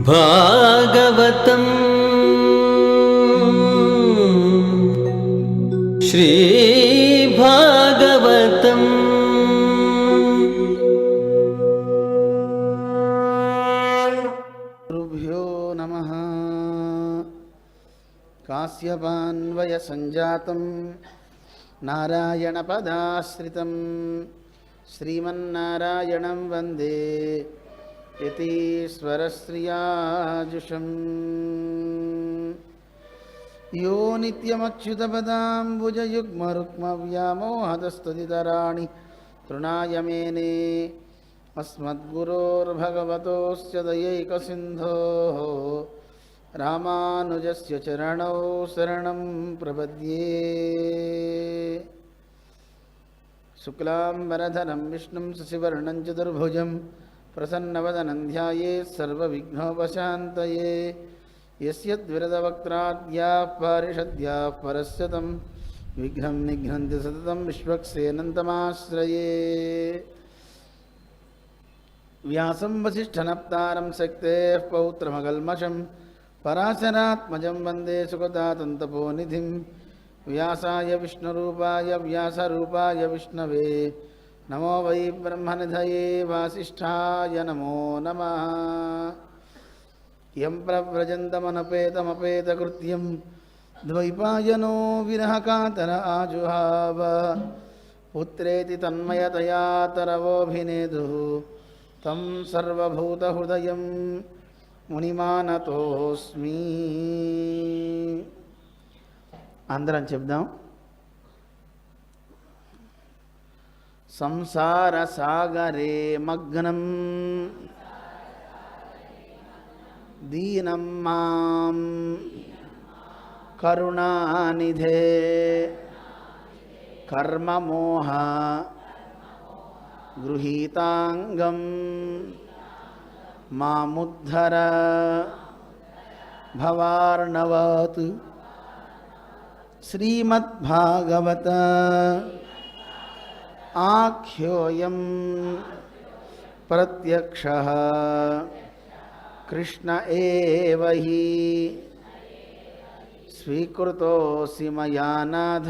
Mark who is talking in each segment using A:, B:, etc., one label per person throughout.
A: भागवतं श्रीभागवतं
B: गुरुभ्यो नमः। कास्यपान्वयसञ्जातं नारायणपदाश्रितं श्रीमन्नारायणं वन्दे यतीश्वरश्रियाजुषम्। यो नित्यमच्युतपदाम्बुजयुग्मरुक्मव्यामोहतस्तुतितराणि तृणाय मेने अस्मद्गुरोर्भगवतोऽस्य दयैकसिन्धोः रामानुजस्य चरणौ शरणं प्रपद्ये। शुक्लाम्बरधरं विष्णुं शशिवर्णं चतुर्भुजं प्रसन्नवदनं ध्यायेत् सर्वविघ्नोपशान्तये। यस्य द्विरदवक्त्राद्याः पारिषद्याः परस्य तं विघ्नं निघ्नन्ति सततं विश्वक्सेनन्तमाश्रये। व्यासं वसिष्ठनप्तारं शक्तेः पौत्रमकल्मषं पराशरात्मजं वन्दे सुखदातन्तपोनिधिं। व्यासाय विष्णुरूपाय व्यासरूपाय विष्णवे नमो वै ब्रह्मनिधये वासिष्ठाय नमो नमः। यं प्रव्रजन्तमनपेतमपेतकृत्यं द्वैपायनो विरहकातर आजुहाव पुत्रेति तन्मयतया तरवोऽभिनेदुः तं सर्वभूतहृदयं मुनिमानतोऽस्मि। అందరం చెప్దాం. సంసార సాగరే మగ్నం దీనం మాం కరుణానిధే కర్మమోహ గృహీతాంగం మాముద్ధర భవార్ణవాత్. श्रीमद्भागवत आख्योऽयं प्रत्यक्षः कृष्ण एव हि स्वीकृतोऽसि मया नाथ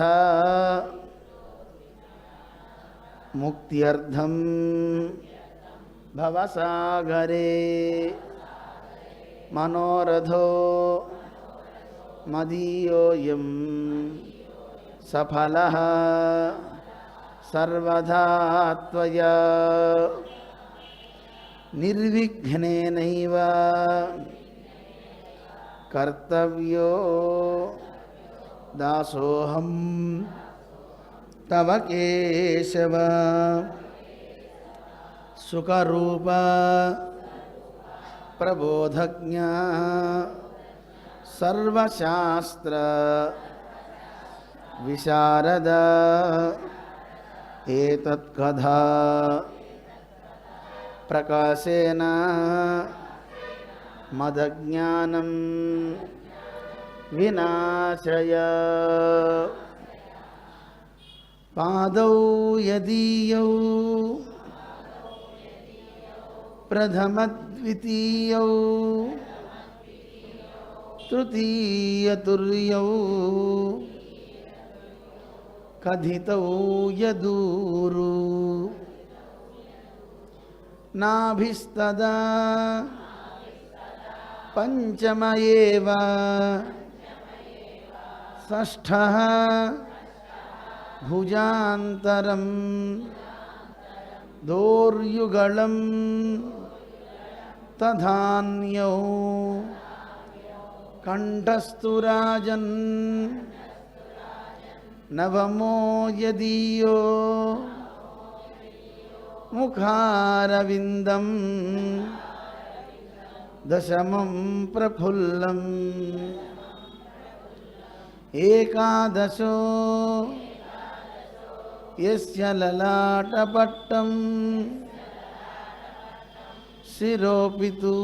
B: मुक्त्यर्थं भवसागरे मनोरथो मदीयोऽयं सफलः सर्वदा त्वया निर्विघ्नेनैव कर्तव्यो दासोऽहं तव केशव। सुखरूप प्रबोधज्ञ सर्वशास्त्र विशारद एतत्कथा प्रकाशेन मदज्ञानं विनाशय। पादौ यदीयौ प्रथमद्वितीयौ तृतीयतुर्यौ कथितौ यदूरु नाभिस्तदा पंचम एव षष्ठः भुजान्तरं दोर्युगलं तथान्यौ कंठस्तुराजन् नवमो यदीयो मुखारविन्दं दशमं प्रफुल्लम् एकादशो यस्य ललाटपट्टं शिरोपितु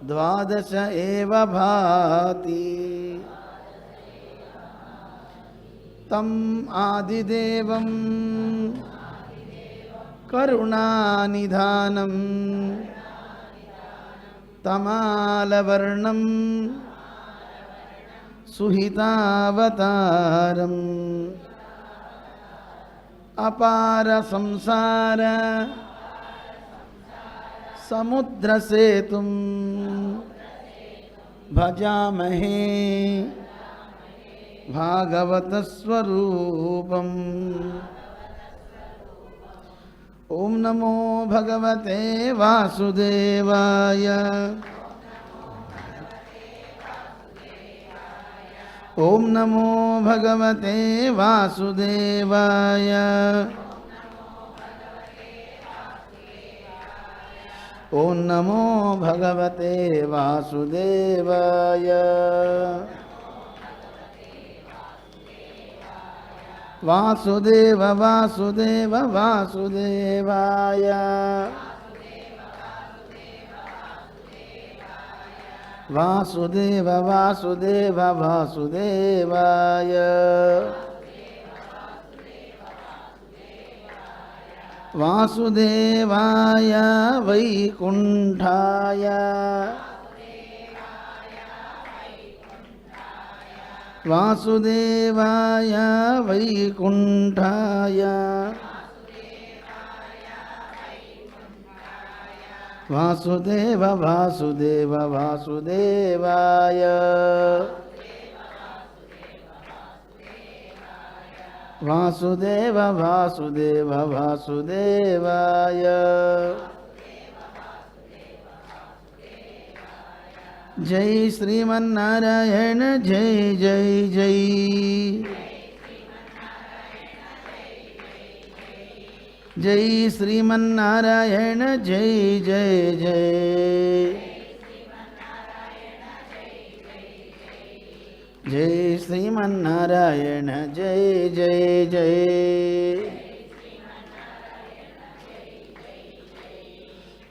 B: द्वादश एव भाति। तम आदिदेवं करुणानिधानं తమాలవర్ణం సుహితావతారం అపార సంసార సముద్రసేతుం భజామహే భాగవత స్వరూపం. ఓం నమో భగవతే వాసుదేవాయ. ఓం నమో భగవతే వాసుదేవాయ. ఓం నమో భగవతే వాసుదేవాయ. వాసుదేవ వాసుదేవ వాసుదేవాయ. వాసుదేవ వాసుదేవ వాసుదేవాయ. వాసుదేవాయ వైకుంఠాయ. వాసుదేవాయ వైకుంఠాయ. వాసుదేవ వాసుదేవ వాసుదేవాయ. వాసుదేవ వాసుదేవ వాసుదేవాయ. జై శ్రీమన్నారాయణ జై జై జై. జై శ్రీమన్నారాయణ జై జై జై. జై శ్రీమన్నారాయణ జై జై జై.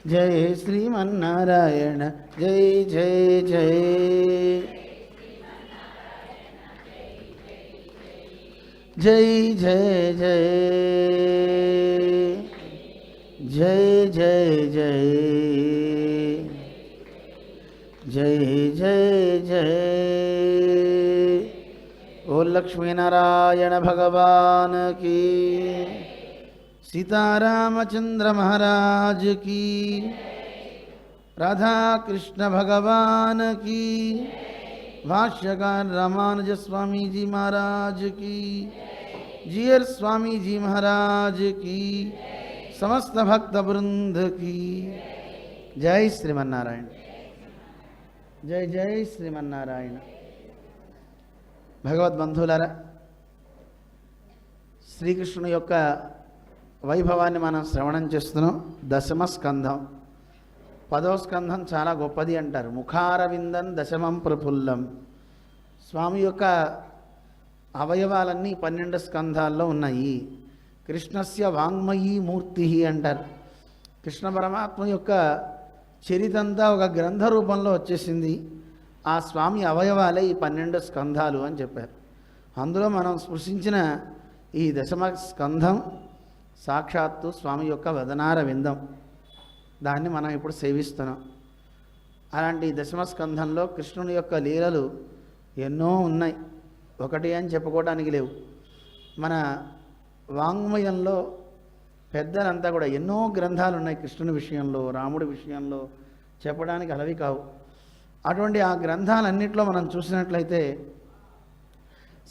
B: జై శ్రీమన్నారాయణ జై జై జై. జై జై జై. జై జై జై. జై జై జై. ఓ లక్ష్మీనారాయణ భగవాన్ కీ. सीतारामचंद्र महाराज की. राधा कृष्ण भगवान की. भाष्यकार रामानुज स्वामी जी महाराज की. जीयर स्वामी जी महाराज की. समस्त भक्त वृंद की. जय श्रीमन्नारायण. जय जय श्रीमन्नारायण. भगवत बंधुलारा, శ్రీకృష్ణుని యొక్క వైభవాన్ని మనం శ్రవణం చేస్తున్నాం. దశమ స్కంధం. 10వ స్కంధం చాలా గొప్పది అంటారు. ముఖారవిందం దశమం ప్రఫుల్లం. స్వామి యొక్క అవయవాలన్నీ 12 స్కంధాల్లో ఉన్నాయి. కృష్ణస్య వాంగ్మయీ మూర్తి అంటారు. కృష్ణ పరమాత్మ యొక్క చరితంతా ఒక గ్రంథ రూపంలో వచ్చేసింది. ఆ స్వామి అవయవాలే ఈ 12 స్కంధాలు అని చెప్పారు. అందులో మనం స్పృశించిన ఈ దశమ స్కంధం సాక్షాత్తు స్వామి యొక్క వదనార విందం. దాన్ని మనం ఇప్పుడు సేవిస్తున్నాం. అలాంటి దశమ స్కంధంలో కృష్ణుని యొక్క లీలలు ఎన్నో ఉన్నాయి. ఒకటి అని చెప్పుకోవడానికి లేవు. మన వాంగ్మయంలో పెద్దలంతా కూడా ఎన్నో గ్రంథాలు ఉన్నాయి కృష్ణుని విషయంలో, రాముడి విషయంలో, చెప్పడానికి అలవి కావు. అటువంటి ఆ గ్రంథాలన్నింటిలో మనం చూసినట్లయితే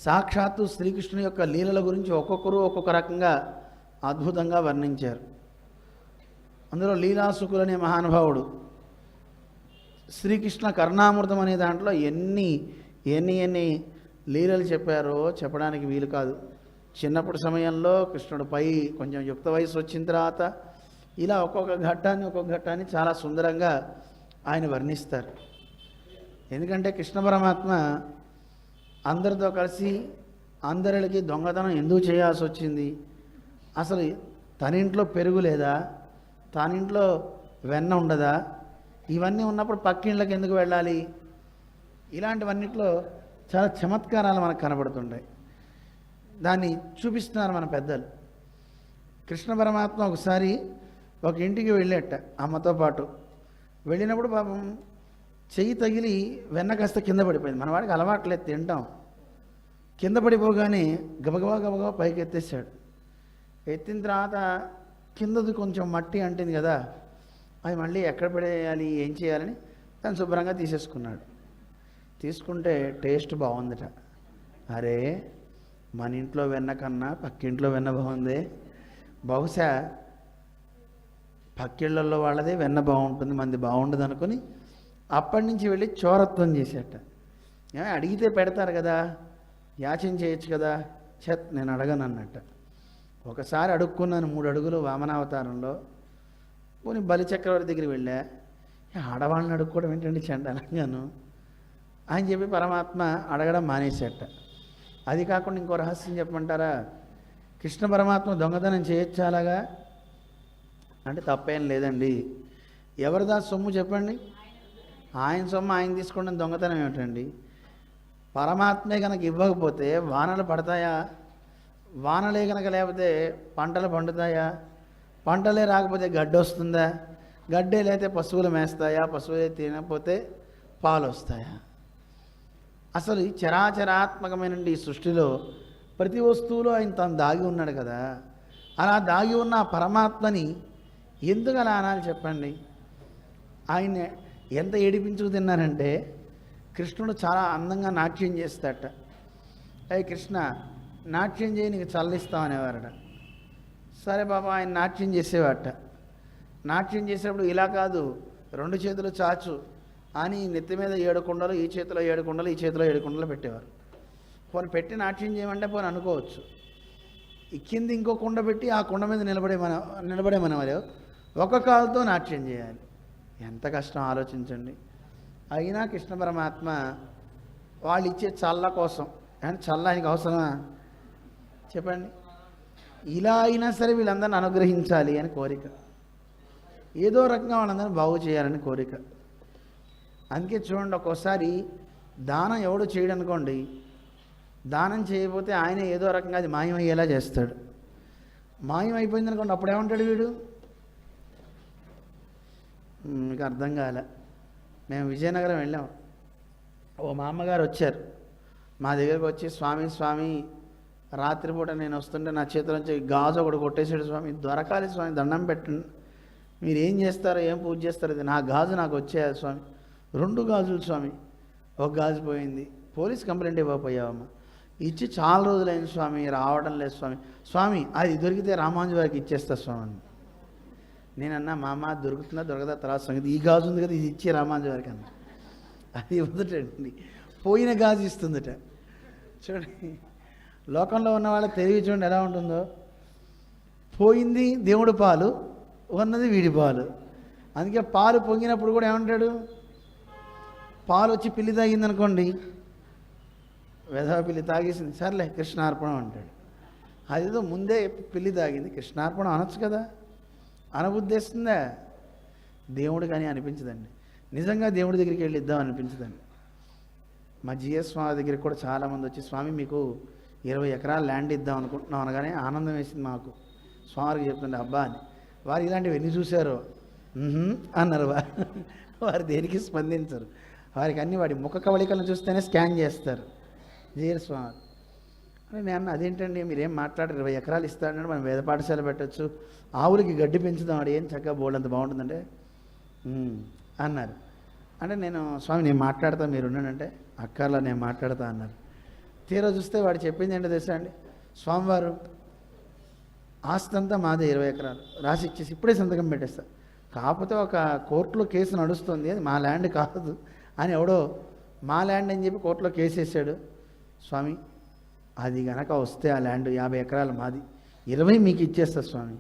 B: సాక్షాత్తు శ్రీకృష్ణుని యొక్క లీలల గురించి ఒక్కొక్కరు ఒక్కొక్క రకంగా అద్భుతంగా వర్ణించారు. అందులో లీలాసుకులు అనే మహానుభావుడు శ్రీకృష్ణ కర్ణామృతం అనే దాంట్లో ఎన్ని లీలలు చెప్పారో చెప్పడానికి వీలు కాదు. చిన్నప్పటి సమయంలో కృష్ణుడిపై కొంచెం యుక్త వయసు వచ్చిన తర్వాత ఇలా ఒక్కొక్క ఘట్టాన్ని చాలా సుందరంగా ఆయన వర్ణిస్తారు. ఎందుకంటే కృష్ణ పరమాత్మ అందరితో కలిసి అందరికి దొంగతనం ఎందుకు చేయాల్సి వచ్చింది, అసలు తన ఇంట్లో పెరుగు లేదా, తానింట్లో వెన్న ఉండదా, ఇవన్నీ ఉన్నప్పుడు పక్కింట్లోకి ఎందుకు వెళ్ళాలి, ఇలాంటివన్నిట్లో చాలా చమత్కారాలు మనకు కనబడుతుంటాయి. దాన్ని చూపిస్తున్నారు మన పెద్దలు. కృష్ణ పరమాత్మ ఒకసారి ఒక ఇంటికి వెళ్ళేట అమ్మతో పాటు. వెళ్ళినప్పుడు పాపం చెయ్యి తగిలి వెన్న కాస్త కింద పడిపోయింది. మన వాడికి అలవాట్లేదు తింటాం. కింద పడిపోగానే గబగబా గబగబా పైకి ఎత్తేసాడు. ఎత్తిన తర్వాత కిందది కొంచెం మట్టి అంటుంది కదా, అది మళ్ళీ ఎక్కడ పడేయాలి ఏం చేయాలని దాన్ని శుభ్రంగా తీసేసుకున్నాడు. తీసుకుంటే టేస్ట్ బాగుందట. అరే, మన ఇంట్లో వెన్న కన్నా పక్కింట్లో వెన్న బాగుంది, బహుశా పక్కిళ్ళల్లో వాళ్ళదే వెన్న బాగుంటుంది, మంది బాగుండదు అనుకుని అప్పటి నుంచి వెళ్ళి చోరత్వం చేసేట. అడిగితే పెడతారు కదా, యాచన చేయొచ్చు కదా, నేను అడగను అన్నట్ట. ఒకసారి అడుక్కున్నాను 3 అడుగులు వామనావతారంలో. పోనీ బలిచక్రవర్తి దగ్గరికి వెళ్ళా, ఆడవాళ్ళని అడుక్కోవడం ఏంటండి చండాలంగాను అని చెప్పి పరమాత్మ అడగడం మానేసేట. అది కాకుండా ఇంకో రహస్యం చెప్పమంటారా? కృష్ణ పరమాత్మ దొంగతనం చేయొచ్చు అలాగా అంటే తప్పేం లేదండి. ఎవరిదా సొమ్ము చెప్పండి? ఆయన సొమ్ము ఆయన తీసుకోవడం దొంగతనం ఏమిటండి? పరమాత్మే కనుక ఇవ్వకపోతే వానలు పడతాయా? వానలే కనుక లేకపోతే పంటలు పండుతాయా? పంటలే రాకపోతే గడ్డి వస్తుందా? గడ్డే లేకపోతే పశువులు మేస్తాయా? పశువులే తినకపోతే పాలు వస్తాయా? అసలు ఈ చరాచరాత్మకమైన ఈ సృష్టిలో ప్రతి వస్తువులో ఆయన తను దాగి ఉన్నాడు కదా. అలా దాగి ఉన్న పరమాత్మని ఎందుకు అలా అనాలి చెప్పండి? ఆయన ఎంత ఏడిపించుకు తిన్నారంటే, కృష్ణుడు చాలా అందంగా నాట్యం చేస్తాడట. అయ్యి కృష్ణ నాట్యం చేయి, నీకు చల్లిస్తామనేవారట. సరే బాబా, ఆయన నాట్యం చేసేవాట. నాట్యం చేసేటప్పుడు ఇలా కాదు, 2 చేతులు చాచు అని నెత్తి మీద 7 కుండలు, ఈ చేతిలో 7 కుండలు, ఈ చేతిలో 7 కుండలు పెట్టేవారు. పోనీ పెట్టి నాట్యం చేయమంటే పోనీ అనుకోవచ్చు. ఈ కింద ఇంకో కుండ పెట్టి ఆ కుండ మీద నిలబడేమనేవారు. ఒక కాలుతో నాట్యం చేయాలి. ఎంత కష్టం ఆలోచించండి. అయినా కృష్ణ పరమాత్మ వాళ్ళు ఇచ్చే చల్ల కోసం, అంటే చల్ల ఆయనకి అవసరమా చెప్పండి? ఇలా అయినా సరే వీళ్ళందరిని అనుగ్రహించాలి అని కోరిక, ఏదో రకంగా వాళ్ళందరినీ బాగు చేయాలని కోరిక. అందుకే చూడండి, ఒక్కోసారి దానం ఎవడు చేయడం అనుకోండి, దానం చేయకపోతే ఆయన ఏదో రకంగా అది మాయమయ్యేలా చేస్తాడు. మాయమైపోయింది అనుకోండి, అప్పుడు ఏమంటాడు వీడు? మీకు అర్థం కాలే. మేము విజయనగరం వెళ్ళాం. ఓ మా అమ్మగారు వచ్చారు మా దగ్గరకు వచ్చి, స్వామి రాత్రిపూట నేను వస్తుంటే నా చేతిలోంచి గాజు ఒకటి కొట్టేసాడు స్వామి, దొరకాలి స్వామి, దండం పెట్టండి, మీరు ఏం చేస్తారో ఏం పూజ చేస్తారో ఇది నా గాజు నాకు వచ్చేయాలి స్వామి. 2 గాజులు స్వామి, ఒక గాజు పోయింది. పోలీస్ కంప్లైంట్ ఇవ్వకపోయావమ్మ, ఇచ్చి చాలా రోజులైంది స్వామి, రావడం లేదు స్వామి అది దొరికితే రామాంజు వారికి ఇచ్చేస్తా స్వామి. నేనన్నా, మా అమ్మ దొరుకుతుందా దొరకదా తర్వాత సంగతి, ఈ గాజు ఉంది కదా ఇది ఇచ్చి రామాంజు వారికి అన్న. అది ఇవ్వదుటండి, పోయిన గాజు ఇస్తుందట. చూడండి, లోకంలో ఉన్న వాళ్ళకి తెలివి చూడండి ఎలా ఉంటుందో. పోయింది దేవుడు పాలు, ఉన్నది వీడి పాలు. అందుకే పాలు పొంగినప్పుడు కూడా ఏమంటాడు? పాలు వచ్చి పిల్లి తాగిందనుకోండి, వెధవ పిల్లి తాగేసింది, సర్లే కృష్ణార్పణం అంటాడు. అదేదో ముందే పిల్లి తాగింది, కృష్ణార్పణం అనొచ్చు కదా, అనబుద్ధేస్తుందా? దేవుడు కానీ అనిపించదండి. నిజంగా దేవుడి దగ్గరికి వెళ్ళి ఇద్దాం అనిపించదండి. మా జిఎస్ స్వామి దగ్గరికి కూడా చాలామంది వచ్చి, స్వామి మీకు 20 ఎకరాల ల్యాండ్ ఇద్దాం అనుకుంటున్నాం అనగానే ఆనందం వేసింది మాకు. స్వామికి చెప్తుండే అబ్బా అని. వారు ఇలాంటివి ఎన్ని చూశారో అన్నారు. వారు దేనికి స్పందించరు. వారికి అన్ని వాడి ముఖ కవళికలను చూస్తేనే స్కాన్ చేస్తారు. జిఎస్ స్వామి అని నేను అన్న, అదేంటండి మీరేం మాట్లాడారు, 20 ఎకరాలు ఇస్తాడంటే మనం వేద పాఠశాల పెట్టచ్చు, ఆవులకి గడ్డి పెంచుదాం, వాడు ఏం చక్కగా బోల్డంత బాగుంటుందంటే అన్నారు. అంటే నేను, స్వామి నేను మాట్లాడతా మీరు ఉన్నానంటే, అక్కర్లా నేను మాట్లాడతా అన్నారు. తీరా చూస్తే వాడు చెప్పింది ఏంటో తెలుసా అండి, స్వామివారు ఆస్తి అంతా మాదే 20 ఎకరాలు రాసి ఇచ్చేసి ఇప్పుడే సంతకం పెట్టేస్తా, కాకపోతే ఒక కోర్టులో కేసు నడుస్తుంది, అది మా ల్యాండ్ కాదు అని ఎవడో మా ల్యాండ్ అని చెప్పి కోర్టులో కేసు వేసాడు. స్వామి అది గనక వస్తే ఆ ల్యాండ్ 50 ఎకరాలు మాది, 20 మీకు ఇచ్చేస్తా స్వామి,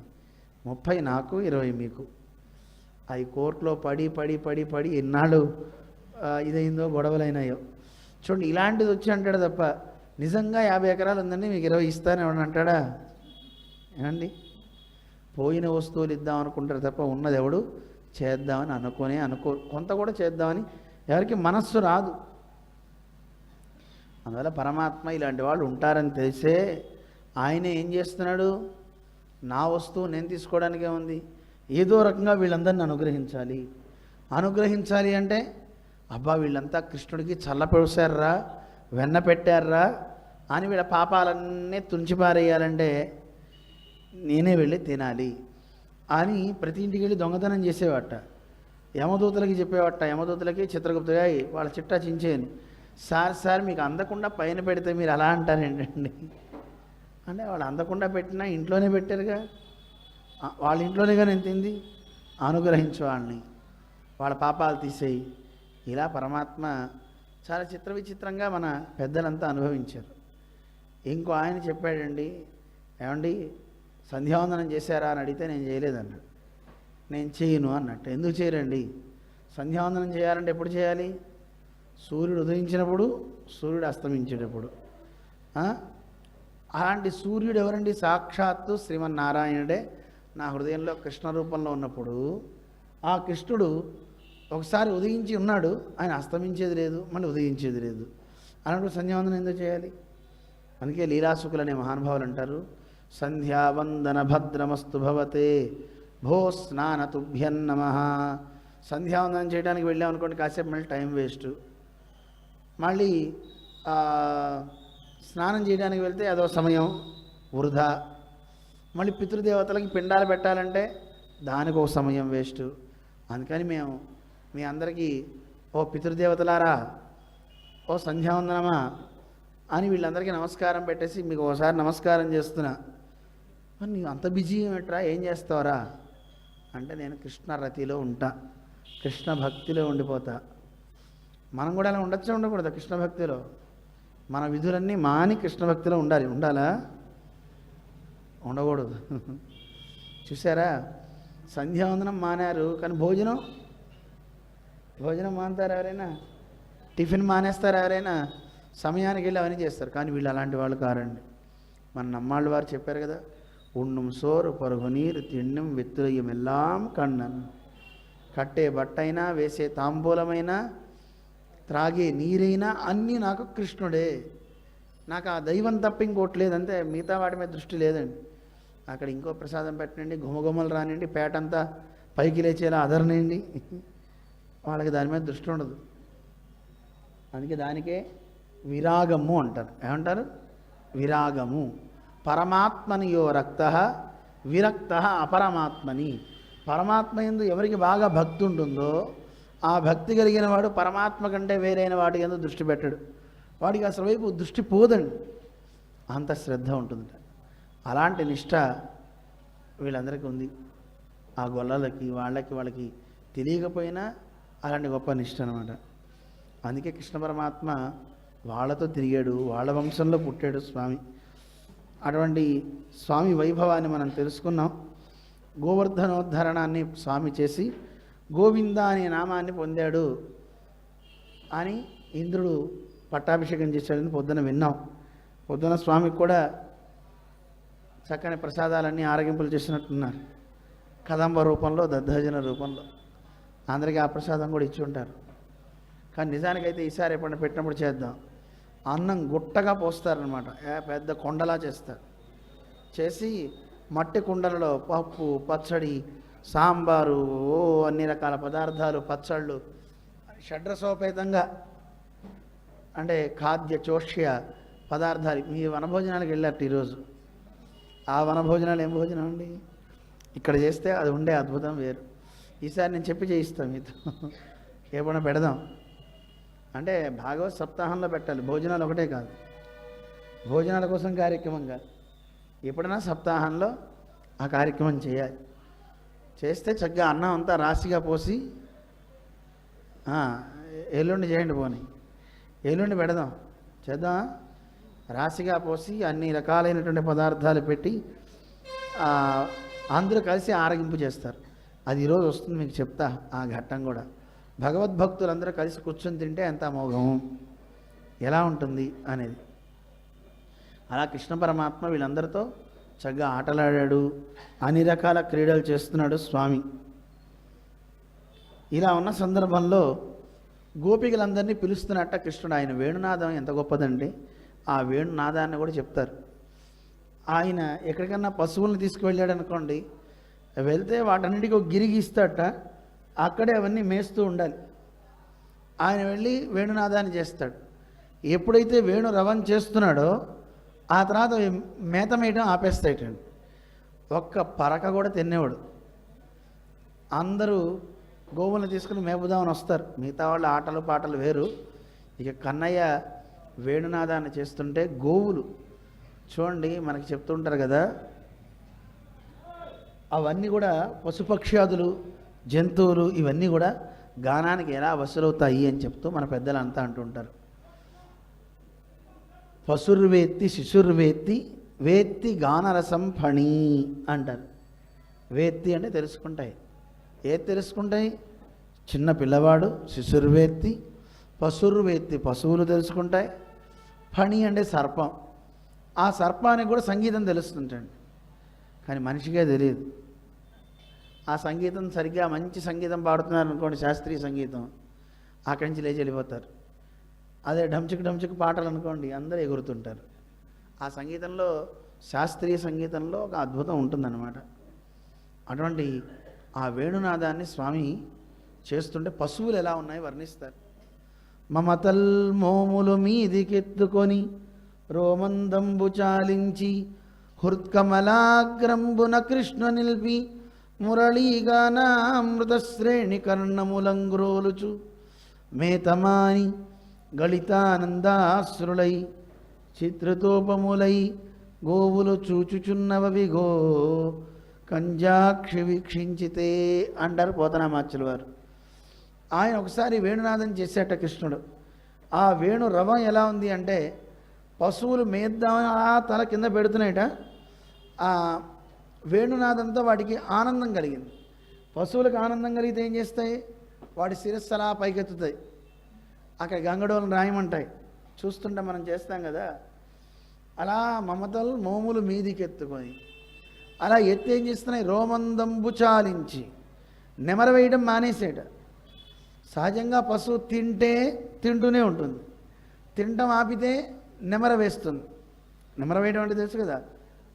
B: 30 నాకు 20 మీకు. అవి కోర్టులో పడి ఎన్నాళ్ళు ఇదైందో, గొడవలైనాయో చూడండి. ఇలాంటిది వచ్చి అంటాడు తప్ప, నిజంగా 50 ఎకరాలు ఉందండి మీకు 20 ఇస్తాను ఎవడని అంటాడా? ఏమండి, పోయిన వస్తువులు ఇద్దాం అనుకుంటారు తప్ప ఉన్నది ఎవడు చేద్దామని అనుకో కొంత కూడా చేద్దామని ఎవరికి మనస్సు రాదు. అందువల్ల పరమాత్మ ఇలాంటి వాళ్ళు ఉంటారని తెలిసే ఆయనే ఏం చేస్తున్నాడు, నా వస్తువు నేను తీసుకోవడానికే ఉంది, ఏదో రకంగా వీళ్ళందరినీ అనుగ్రహించాలి. అనుగ్రహించాలి అంటే అబ్బా వీళ్ళంతా కృష్ణుడికి చల్లపొసారా, వెన్న పెట్టారా అని వీళ్ళ పాపాలన్నీ తుంచిపారేయాలంటే నేనే వెళ్ళి తినాలి అని ప్రతి ఇంటికి వెళ్ళి దొంగతనం చేసేవాట. యమదూతలకి చెప్పేవాట, యమదూతలకి చిత్రగుప్తుగా వాళ్ళ చిట్టా చించేని, సార్ మీకు అందకుండా పైన పెడితే మీరు అలా అంటారేంటండి అంటే వాళ్ళు అందకుండా పెట్టినా ఇంట్లోనే పెట్టారుగా, వాళ్ళ ఇంట్లోనేగా నేను తింది, అనుగ్రహించు వాళ్ళని, వాళ్ళ పాపాలు తీసేయి. ఇలా పరమాత్మ చాలా చిత్ర విచిత్రంగా మన పెద్దలంతా అనుభవించారు. ఇంకో ఆయన చెప్పాడండి, ఏమండి సంధ్యావందనం చేశారా అని అడిగితే నేను చేయలేదన్నాడు. నేను చేయను అన్నట్టు. ఎందుకు చేయరండి? సంధ్యావందనం చేయాలంటే ఎప్పుడు చేయాలి? సూర్యుడు ఉదయించినప్పుడు, సూర్యుడు అస్తమించేటప్పుడు. అలాంటి సూర్యుడు ఎవరండి? సాక్షాత్తు శ్రీమన్నారాయణుడే నా హృదయంలో కృష్ణ రూపంలో ఉన్నప్పుడు ఆ కృష్ణుడు ఒకసారి ఉదయించి ఉన్నాడు, ఆయన అస్తమించేది లేదు, మళ్ళీ ఉదయించేది లేదు. అలాంటి సంధ్యావందనం ఎందుకు చేయాలి? అందుకే లీలాసుకులు అనే మహానుభావులు అంటారు, సంధ్యావందన భద్రమస్తు భవతే భో స్నాన తుభ్యన్నమః. సంధ్యావందనం చేయడానికి వెళ్ళామనుకోండి, కాసేపు మళ్ళీ టైం వేస్ట్. మళ్ళీ స్నానం చేయడానికి వెళ్తే అదో సమయం వృధా. మళ్ళీ పితృదేవతలకి పిండాలు పెట్టాలంటే దానికి ఒక సమయం వేస్ట్. అందుకని మేము మీ అందరికీ ఓ పితృదేవతలారా, ఓ సంధ్యావందనమా అని వీళ్ళందరికీ నమస్కారం పెట్టేసి మీకు ఒకసారి నమస్కారం చేస్తున్నా. మరి నీవు అంత బిజీ ఏమిట్రా, ఏం చేస్తావురా అంటే నేను కృష్ణ రతిలో ఉంటా, కృష్ణ భక్తిలో ఉండిపోతా. మనం కూడా అలా ఉండొచ్చా ఉండకూడదు? కృష్ణ భక్తిలో మన విధులన్నీ మాని కృష్ణ భక్తిలో ఉండాలి. ఉండాలా? ఉండకూడదు. చూసారా, సంధ్యావందనం మానారు కానీ భోజనం మానుతారు ఎవరైనా? టిఫిన్ మానేస్తారు ఎవరైనా? సమయానికి వెళ్ళి అవన్నీ చేస్తారు. కానీ వీళ్ళు అలాంటి వాళ్ళు కారండి. మన నమ్మాళ్ళు వారు చెప్పారు కదా, ఉண்ணும் సోరు పరుగు నీరు తిండం విత్తులయ్యం ఎల్లాం కన్నన్. కట్టే బట్టైనా, వేసే తాంబూలమైనా, త్రాగే నీరైనా అన్నీ నాకు కృష్ణుడే. నాకు ఆ దైవం తప్ప ఇంకోట్లేదు, అంతే. మిగతా వాటి మీద దృష్టి లేదండి. అక్కడ ఇంకో ప్రసాదం పెట్టనండి, గుమగుమలు రానండి, పేటంతా పైకి లేచేలా అదరనండి, వాళ్ళకి దాని మీద దృష్టి ఉండదు. అందుకే దానికే విరాగము అంటారు. ఏమంటారు? విరాగము. పరమాత్మని యో రక్త విరక్త అపరమాత్మని. పరమాత్మ యందు ఎవరికి బాగా భక్తి ఉంటుందో ఆ భక్తి కలిగిన వాడు పరమాత్మ కంటే వేరైన వాటి యందు దృష్టి పెట్టడు. వాడికి అసలు వైపు దృష్టి పోదండి, అంత శ్రద్ధ ఉంటుంది. అలాంటి నిష్ట వీళ్ళందరికీ ఉంది. ఆ గొల్లలకి వాళ్ళకి తెలియకపోయినా అలాంటి గొప్ప నిష్ట అనమాట. అందుకే కృష్ణ పరమాత్మ వాళ్ళతో తిరిగాడు, వాళ్ళ వంశంలో పుట్టాడు స్వామి. అటువంటి స్వామి వైభవాన్ని మనం తెలుసుకున్నాం. గోవర్ధనోద్ధరణాన్ని స్వామి చేసి గోవింద అనే నామాన్ని పొందాడు అని ఇంద్రుడు పట్టాభిషేకం చేశాడని పొద్దున విన్నాం. పొద్దున స్వామికి కూడా చక్కని ప్రసాదాలన్నీ ఆరగింపులు చేసినట్టున్నారు. కదంబ రూపంలో, దద్దోజన రూపంలో అందరికీ ఆ ప్రసాదం కూడా ఇచ్చి ఉంటారు. కానీ నిజానికైతే ఈసారి ఎప్పుడైనా పెట్టినప్పుడు చేద్దాం. అన్నం గుట్టగా పోస్తారనమాట, పెద్ద కొండలా చేస్తారు. చేసి మట్టి కుండలలో పప్పు, పచ్చడి, సాంబారు, అన్ని రకాల పదార్థాలు, పచ్చళ్ళు, షడ్రసోపేతంగా అంటే ఖాద్య చోష్య పదార్థాలు. మీ వనభోజనాలకు వెళ్ళారు ఈరోజు. ఆ వనభోజనాలు ఏం భోజనం అండి? ఇక్కడ చేస్తే అది ఉండే అద్భుతం వేరు. ఈసారి నేను చెప్పి చేయిస్తాను మీతో, ఎప్పుడైనా పెడదాం. అంటే భాగవత్ సప్తాహంలో పెట్టాలి, భోజనాలు ఒకటే కాదు. భోజనాల కోసం కార్యక్రమం కాదు, ఎప్పుడైనా సప్తాహంలో ఆ కార్యక్రమం చేయాలి. చేస్తే చక్కగా అన్నం అంతా రాశిగా పోసి ఎల్లుండి చేయండి, పోనీ ఎల్లుండి పెడదాం, చేద్దాం. రాశిగా పోసి అన్ని రకాలైనటువంటి పదార్థాలు పెట్టి అందరూ కలిసి ఆరగింపు చేస్తారు. అది ఈరోజు వస్తుంది, మీకు చెప్తా ఆ ఘట్టం కూడా. భగవద్భక్తులందరూ కలిసి కూర్చొని తింటే ఎంత అమోఘము, ఎలా ఉంటుంది అనేది. అలా కృష్ణ పరమాత్మ వీళ్ళందరితో చక్కగా ఆటలాడాడు, అన్ని రకాల క్రీడలు చేస్తున్నాడు స్వామి. ఇలా ఉన్న సందర్భంలో గోపికలందరినీ పిలుస్తున్నట్ట కృష్ణుడు. ఆయన వేణునాదం ఎంత గొప్పదండి. ఆ వేణునాదాన్ని కూడా చెప్తారు. ఆయన ఎక్కడికన్నా పశువులను తీసుకువెళ్ళాడు అనుకోండి, వెళ్తే వాటన్నిటికీ ఒక గిరి గీస్తాడట. అక్కడే అవన్నీ మేస్తూ ఉండాలి. ఆయన వెళ్ళి వేణునాదాన్ని చేస్తాడు. ఎప్పుడైతే వేణు రవం చేస్తున్నాడో ఆ తర్వాత మేత మేయడం ఆపేస్తాయటండి. ఒక్క పరక కూడా తినేవాడు. అందరూ గోవులను తీసుకుని మేపుదామని వస్తారు. మిగతా వాళ్ళ ఆటలు పాటలు వేరు. ఇక కన్నయ్య వేణునాదాన్ని చేస్తుంటే గోవులు చూడండి, మనకి చెప్తుంటారు కదా, అవన్నీ కూడా పశుపక్ష్యాదులు జంతువులు ఇవన్నీ కూడా గానానికి ఎలా వసలవుతాయి అని చెప్తూ మన పెద్దలు అంతా అంటుంటారు. పశుర్వేత్తి శిశుర్వేత్తి వేత్తి గానరసం ఫణి అంటారు. వేత్తి అంటే తెలుసుకుంటాయి. ఏది తెలుసుకుంటాయి? చిన్న పిల్లవాడు శిశుర్వేత్తి, పశుర్వేత్తి పశువులు తెలుసుకుంటాయి, ఫణి అంటే సర్పం. ఆ సర్పానికి కూడా సంగీతం తెలుస్తుంటండి, కానీ మనిషికే తెలియదు. ఆ సంగీతం సరిగ్గా మంచి సంగీతం పాడుతున్నారు అనుకోండి, శాస్త్రీయ సంగీతం, అక్కడి నుంచి లేచి వెళ్ళిపోతారు. అదే ఢంచుకు ఢంచుకు పాటలు అనుకోండి, అందరూ ఎగురుతుంటారు. ఆ సంగీతంలో, శాస్త్రీయ సంగీతంలో ఒక అద్భుతం ఉంటుందన్నమాట. అటువంటి ఆ వేణునాదాన్ని స్వామి చేస్తుంటే పశువులు ఎలా ఉన్నాయో వర్ణిస్తారు. మమతల్ మోములు మీదికెత్తుకొని రోమందంబు చాలించి హృత్కమలాగ్రంబున కృష్ణ నిల్పి మురళీగానామృత శ్రేణి కర్ణములంగ్రోలుచు మేతమాని గళితానందాశ్రులై చిత్రతోపములై గోవులు చూచుచున్నవిగో కంజాక్షి వీక్షించితే అంటారు పోతనామాచ్యుల వారు. ఆయన ఒకసారి వేణునాదం చేసేట కృష్ణుడు. ఆ వేణు రవం ఎలా ఉంది అంటే, పశువులు మేద్దామని ఆ తల కింద పెడుతున్నాయట. ఆ వేణునాదంతో వాటికి ఆనందం కలిగింది. పశువులకు ఆనందం కలిగితే ఏం చేస్తాయి? వాటి శిరస్సు అలా పైకెత్తుతాయి. అక్కడ గంగడోలను రాయమంటాయి. చూస్తుంటే మనం చేస్తాం కదా, అలా మమతలు మోములు మీదికెత్తుకొని అలా ఎత్తి ఏం చేస్తున్నాయి? రోమందంబు చాలించి నెమర వేయడం మానేసేట. సహజంగా పశువు తింటూనే ఉంటుంది, తినటం ఆపితే నెమర వేస్తుంది. నెమర వేయడం అంటే తెలుసు కదా,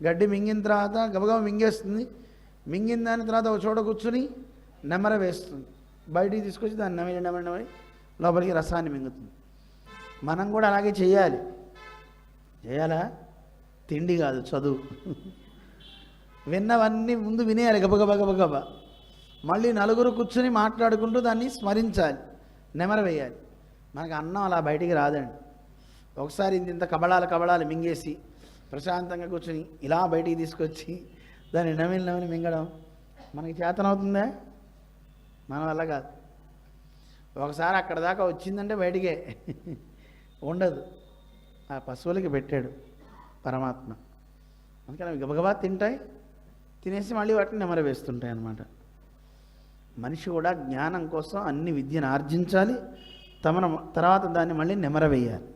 B: గడ్డి మింగిన తర్వాత గబగబ మింగేస్తుంది. మింగిన దాని తర్వాత ఒక చోట కూర్చుని నెమర వేస్తుంది. బయటికి తీసుకొచ్చి దాన్ని నెమరి లోపలికి రసాన్ని మింగుతుంది. మనం కూడా అలాగే చేయాలా? తిండి కాదు, చదువు. విన్నవన్నీ ముందు వినేయాలి గబగబ. మళ్ళీ నలుగురు కూర్చుని మాట్లాడుకుంటూ దాన్ని స్మరించాలి, నెమర వేయాలి. మనకు అన్నం అలా బయటికి రాదండి. ఒకసారి ఇంత కబళాలు మింగేసి ప్రశాంతంగా కూర్చుని ఇలా బయటికి తీసుకొచ్చి దాన్ని నమిలి మింగడం మనకి చేతనవుతుందా? మన వల్ల కాదు. ఒకసారి అక్కడ దాకా వచ్చిందంటే బయటికే ఉండదు. ఆ పశువులకి పెట్టాడు పరమాత్మ. అందుకని అవి గబగబా తింటాయి, తినేసి మళ్ళీ వాటిని నెమర వేస్తుంటాయి అన్నమాట. మనిషి కూడా జ్ఞానం కోసం అన్ని విద్యను ఆర్జించాలి, తర్వాత దాన్ని మళ్ళీ నెమర వేయాలి,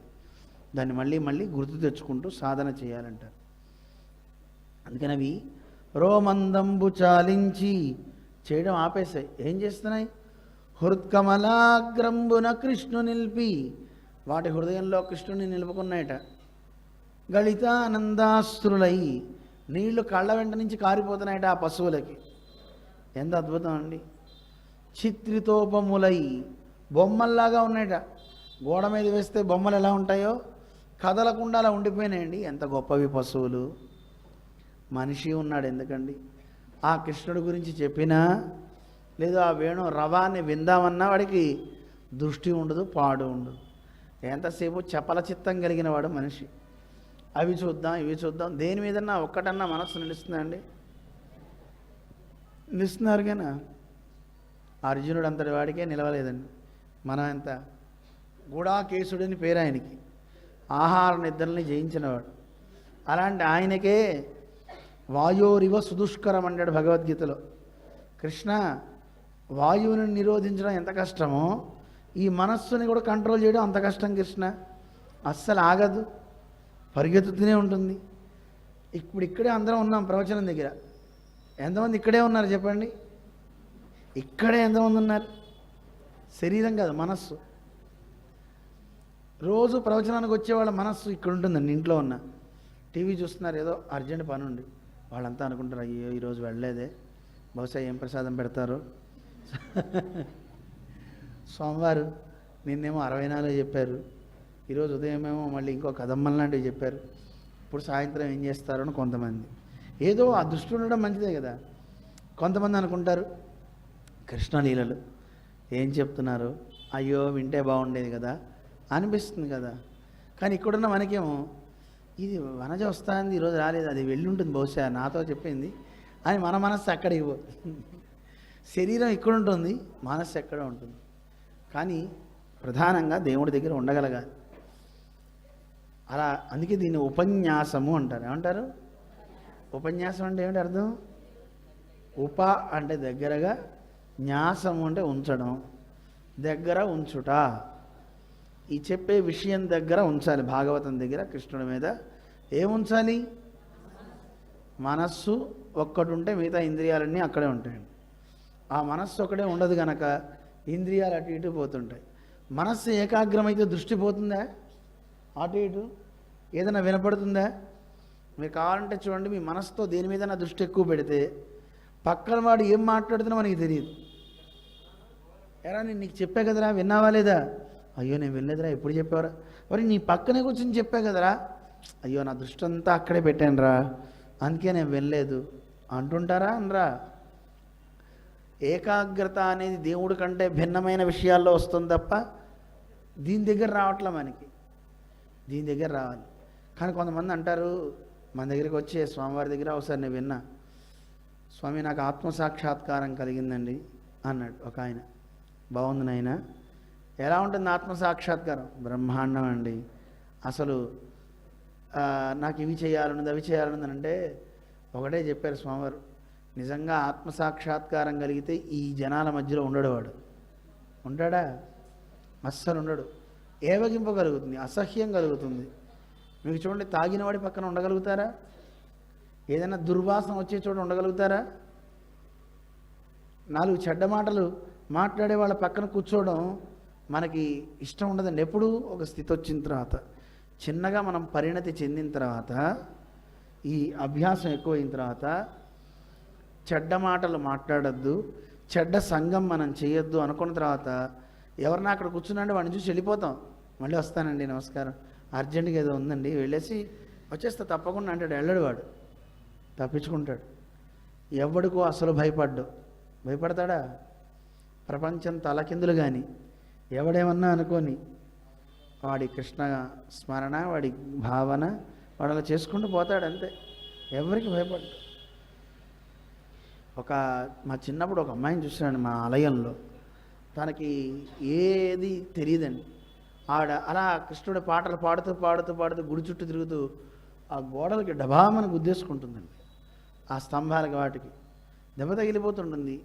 B: దాన్ని మళ్ళీ గుర్తు తెచ్చుకుంటూ సాధన చేయాలంటారు. అందుకని అవి రోమందంబు చాలించి చేయడం ఆపేశాయి. ఏం చేస్తున్నాయి? హృత్కమలాగ్రంబున కృష్ణు నిలిపి, వాటి హృదయంలో కృష్ణుని నిలుపుకున్నాయట. గళితానందాస్త్రులై, నీళ్లు కళ్ళ వెంట నుంచి కారిపోతున్నాయట ఆ పశువులకి. ఎంత అద్భుతం అండి! చిత్రితోపములై, బొమ్మల్లాగా ఉన్నాయట. గోడ మీద వేస్తే బొమ్మలు ఎలా ఉంటాయో కదలకుండా అలా ఉండిపోయినాయండి. ఎంత గొప్పవి పశువులు! మనిషి ఉన్నాడు ఎందుకండి? ఆ కృష్ణుడి గురించి చెప్పినా లేదు, ఆ వేణు రవాన్ని విందామన్నా వాడికి దృష్టి ఉండదు, పాడు ఉండదు. ఎంతసేపు చపల చిత్తం కలిగిన వాడు మనిషి. అవి చూద్దాం, ఇవి చూద్దాం, దేని మీదన్నా ఒక్కటన్నా మనస్సు నిలుస్తుందండి? నిలుస్తున్నారు కానీ అర్జునుడు అంతటి వాడికే నిలవలేదండి. మనం ఎంత గూఢాకేశుడని పేరు ఆయనకి, ఆహార నిద్రల్ని జయించినవాడు. అలాంటి ఆయనకే వాయోరివ సుదుష్కరం అంటాడు భగవద్గీతలో. కృష్ణ, వాయువుని నిరోధించడం ఎంత కష్టమో ఈ మనస్సుని కూడా కంట్రోల్ చేయడం అంత కష్టం కృష్ణ. అస్సలు ఆగదు, పరిగెత్తుతూనే ఉంటుంది. ఇక్కడే అందరం ఉన్నాం ప్రవచనం దగ్గర. ఎంతమంది ఇక్కడే ఉన్నారు చెప్పండి? ఇక్కడే ఎంతమంది ఉన్నారు? శరీరం కాదు, మనస్సు. రోజు ప్రవచనానికి వచ్చేవాళ్ళ మనస్సు ఇక్కడ ఉంటుందండి. ఇంట్లో ఉన్న టీవీ చూస్తున్నారు, ఏదో అర్జెంట్ పని ఉండి వాళ్ళంతా అనుకుంటారు, అయ్యో ఈరోజు వెళ్ళలేదే, బహుశా ఏం ప్రసాదం పెడతారో, సోమవారు నిన్నేమో 64 చెప్పారు, ఈరోజు ఉదయమేమో మళ్ళీ ఇంకో కదమ్మం లాంటివి చెప్పారు, ఇప్పుడు సాయంత్రం ఏం చేస్తారు అని కొంతమంది. ఏదో ఆ దృష్టి ఉండడం మంచిదే కదా. కొంతమంది అనుకుంటారు కృష్ణలీలలు ఏం చెప్తున్నారు, అయ్యో వింటే బాగుండేది కదా అనిపిస్తుంది కదా. కానీ ఇక్కడున్న మనకేమో ఇది వనజ వస్తుంది ఈరోజు రాలేదు, అది వెళ్ళి ఉంటుంది బహుశా నాతో చెప్పింది అని మన మనస్సు అక్కడికి పోతుంది. శరీరం ఇక్కడ ఉంటుంది, మనస్సు ఎక్కడ ఉంటుంది. కానీ ప్రధానంగా దేవుడి దగ్గర ఉండగలగాలి. అలా అందుకే దీన్ని ఉపన్యాసము అంటారు. ఏమంటారు? ఉపన్యాసం అంటే ఏమిటి అర్థం? ఉప అంటే దగ్గరగా, న్యాసము అంటే ఉంచడం, దగ్గర ఉంచుట. ఈ చెప్పే విషయం దగ్గర ఉంచాలి. భాగవతం దగ్గర కృష్ణుడి మీద ఏముంచాలి? మనస్సు ఒక్కటి ఉంటే మిగతా ఇంద్రియాలన్నీ అక్కడే ఉంటాయండి. ఆ మనస్సు ఒకటే ఉండదు కనుక ఇంద్రియాలు అటు ఇటు పోతుంటాయి. మనస్సు ఏకాగ్రమైతే దృష్టి పోతుందా? అటు ఇటు ఏదైనా వినపడుతుందా? మీరు కావాలంటే చూడండి, మీ మనసుతో దేని మీద నా దృష్టి ఎక్కువ పెడితే పక్కన వాడు ఏం మాట్లాడుతున్నా మనకి తెలియదు. ఎరా నేను నీకు చెప్పా కదరా, విన్నావా లేదా? అయ్యో నేను వెళ్ళలేదురా, ఎప్పుడు చెప్పావరా? మరి నీ పక్కనే కూర్చొని చెప్పా కదరా, అయ్యో నా దృష్టి అంతా అక్కడే పెట్టాను రా, అందుకే నేను వెళ్ళలేదు అంటుంటారా అనరా? ఏకాగ్రత అనేది దేవుడి కంటే భిన్నమైన విషయాల్లో వస్తుంది తప్ప దీని దగ్గర రావట్లే మనకి. దీని దగ్గర రావాలి. కానీ కొంతమంది అంటారు, మన దగ్గరికి వచ్చే స్వామివారి దగ్గర ఒకసారి నేను విన్నా, స్వామి నాకు ఆత్మసాక్షాత్కారం కలిగిందండి అన్నాడు ఒక ఆయన. బాగుంది నాయన, ఎలా ఉంటుంది ఆత్మసాక్షాత్కారం? బ్రహ్మాండం అండి, అసలు నాకు ఇవి చేయాలన్నది అవి చేయాలన్నది అంటే ఒకటే చెప్పారు స్వామివారు, నిజంగా ఆత్మసాక్షాత్కారం కలిగితే ఈ జనాల మధ్యలో ఉండడు వాడు. ఉంటాడా? అస్సలు ఉండడు. ఏవగింపు కలుగుతుంది, అసహ్యం కలుగుతుంది. మీకు చూడండి, తాగినవాడి పక్కన ఉండగలుగుతారా? ఏదైనా దుర్వాసన వచ్చే చోట ఉండగలుగుతారా? 4 చెడ్డ మాటలు మాట్లాడే వాళ్ళ పక్కన కూర్చోవడం మనకి ఇష్టం ఉండదండి. ఎప్పుడు ఒక స్థితి వచ్చిన తర్వాత, చిన్నగా మనం పరిణతి చెందిన తర్వాత, ఈ అభ్యాసం ఎక్కువైన తర్వాత చెడ్డ మాటలు మాట్లాడద్దు, చెడ్డ సంఘం మనం చేయొద్దు అనుకున్న తర్వాత ఎవరన్నా అక్కడ కూర్చున్నాంటే వాడిని చూసి వెళ్ళిపోతాం. మళ్ళీ వస్తానండి, నమస్కారం, అర్జెంటుగా ఏదో ఉందండి, వెళ్ళేసి వచ్చేస్తా తప్పకుండా అంటాడు. వెళ్ళడు వాడు, తప్పించుకుంటాడు. ఎవడికో అసలు భయపడతాడా? ప్రపంచం తలకిందులు కానీ ఎవడేమన్నా అనుకొని వాడి కృష్ణ స్మరణ, వాడి భావన వాడు అలా చేసుకుంటూ పోతాడు అంతే. ఎవరికి భయపడ్డు. మా చిన్నప్పుడు ఒక అమ్మాయిని చూసాను మా ఆలయంలో, తనకి ఏది తెలియదండి. ఆవిడ అలా కృష్ణుడి పాటలు పాడుతూ పాడుతూ పాడుతూ గుడి చుట్టూ తిరుగుతూ ఆ గోడలకి డబామని గుద్దేసుకుంటుందండి. ఆ స్తంభాలకి వాటికి దెబ్బ తగిలిపోతుంటుంది.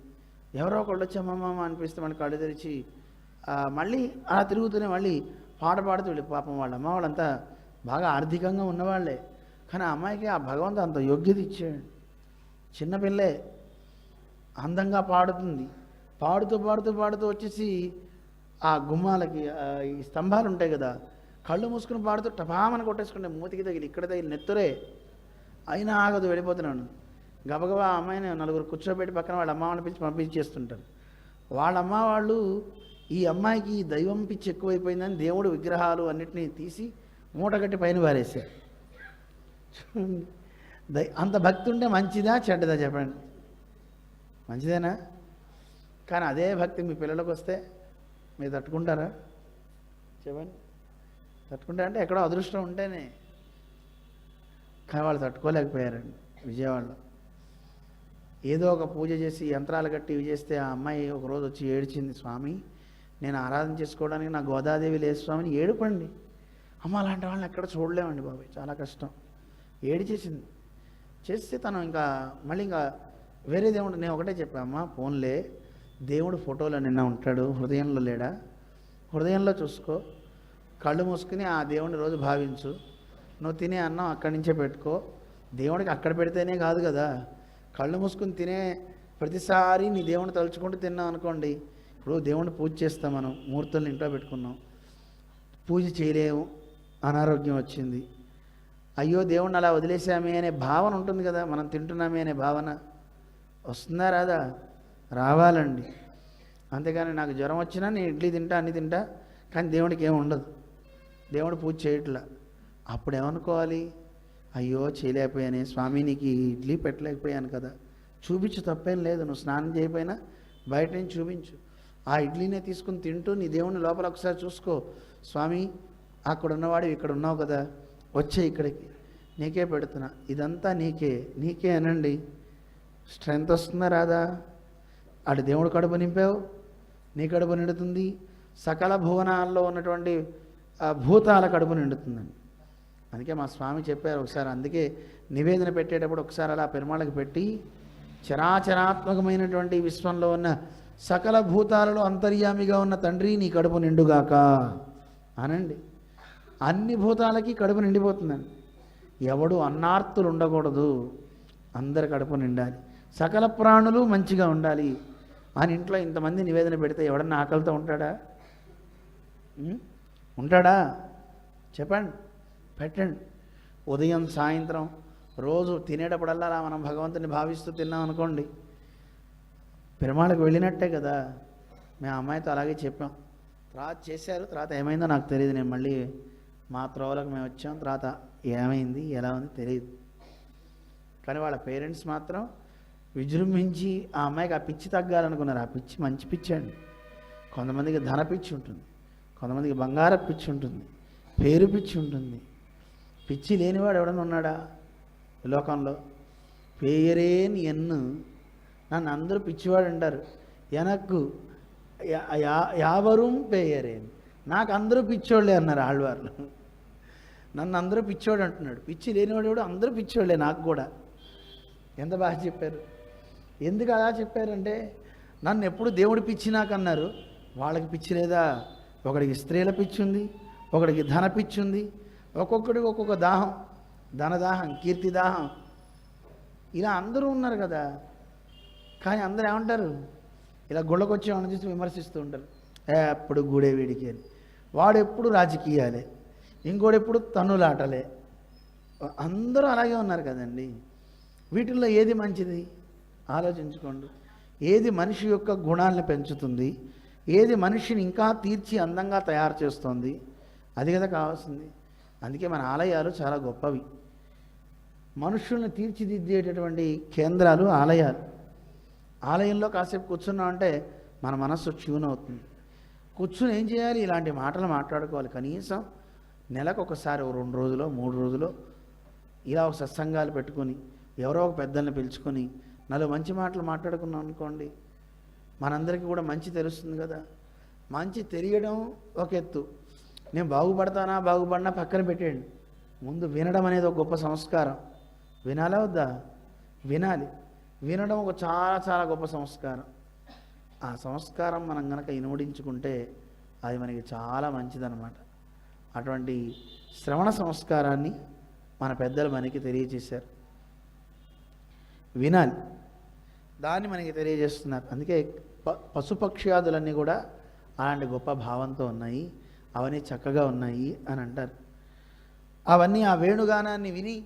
B: ఎవరో ఒకళ్ళు వచ్చి అమ్మమ్మ అనిపిస్తే మన కళ్ళు తెరిచి మళ్ళీ అలా తిరుగుతూనే మళ్ళీ పాట పాడుతూ వెళ్ళి, పాపం వాళ్ళ అమ్మ వాళ్ళంతా బాగా ఆర్థికంగా ఉన్నవాళ్లే, కానీ ఆ అమ్మాయికి ఆ భగవంతుడు అంత యోగ్యత ఇచ్చాడు. చిన్నపిల్లే అందంగా పాడుతుంది. పాడుతూ పాడుతూ పాడుతూ వచ్చేసి ఆ గుమ్మాలకి ఈ స్తంభాలు ఉంటాయి కదా, కళ్ళు మూసుకుని పాడుతూ టపామని కొట్టేసుకుంటే మూతికి తగిలి ఇక్కడ తగిలి నెత్తురే, అయినా ఆగదు, వెళ్ళిపోతున్నాను. గబగబా ఆ అమ్మాయిని 4 కూర్చోబెట్టి పక్కన వాళ్ళ అమ్మ వాళ్ళని పిలిచి పంపించేస్తుంటారు. వాళ్ళ అమ్మ వాళ్ళు ఈ అమ్మాయికి దైవం పిచ్చి ఎక్కువైపోయిందని దేవుడు విగ్రహాలు అన్నిటినీ తీసి మూటగట్టి పైన పారేశారు. అంత భక్తి ఉంటే మంచిదా చెడ్డదా చెప్పండి? మంచిదేనా? కానీ అదే భక్తి మీ పిల్లలకు వస్తే మీరు తట్టుకుంటారా చెప్పండి? తట్టుకుంటారంటే ఎక్కడో అదృష్టం ఉంటేనే. కానీ వాళ్ళు తట్టుకోలేకపోయారండి. విజయవాడలో ఏదో ఒక పూజ చేసి యంత్రాలు కట్టి ఇవి చేస్తే ఆ అమ్మాయి ఒకరోజు వచ్చి ఏడ్చింది, స్వామి నేను ఆరాధన చేసుకోవడానికి నా గోదాదేవి లేదు స్వామిని. ఏడుపండి అమ్మ, అలాంటి వాళ్ళని ఎక్కడ చూడలేమండి బాబాయ్, చాలా కష్టం. ఏడిచేసింది. చేస్తే తను ఇంకా మళ్ళీ ఇంకా వేరే దేవుడు, నేను ఒకటే చెప్పామ్మా, ఫోన్లే దేవుడు ఫోటోలో నిన్న ఉంటాడు, హృదయంలో లేడా? హృదయంలో చూసుకో, కళ్ళు మూసుకుని ఆ దేవుడిని రోజు భావించు. నువ్వు తినే అన్నం అక్కడి నుంచే పెట్టుకో. దేవుడికి అక్కడ పెడితేనే కాదు కదా, కళ్ళు మూసుకుని తినే ప్రతిసారి నీ దేవుడిని తలుచుకుంటూ తిన్నాం అనుకోండి. ఇప్పుడు దేవుడిని పూజ చేస్తాం, మనం మూర్తుల్ని ఇంట్లో పెట్టుకున్నాం, పూజ చేయలేము, అనారోగ్యం వచ్చింది, అయ్యో దేవుడిని అలా వదిలేసామే అనే భావన ఉంటుంది కదా, మనం తింటున్నామే అనే భావన వస్తుందా రాదా? రావాలండి. అంతేగాని నాకు జ్వరం వచ్చినా నేను ఇడ్లీ తింటా అన్ని తింటా, కానీ దేవుడికి ఏమి ఉండదు, దేవుడు పూజ చేయట్లా. అప్పుడు ఏమనుకోవాలి, అయ్యో చేయలేకపోయానే స్వామి, నీకు ఇడ్లీ పెట్టలేకపోయాను కదా. చూపించు, తప్పేం లేదు. నువ్వు స్నానం చేయకపోయినా బయట నుంచి చూపించు. ఆ ఇడ్లీనే తీసుకుని తింటూ నీ దేవుని లోపల ఒకసారి చూసుకో. స్వామి, అక్కడ ఉన్నవాడు ఇక్కడ ఉన్నావు కదా, వచ్చే ఇక్కడికి, నీకే పెడుతున్నా, ఇదంతా నీకే అనండి. స్ట్రెంత్ వస్తుందా రాదా? అటు దేవుడు కడుపు నింపావు, నీ కడుపు నిండుతుంది, సకల భువనాల్లో ఉన్నటువంటి భూతాల కడుపు నిండుతుందండి. అందుకే మా స్వామి చెప్పారు ఒకసారి, అందుకే నివేదన పెట్టేటప్పుడు ఒకసారి అలా పెరుమాళ్ళకి పెట్టి, చరాచరాత్మకమైనటువంటి విశ్వంలో ఉన్న సకల భూతాలలో అంతర్యామిగా ఉన్న తండ్రి నీ కడుపు నిండుగాక అనండి. అన్ని భూతాలకి కడుపు నిండిపోతుందండి. ఎవడు అన్నార్తులు ఉండకూడదు, అందరి కడుపు నిండాలి, సకల ప్రాణులు మంచిగా ఉండాలి అని ఇంట్లో ఇంతమంది నివేదన పెడితే ఎవడన్నా ఆకలితో ఉంటాడా? ఉంటాడా? చెప్పండి, పెట్టండి. ఉదయం సాయంత్రం రోజు తినేటప్పుడల్లా మనం భగవంతుని భావిస్తూ తిన్నాం అనుకోండి, పెరుమాళ్ళకి వెళ్ళినట్టే కదా. మేము అమ్మాయితో అలాగే చెప్పాం, తర్వాత చేశారు, తర్వాత ఏమైందో నాకు తెలియదు, నేను మళ్ళీ మా త్రోవలకు మేము వచ్చాం, తర్వాత ఏమైంది ఎలా ఉంది తెలియదు. కానీ వాళ్ళ పేరెంట్స్ మాత్రం విజృంభించి ఆ అమ్మాయికి ఆ పిచ్చి తగ్గాలనుకున్నారు. ఆ పిచ్చి మంచి పిచ్చి అండి. కొంతమందికి ధన పిచ్చి ఉంటుంది, కొంతమందికి బంగార పిచ్చి ఉంటుంది, పేరు పిచ్చి ఉంటుంది. పిచ్చి లేనివాడు ఎవడన్నా ఉన్నాడా లోకంలో? పేరేన్ ఎన్ను, నన్ను అందరూ పిచ్చివాడు అంటారు. ఎనక్కు యావరూం పేయరేన్, నాకు అందరూ పిచ్చోళ్ళే అన్నారు ఆళ్వార్లు. నన్ను అందరూ పిచ్చోడు అంటున్నాడు. పిచ్చి లేనివాడు కూడా అందరూ పిచ్చోళ్ళే, నాకు కూడా. ఎంత బాగా చెప్పారు. ఎందుకు అలా చెప్పారంటే, నన్ను ఎప్పుడు దేవుడు పిచ్చి నాకు అన్నారు. వాళ్ళకి పిచ్చి లేదా? ఒకడికి స్త్రీల పిచ్చి ఉంది, ఒకడికి ధన పిచ్చి ఉంది, ఒక్కొక్కడికి ఒక్కొక్క దాహం, ధనదాహం, కీర్తిదాహం, ఇలా అందరూ ఉన్నారు కదా. కానీ అందరూ ఏమంటారు, ఇలా గుళ్ళకు వచ్చేవాడిని చూసి విమర్శిస్తూ ఉంటారు, ఎప్పుడు గూడే వీడికి అని. వాడు ఎప్పుడు రాజకీయాలే, ఇంకోడు ఎప్పుడు తన్నులాటలే, అందరూ అలాగే ఉన్నారు కదండి. వీటిల్లో ఏది మంచిది ఆలోచించుకోండి. ఏది మనిషి యొక్క గుణాలను పెంచుతుంది, ఏది మనిషిని ఇంకా తీర్చి అందంగా తయారు చేస్తుంది, అది కదా కావాల్సింది. అందుకే మన ఆలయాలు చాలా గొప్పవి. మనుషుల్ని తీర్చిదిద్దేటటువంటి కేంద్రాలు ఆలయాలు. ఆలయంలో కాసేపు కూర్చున్నామంటే మన మనస్సు ట్యూన్ అవుతుంది. కూర్చుని ఏం చేయాలి? ఇలాంటి మాటలు మాట్లాడుకోవాలి. కనీసం నెలకు ఒకసారి 2 రోజులో 3 రోజులో ఇలా ఒక సత్సంగాలు పెట్టుకొని ఎవరో ఒక పెద్దల్ని పిలుచుకొని 4 మంచి మాటలు మాట్లాడుకున్నాం అనుకోండి, మనందరికీ కూడా మంచి తెలుస్తుంది కదా. మంచి తెలియడం ఒక ఎత్తు, నేను బాగుపడతానా బాగుపడినా పక్కన పెట్టేయండి. ముందు వినడం అనేది ఒక గొప్ప సంస్కారం. వినాలా వద్దా? వినాలి. వినడం ఒక చాలా చాలా గొప్ప సంస్కారం. ఆ సంస్కారం మనం కనుక ఇనుమడించుకుంటే అది మనకి చాలా మంచిదన్నమాట. అటువంటి శ్రవణ సంస్కారాన్ని మన పెద్దలు మనకి తెలియజేశారు. వినాలి, దాన్ని మనకి తెలియజేస్తున్నారు. అందుకే పశుపక్ష్యాదులన్నీ కూడా అలాంటి గొప్ప భావంతో ఉన్నాయి, అవన్నీ చక్కగా ఉన్నాయి అని అంటారు. అవన్నీ ఆ వేణుగానాన్ని విని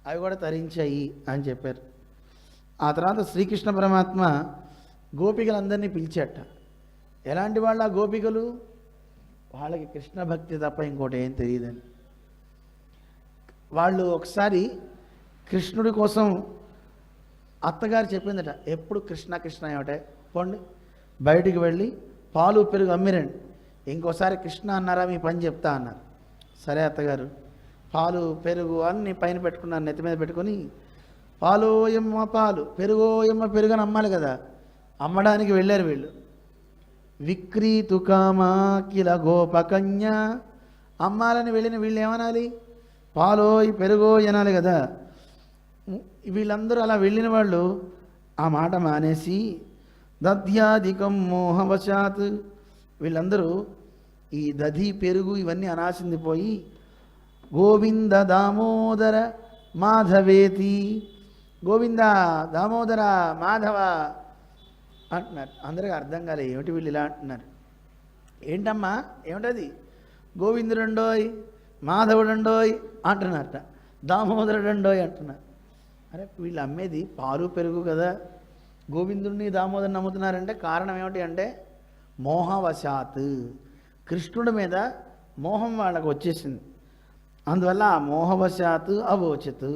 B: అవి కూడా తరించాయి అని చెప్పారు. ఆ తర్వాత శ్రీకృష్ణ పరమాత్మ గోపికలందరినీ పిలిచాట. ఎలాంటి వాళ్ళ గోపికలు? వాళ్ళకి కృష్ణ భక్తి తప్ప ఇంకోటి ఏం తెలియదని. వాళ్ళు ఒకసారి కృష్ణుడి కోసం అత్తగారు చెప్పిందట, ఎప్పుడు కృష్ణ కృష్ణ ఏమిటే, పోండి బయటికి వెళ్ళి పాలు పెరుగు అమ్మిరండి, ఇంకోసారి కృష్ణ అన్నారా మీ పని చెప్తా అన్నారు. సరే అత్తగారు, పాలు పెరుగు అన్నీ పైన పెట్టుకున్నారు, నెత్తి మీద పెట్టుకొని పాలోయమ్మ పాలు పెరుగోయమ్మ పెరుగు అని అమ్మాలి కదా. అమ్మడానికి వెళ్ళారు వీళ్ళు. విక్రీతు కామాకిల గోపకన్య, అమ్మాలని వెళ్ళిన వీళ్ళు ఏమనాలి? పాలోయ్ పెరుగోయ్ అనాలి కదా. వీళ్ళందరూ అలా వెళ్ళిన వాళ్ళు ఆ మాట మానేసి దధ్యాధికం మోహవశాత్, వీళ్ళందరూ ఈ దధి పెరుగు ఇవన్నీ అనాల్సింది పోయి గోవింద దామోదర మాధవేతి, గోవింద దామోదర మాధవ అంటున్నారు. అందరికీ అర్థం కాలే, ఏమిటి వీళ్ళు ఇలా అంటున్నారు. ఏంటమ్మా ఏమిటది? గోవిందుడండోయ్ మాధవుడండోయ్ అంటున్నారట, దామోదరుడండోయ్ అంటున్నారు. అరే వీళ్ళు అమ్మేది పాలు పెరుగు కదా, గోవిందుడిని దామోదరుని నమ్ముతున్నారంటే కారణం ఏమిటి అంటే మోహవశాత్, కృష్ణుడి మీద మోహం వాళ్ళకు వచ్చేసింది. అందువల్ల ఆ మోహవశాత్ అవోచత్.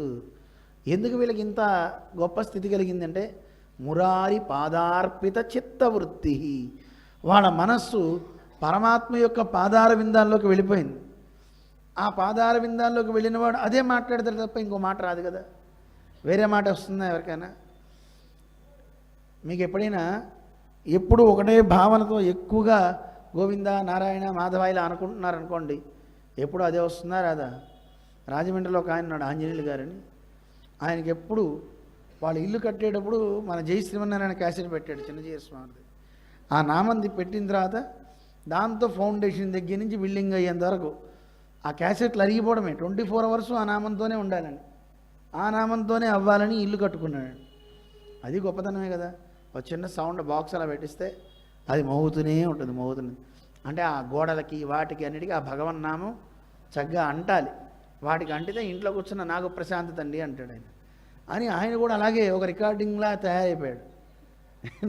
B: ఎందుకు వీళ్ళకి ఇంత గొప్ప స్థితి కలిగిందంటే మురారి పాదార్పిత చిత్తవృత్తి, వాళ్ళ మనస్సు పరమాత్మ యొక్క పాదార విందాల్లోకి వెళ్ళిపోయింది. ఆ పాదార విందాల్లోకి వెళ్ళినవాడు అదే మాట్లాడతాడు తప్ప ఇంకో మాట రాదు కదా. వేరే మాట వస్తుందా ఎవరికైనా? మీకు ఎప్పుడైనా ఎప్పుడు ఒకటే భావనతో ఎక్కువగా గోవింద నారాయణ మాధవ ఇలా అనుకుంటున్నారు అనుకోండి, ఎప్పుడు అదే వస్తుందా రాదా? రాజమండ్రిలో ఒక ఆయన ఉన్నాడు, ఆంజనేయులు గారని. ఆయనకి ఎప్పుడు వాళ్ళు ఇల్లు కట్టేటప్పుడు మన జై శ్రీమన్నారాయణ క్యాసెట్ పెట్టాడు చిన్నజీయ స్వామిది. ఆ నామంది పెట్టిన తర్వాత దాంతో ఫౌండేషన్ దగ్గర నుంచి బిల్డింగ్ అయ్యేంత వరకు ఆ క్యాసెట్లు అరిగిపోవడమే. 24 అవర్స్ ఆ నామంతోనే ఉండాలని, ఆ నామంతోనే అవ్వాలని ఇల్లు కట్టుకున్నాడు. అది గొప్పతనమే కదా. ఒక చిన్న సౌండ్ బాక్స్ అలా పెట్టిస్తే అది మోగుతూనే ఉంటుంది, మోగుతుంది. అంటే ఆ గోడలకి వాటికి అన్నిటికీ ఆ భగవన్నామం చక్కగా అంటాలి. వాటికి అంటితే ఇంట్లో కూర్చున్న నాకు ప్రశాంతత అండి అంటాడు ఆయన. అని ఆయన కూడా అలాగే ఒక రికార్డింగ్లా తయారైపోయాడు.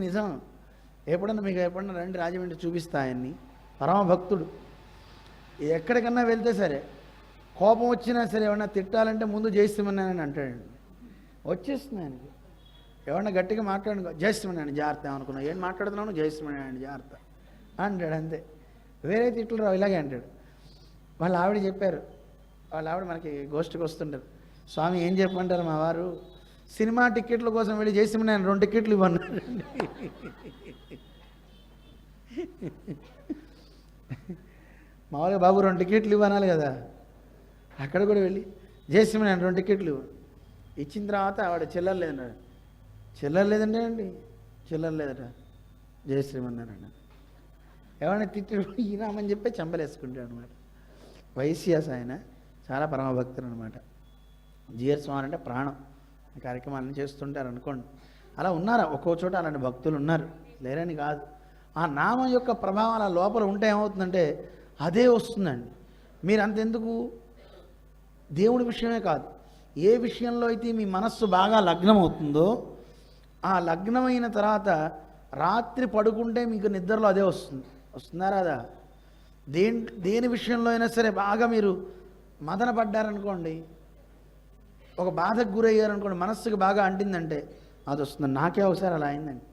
B: నిజం. ఎప్పుడన్నా మీకు ఎప్పుడన్నా రండి రాజమండ్రి చూపిస్తా ఆయన్ని. పరమభక్తుడు. ఎక్కడికన్నా వెళ్తే సరే కోపం వచ్చినా సరే ఏమన్నా తిట్టాలంటే ముందు జయిస్తామన్నానని అంటాడండి. వచ్చేస్తుంది ఆయనకి. ఎవరన్నా గట్టిగా మాట్లాడుకో జయిస్తామన్నాను జాగ్రత్త అనుకున్నావు, ఏం మాట్లాడుతున్నాను జయిస్తామన్నాను జాగ్రత్త అంటాడు అంతే. వేరే తిట్లు రావు, ఇలాగే అంటాడు. వాళ్ళ ఆవిడ చెప్పారు, వాళ్ళ ఆవిడ మనకి గోష్ఠికి వస్తుంటారు. స్వామి ఏం చెప్పమంటారు మా వారు, సినిమా టికెట్ల కోసం వెళ్ళి జయిస్తామన్నాను 2 టికెట్లు ఇవ్వన్నాడు. మామూలుగా బాబు 2 టికెట్లు ఇవ్వనాలి కదా, అక్కడ కూడా వెళ్ళి జయశ్రీమన్నారాయణ 2 టికెట్లు ఇచ్చిన తర్వాత ఆవిడ చిల్లర లేదన్నాడు. చిల్లర లేదంటే అండి, చిల్లర లేదట జయశ్రీమన్నారాయణ. ఎవరైనా తిట్టి ఈనామని చెప్పి చంపలేసుకుంటాడు అనమాట. వైశ్యాస్ ఆయన చాలా పరమభక్తులు అనమాట. జిఆర్ స్వామి అంటే ప్రాణం. కార్యక్రమాలను చేస్తుంటారు అనుకోండి. అలా ఉన్నారు, ఒక్కో చోట అలాంటి భక్తులు ఉన్నారు, లేరని కాదు. ఆ నామం యొక్క ప్రభావం అలా లోపల ఉంటే ఏమవుతుందంటే అదే వస్తుందండి. మీరు అంతెందుకు దేవుడి విషయమే కాదు, ఏ విషయంలో అయితే మీ మనస్సు బాగా లగ్నం అవుతుందో ఆ లగ్నమైన తర్వాత రాత్రి పడుకుంటే మీకు నిద్రలో అదే వస్తుంది. వస్తుందా రాదా? దేని విషయంలో అయినా సరే బాగా మీరు మదన పడ్డారనుకోండి, ఒక బాధకు గురయ్యారనుకోండి, మనస్సుకు బాగా అంటిందంటే అది వస్తుంది. నాకే ఒకసారి అలా అయిందండి.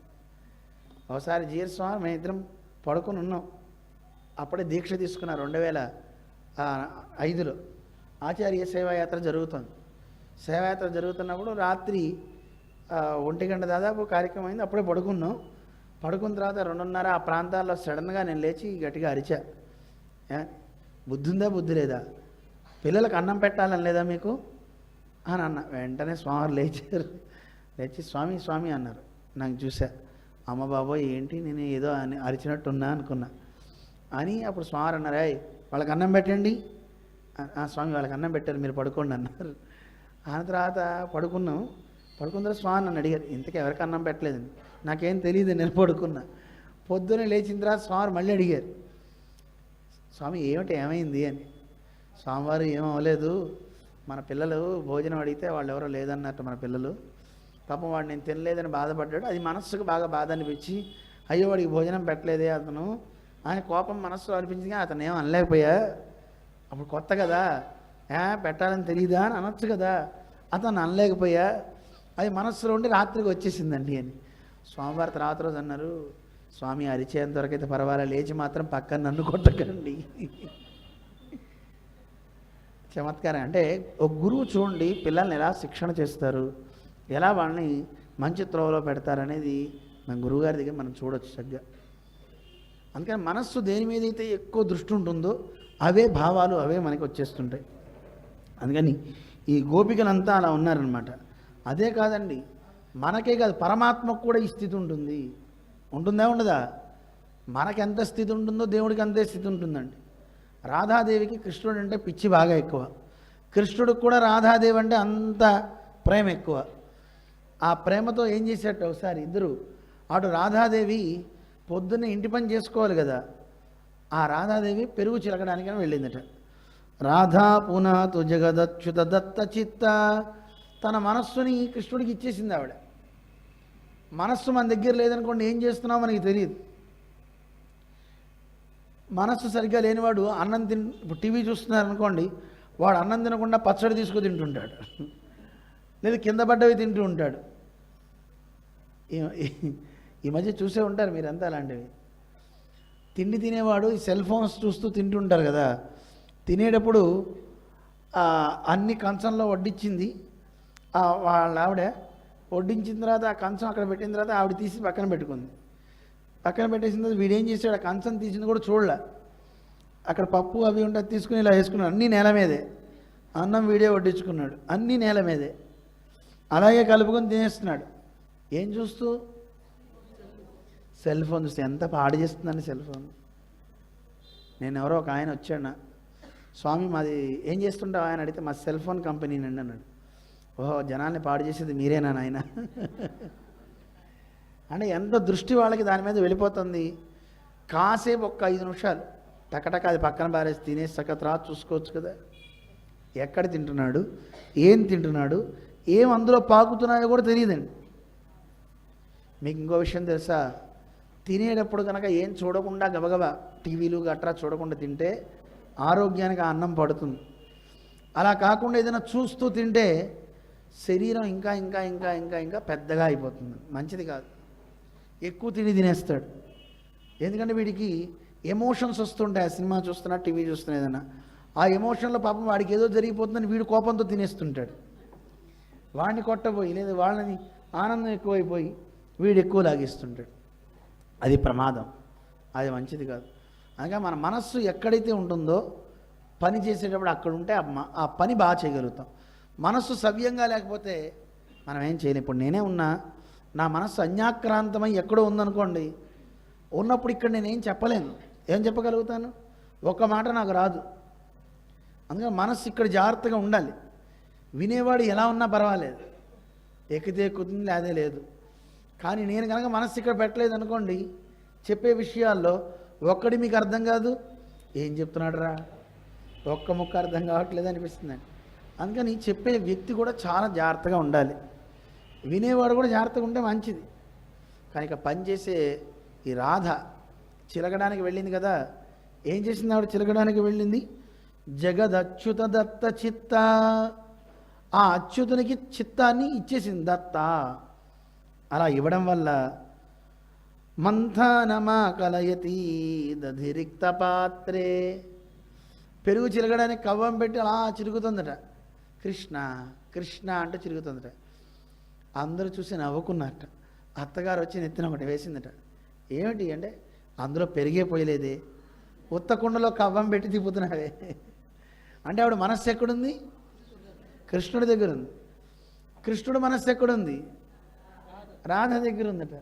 B: ఒకసారి జిఆర్ స్వామి మేము ఇద్దరం పడుకొని ఉన్నాం. అప్పుడే దీక్ష తీసుకున్న 2005లో ఆచార్య సేవాయాత్ర జరుగుతుంది. సేవాయాత్ర జరుగుతున్నప్పుడు రాత్రి 1 గంట దాదాపు కార్యక్రమం అయింది. అప్పుడే పడుకున్నాం. పడుకున్న తర్వాత 2:30 ఆ ప్రాంతాల్లో సడన్గా నేను లేచి గట్టిగా అరిచా, బుద్ధి ఉందా బుద్ధి లేదా, పిల్లలకు అన్నం పెట్టాలని లేదా మీకు అని అన్న. వెంటనే స్వామి లేచారు. లేచి స్వామి స్వామి అన్నారు. నాకు చూసా, అమ్మ బాబోయ్ ఏంటి నేను ఏదో అని అరిచినట్టున్నా అనుకున్నా. అని అప్పుడు స్వామి అన్నారు, వాళ్ళకి అన్నం పెట్టండి. స్వామి వాళ్ళకి అన్నం పెట్టారు, మీరు పడుకోండి అన్నారు. ఆ తర్వాత పడుకున్నాం. పడుకున్న తర్వాత స్వామి నన్ను అడిగారు, ఇంతకీ ఎవరికి అన్నం పెట్టలేదని. నాకేం తెలియదు, నేను పడుకున్నా. పొద్దున్నే లేచిన తర్వాత స్వామి మళ్ళీ అడిగారు, స్వామి ఏమైంది అని. స్వామివారు ఏమవ్వలేదు, మన పిల్లలు భోజనం అడిగితే వాళ్ళు ఎవరో లేదన్నట్టు మన పిల్లలు, పాపం వాడు నేను తినలేదని బాధపడ్డాడు. అది మనస్సుకు బాగా బాధ అనిపించి, అయ్యో వాడికి భోజనం పెట్టలేదే అతను ఆయన కోపం మనస్సులో అనిపించింది. కానీ అతను ఏం అనలేకపోయా, అప్పుడు కొత్త కదా, పెట్టాలని తెలియదా అని అనొచ్చు కదా, అతను అనలేకపోయా, అది మనస్సులో ఉండి రాత్రికి వచ్చేసిందండి అని. స్వామివారి తర్వాత రోజు అన్నారు, స్వామి అరిచేంత వరకు అయితే పర్వాలేదు, లేచి మాత్రం పక్కన నన్ను కొట్టకండి. చమత్కారం. అంటే ఒక గురువు చూడండి పిల్లల్ని ఎలా శిక్షణ చేస్తారు, ఎలా వాళ్ళని మంచి త్రోవలో పెడతారనేది మన గురువుగారి దగ్గర మనం చూడవచ్చు చక్కగా. అందుకని మనస్సు దేని మీద అయితే ఎక్కువ దృష్టి ఉంటుందో అవే భావాలు అవే మనకి వచ్చేస్తుంటాయి. అందుకని ఈ గోపికలంతా అలా ఉన్నారనమాట. అదే కాదండి, మనకే కాదు పరమాత్మకు కూడా ఈ స్థితి ఉంటుంది. ఉంటుందా ఉండదా? మనకెంత స్థితి ఉంటుందో దేవుడికి అంతే స్థితి ఉంటుందండి. రాధాదేవికి కృష్ణుడు అంటే పిచ్చి బాగా ఎక్కువ, కృష్ణుడికి కూడా రాధాదేవి అంటే అంత ప్రేమ ఎక్కువ. ఆ ప్రేమతో ఏం చేసేట ఒకసారి ఇద్దరు, అటు రాధాదేవి పొద్దున్నే ఇంటి పని చేసుకోవాలి కదా, ఆ రాధాదేవి పెరుగు చిలకడానికని వెళ్ళిందట. రాధా పునాతు జగదచ్యుత దత్త చిత్త, తన మనస్సుని కృష్ణుడికి ఇచ్చేసింది ఆవిడ. మనస్సు మన దగ్గర లేదనుకోండి ఏం చేస్తున్నామో మనకి తెలియదు. మనస్సు సరిగ్గా లేనివాడు అన్నం ఇప్పుడు టీవీ చూస్తున్నారు అనుకోండి, వాడు అన్నం తినకుండా పచ్చడి తీసుకు తింటుంటాడు, లేదా కింద పడ్డవి తింటూ ఉంటాడు. ఈ మధ్య చూసే ఉంటారు మీరంతా అలాంటివి. తిండి తినేవాడు ఈ సెల్ ఫోన్స్ చూస్తూ తింటుంటారు కదా, తినేటప్పుడు అన్ని కంచంలో వడ్డించింది వాళ్ళ ఆవిడ, వడ్డించిన తర్వాత ఆ కంచం అక్కడ పెట్టిన తర్వాత ఆవిడ తీసి పక్కన పెట్టుకుంది. పక్కన పెట్టేసిన తర్వాత వీడేం చేశాడు, ఆ కంచం తీసింది కూడా చూడలే, అక్కడ పప్పు అవి ఉంటే తీసుకుని ఇలా వేసుకున్నాడు, అన్నీ నేల మీదే. అన్నం వీడే వడ్డించుకున్నాడు, అన్నీ నేల మీదే. అలాగే కలుపుకొని తినేస్తున్నాడు. ఏం చూస్తూ? సెల్ ఫోన్ చూస్తే. ఎంత పాడు చేస్తుందండి సెల్ ఫోన్. నేను ఎవరో ఒక ఆయన వచ్చాడు, స్వామి మాది ఏం చేస్తుంటావు ఆయన అడిగితే, మా సెల్ ఫోన్ కంపెనీ అండి అన్నాడు. ఓహో, జనాల్ని పాడు చేసేది మీరేనా నాయన? అంటే ఎంత దృష్టి వాళ్ళకి దాని మీద వెళ్ళిపోతుంది. కాసేపు ఒక్క 5 నిమిషాలు టకటక అది పక్కన బారేసి తినేసి సకత్ రాత్రి చూసుకోవచ్చు కదా, ఎక్కడ తింటున్నాడు, ఏం తింటున్నాడు, ఏం అందులో పాకుతున్నాయో కూడా తెలియదండి. మీకు ఇంకో విషయం తెలుసా, తినేటప్పుడు కనుక ఏం చూడకుండా గబగబా టీవీలు గట్రా చూడకుండా తింటే ఆరోగ్యానికి ఆ అన్నం పడుతుంది. అలా కాకుండా ఏదైనా చూస్తూ తింటే శరీరం ఇంకా ఇంకా ఇంకా ఇంకా ఇంకా పెద్దగా అయిపోతుంది, మంచిది కాదు. ఎక్కువ తినేస్తాడు, ఎందుకంటే వీడికి ఎమోషన్స్ వస్తుంటాయి. ఆ సినిమా చూస్తున్నా, టీవీ చూస్తున్నా, ఏదైనా ఆ ఎమోషన్లో పాపం వాడికి ఏదో జరిగిపోతుందని వీడు కోపంతో తినేస్తుంటాడు. వాడిని కొట్టబోయి లేదా వాళ్ళని ఆనందం ఎక్కువైపోయి వీడు ఎక్కువ లాగిస్తుంటాడు. అది ప్రమాదం, అది మంచిది కాదు. అనగా మన మనస్సు ఎక్కడైతే ఉంటుందో పని చేసేటప్పుడు అక్కడ ఉంటే ఆ పని బాగా చేయగలుగుతాం. మనస్సు సవ్యంగా లేకపోతే మనం ఏం చేయలేం. ఇప్పుడు నేనే ఉన్నా, నా మనస్సు అన్యాక్రాంతమై ఎక్కడో ఉందనుకోండి, ఉన్నప్పుడు ఇక్కడ నేనేం చెప్పలేను. ఏం చెప్పగలుగుతాను? ఒక్క మాట నాకు రాదు. అందుకని మనస్సు ఇక్కడ జాగ్రత్తగా ఉండాలి. వినేవాడు ఎలా ఉన్నా పర్వాలేదు, ఎక్కితే ఎక్కుతుంది లేదే లేదు. కానీ నేను కనుక మనస్సు ఇక్కడ పెట్టలేదు అనుకోండి, చెప్పే విషయాల్లో ఒక్కడి మీకు అర్థం కాదు, ఏం చెప్తున్నాడు రా, ఒక్క ముక్క అర్థం కావట్లేదు అనిపిస్తుందండి. అందుకని చెప్పే వ్యక్తి కూడా చాలా జాగ్రత్తగా ఉండాలి, వినేవాడు కూడా జాగ్రత్తగా ఉంటే మంచిది. కానీ ఇక పనిచేసే ఈ రాధ చిలకడానికి వెళ్ళింది కదా, ఏం చేసింది ఆవిడ? చిలకడానికి వెళ్ళింది. జగదచ్యుత దత్త చిత్త, ఆ అచ్యుతునికి చిత్తాన్ని ఇచ్చేసింది దత్త. అలా ఇవ్వడం వల్ల మంథానమా కలయతి దధిరిక్త పాత్రే, పెరుగు చిలకడానికి కవ్వం పెట్టి అలా చిరుగుతుందట. కృష్ణ కృష్ణ అంటే చిరుగుతుందట. అందరూ చూసి నవ్వుకున్నట్ట. అత్తగారు వచ్చి నెత్తిన ఒకటి వేసిందట. ఏమిటి అంటే, అందులో పెరిగే పోయలేదే, ఉత్త కుండలో కవ్వం పెట్టి తిప్పుతున్నావే. అంటే ఆవిడ మనస్సు ఎక్కడుంది? కృష్ణుడి దగ్గర ఉంది. కృష్ణుడు మనస్సు ఎక్కడుంది? రాధ దగ్గర ఉందట.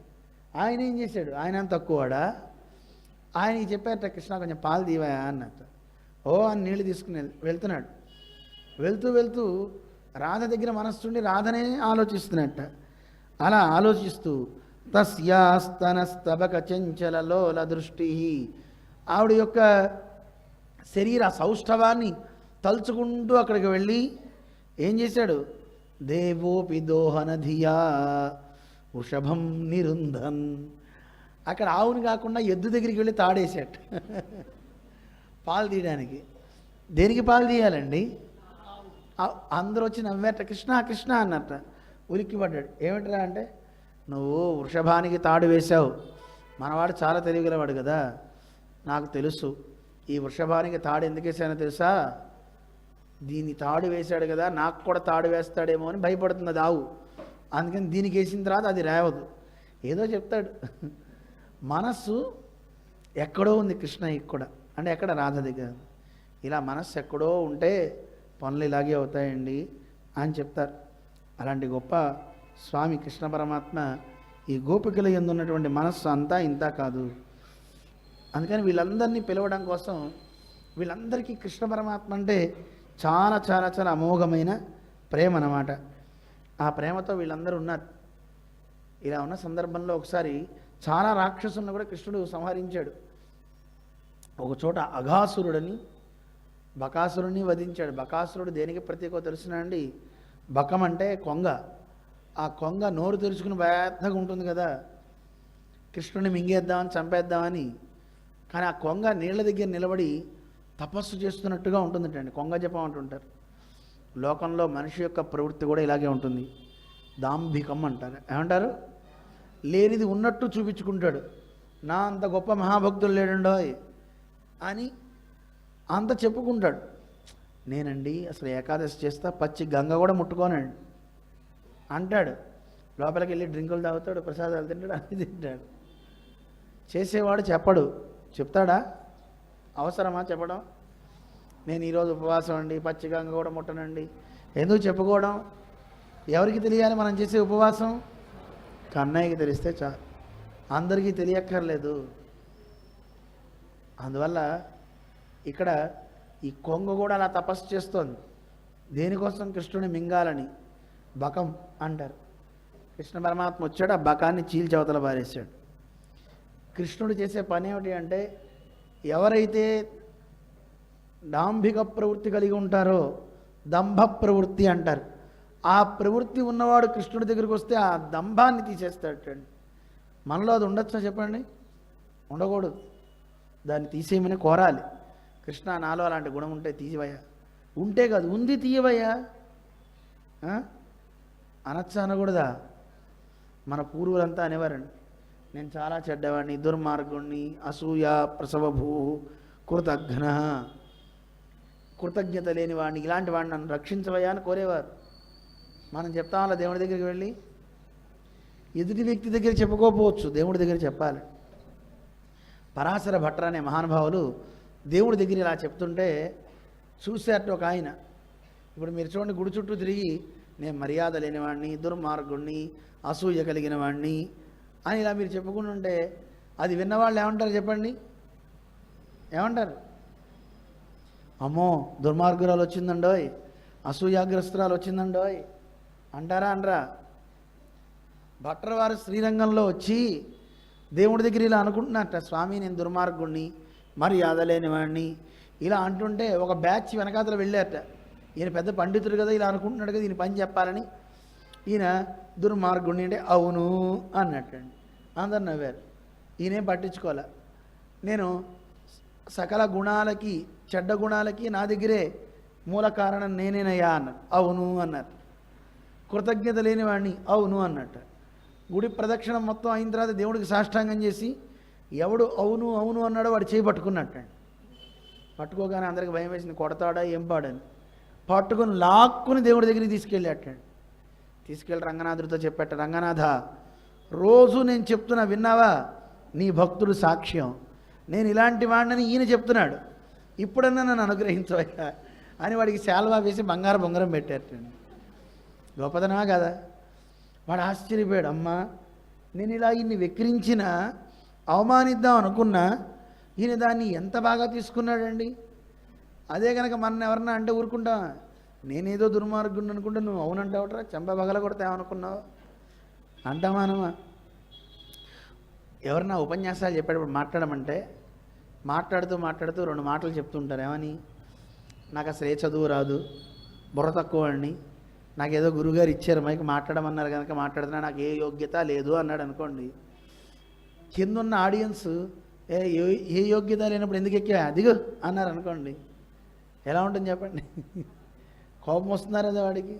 B: ఆయన ఏం చేశాడు? ఆయన తక్కువడా? ఆయనకి చెప్పారట, కృష్ణ కొంచెం పాలు తీవా అన్నట్ట. ఓ అని నీళ్ళు తీసుకుని వెళ్తున్నాడు. వెళ్తూ వెళ్తూ రాధ దగ్గర మనస్సుండి రాధనే ఆలోచిస్తున్నట్ట. అలా ఆలోచిస్తూ తస్యాస్తనస్తబక చంచల లోల దృష్టి, ఆవిడ యొక్క శరీర సౌష్ఠవాన్ని తలుచుకుంటూ అక్కడికి వెళ్ళి ఏం చేశాడు? దేవోపి దోహన ధియా వృషభం నిరుంధన్, అక్కడ ఆవుని కాకుండా ఎద్దు దగ్గరికి వెళ్ళి తాడేసాడు పాలు తీయడానికి. దేనికి పాలు తీయాలండి? అందరూ వచ్చి నవ్వేట, కృష్ణ కృష్ణ అన్నట్ట. ఉలిక్కి పడ్డాడు. ఏమిట్రా అంటే, నువ్వు వృషభానికి తాడు వేశావు. మనవాడు చాలా తెలియగలవాడు కదా, నాకు తెలుసు ఈ వృషభానికి తాడు ఎందుకు వేసానో తెలుసా? దీన్ని తాడు వేశాడు కదా, నాకు కూడా తాడు వేస్తాడేమో అని భయపడుతుంది అది ఆవు. అందుకని దీనికి వేసిన తర్వాత అది రేవదు, ఏదో చెప్తాడు. మనస్సు ఎక్కడో ఉంది కృష్ణయ్యకి కూడా, అంటే ఎక్కడ? రాధ దగ్గర. ఇలా మనస్సు ఎక్కడో ఉంటే పనులు ఇలాగే అవుతాయండి అని చెప్తారు. అలాంటి గొప్ప స్వామి కృష్ణ పరమాత్మ ఈ గోపికల యందు ఉన్నటువంటి మనస్సు అంతా ఇంత కాదు. అందుకని వీళ్ళందరినీ పిలవడం కోసం, వీళ్ళందరికీ కృష్ణ పరమాత్మ అంటే చాలా చాలా చాలా అమోఘమైన ప్రేమ అన్నమాట. ఆ ప్రేమతో వీళ్ళందరూ ఉన్నారు. ఇలా ఉన్న సందర్భంలో ఒకసారి చాలా రాక్షసులను కూడా కృష్ణుడు సంహరించాడు. ఒక చోట అఘాసురుడని బకాసురుడిని వధించాడు. బకాసురుడు దేనికి ప్రత్యేకో తెలుసునా అండి? బకం అంటే కొంగ. ఆ కొంగ నోరు తెరుచుకుని పెద్దగా ఉంటుంది కదా, కృష్ణుడిని మింగేద్దామని చంపేద్దామని కానీ ఆ కొంగ నీళ్ళ దగ్గర నిలబడి తపస్సు చేస్తున్నట్టుగా ఉంటుందంటండి. కొంగ జపం అంటుంటారు. లోకంలో మనిషి యొక్క ప్రవృత్తి కూడా ఇలాగే ఉంటుంది. దాంభికం అంటారు. ఏమంటారు? లేనిది ఉన్నట్టు చూపించుకుంటాడు. నా అంత గొప్ప మహాభక్తులు లేడండోయ్ అని అంత చెప్పుకుంటాడు. నేనండి అసలు ఏకాదశి చేస్తా, పచ్చి గంగ కూడా ముట్టుకోనండి అంటాడు. లోపలికి వెళ్ళి డ్రింకులు తాగుతాడు, ప్రసాదాలు తింటాడు, అన్నీ తింటాడు. చేసేవాడు చెప్పడు. చెప్తాడా? అవసరమా చెప్పడం? నేను ఈరోజు ఉపవాసం అండి, పచ్చి గంగ కూడా ముట్టనండి. ఎందుకు చెప్పుకోవడం? ఎవరికి తెలియాలి మనం చేసే ఉపవాసం? కన్నయ్యకి తెలిస్తే చాలు, అందరికీ తెలియక్కర్లేదు. అందువల్ల ఇక్కడ ఈ కొంగ కూడా అలా తపస్సు చేస్తోంది. దేనికోసం? కృష్ణుని మింగాలని. బకం అంటారు. కృష్ణ పరమాత్మ వచ్చాడు, ఆ బకాన్ని చీల్చవతల పారేశాడు. కృష్ణుడు చేసే పని ఏమిటి అంటే, ఎవరైతే డాంభిక ప్రవృత్తి కలిగి ఉంటారో, దంభ ప్రవృత్తి అంటారు, ఆ ప్రవృత్తి ఉన్నవాడు కృష్ణుడి దగ్గరికి వస్తే ఆ దంభాన్ని తీసేస్తాడండి. మనలో అది ఉండొచ్చా చెప్పండి? ఉండకూడదు. దాన్ని తీసేయమని కోరాలి. కృష్ణ, నాలో అలాంటి గుణం ఉంటే తీసివయ్యా. ఉంటే కాదు, ఉంది తీయవయ్యా అనొచ్చా అనకూడదా? మన పూర్వులంతా అనేవారండి, నేను చాలా చెడ్డవాడిని, దుర్మార్గుణ్ణి, అసూయ ప్రసవభూ కృతఘ్న, కృతజ్ఞత లేనివాడిని, ఇలాంటి వాడిని నన్ను రక్షించవయ్యా అని కోరేవారు. మనం చెప్తాం అలా దేవుడి దగ్గరికి వెళ్ళి? ఎదుటి వ్యక్తి దగ్గర చెప్పుకోకపోవచ్చు, దేవుడి దగ్గర చెప్పాలి. పరాశర భట్టర్ అనే మహానుభావులు దేవుడి దగ్గర ఇలా చెప్తుంటే చూసేట ఒక ఆయన. ఇప్పుడు మీరు చూడండి, గుడి చుట్టూ తిరిగి నేను మర్యాద లేనివాడిని, దుర్మార్గుణ్ణి, అసూయ కలిగిన వాడిని అని ఇలా మీరు చెప్పుకుంటుంటే అది విన్నవాళ్ళు ఏమంటారు చెప్పండి? ఏమంటారు? అమ్మో దుర్మార్గురాలు వచ్చిందండోయ్, అసూయాగ్రస్తురాలు వచ్చిందండోయ్ అంటారా? అనరా? భట్టర్ వారు శ్రీరంగంలో వచ్చి దేవుడి దగ్గర ఇలా అనుకుంటున్నట్ట, స్వామి నేను దుర్మార్గుణ్ణి, మర్యాద లేనివాడిని ఇలా అంటుంటే ఒక బ్యాచ్ వెనకాతలు వెళ్ళారట. ఈయన పెద్ద పండితుడు కదా, ఇలా అనుకుంటున్నాడు కదా, ఈయన పని చెప్పాలని. ఈయన దుర్మార్గుణ్ణి అంటే అవును అన్నట్టండి. అందరు నవ్వారు. ఈయనేం పట్టించుకోలే. నేను సకల గుణాలకి, చెడ్డ గుణాలకి నా దగ్గరే మూల కారణం నేనేనయ్యా అన్నారు. అవును అన్నారు. కృతజ్ఞత లేనివాడిని, అవును అన్నట్టు. గుడి ప్రదక్షిణం మొత్తం అయిన తర్వాత దేవుడికి సాష్టాంగం చేసి ఎవడు అవును అవును అన్నాడో వాడు చేయి పట్టుకున్నట్టండి. పట్టుకోగానే అందరికి భయం వేసింది, కొడతాడా ఏం పాడని. పట్టుకుని లాక్కుని దేవుడి దగ్గరికి తీసుకెళ్ళాటండి. తీసుకెళ్ళి రంగనాథుడితో చెప్పాట, రంగనాథ రోజు నేను చెప్తున్నా విన్నావా, నీ భక్తుడు సాక్ష్యం, నేను ఇలాంటి వాడిని ఈయన చెప్తున్నాడు, ఇప్పుడన్నా నన్ను అనుగ్రహించవయ్యా అని వాడికి శాల్వా వేసి బంగారు బొంగరం పెట్టారటండి. గొప్పదనమా కదా? వాడు ఆశ్చర్యపోయాడు. అమ్మా నేను ఇలా ఇన్ని వెక్కిరించినా అవమానిద్దాం అనుకున్నా ఈయన దాన్ని ఎంత బాగా తీసుకున్నాడండి. అదే కనుక మన ఎవరన్నా అంటే ఊరుకుంటా, నేనేదో దుర్మార్గుడిని అనుకుంటే నువ్వు అవునంటావుట్రా, చెంప బగల కొడతామనుకున్నావు అంటామానమా? ఎవరన్నా ఉపన్యాసాలు చెప్పేటప్పుడు మాట్లాడమంటే మాట్లాడుతూ మాట్లాడుతూ రెండు మాటలు చెప్తుంటారు. ఏమని? నాకు అసలు ఏ చదువు రాదు, బుర్ర తక్కువ అండి, నాకేదో గురువుగారు ఇచ్చారు మైకి మాట్లాడమన్నారు కనుక మాట్లాడుతున్నా, నాకు ఏ యోగ్యత లేదు అన్నాడు అనుకోండి. కింద ఉన్న ఆడియన్స్ ఏ యోగ్యత లేనప్పుడు ఎందుకు ఎక్కా దిగు అన్నారు అనుకోండి, ఎలా ఉంటుంది చెప్పండి? కోపం వస్తున్నారు అదే వాడికి.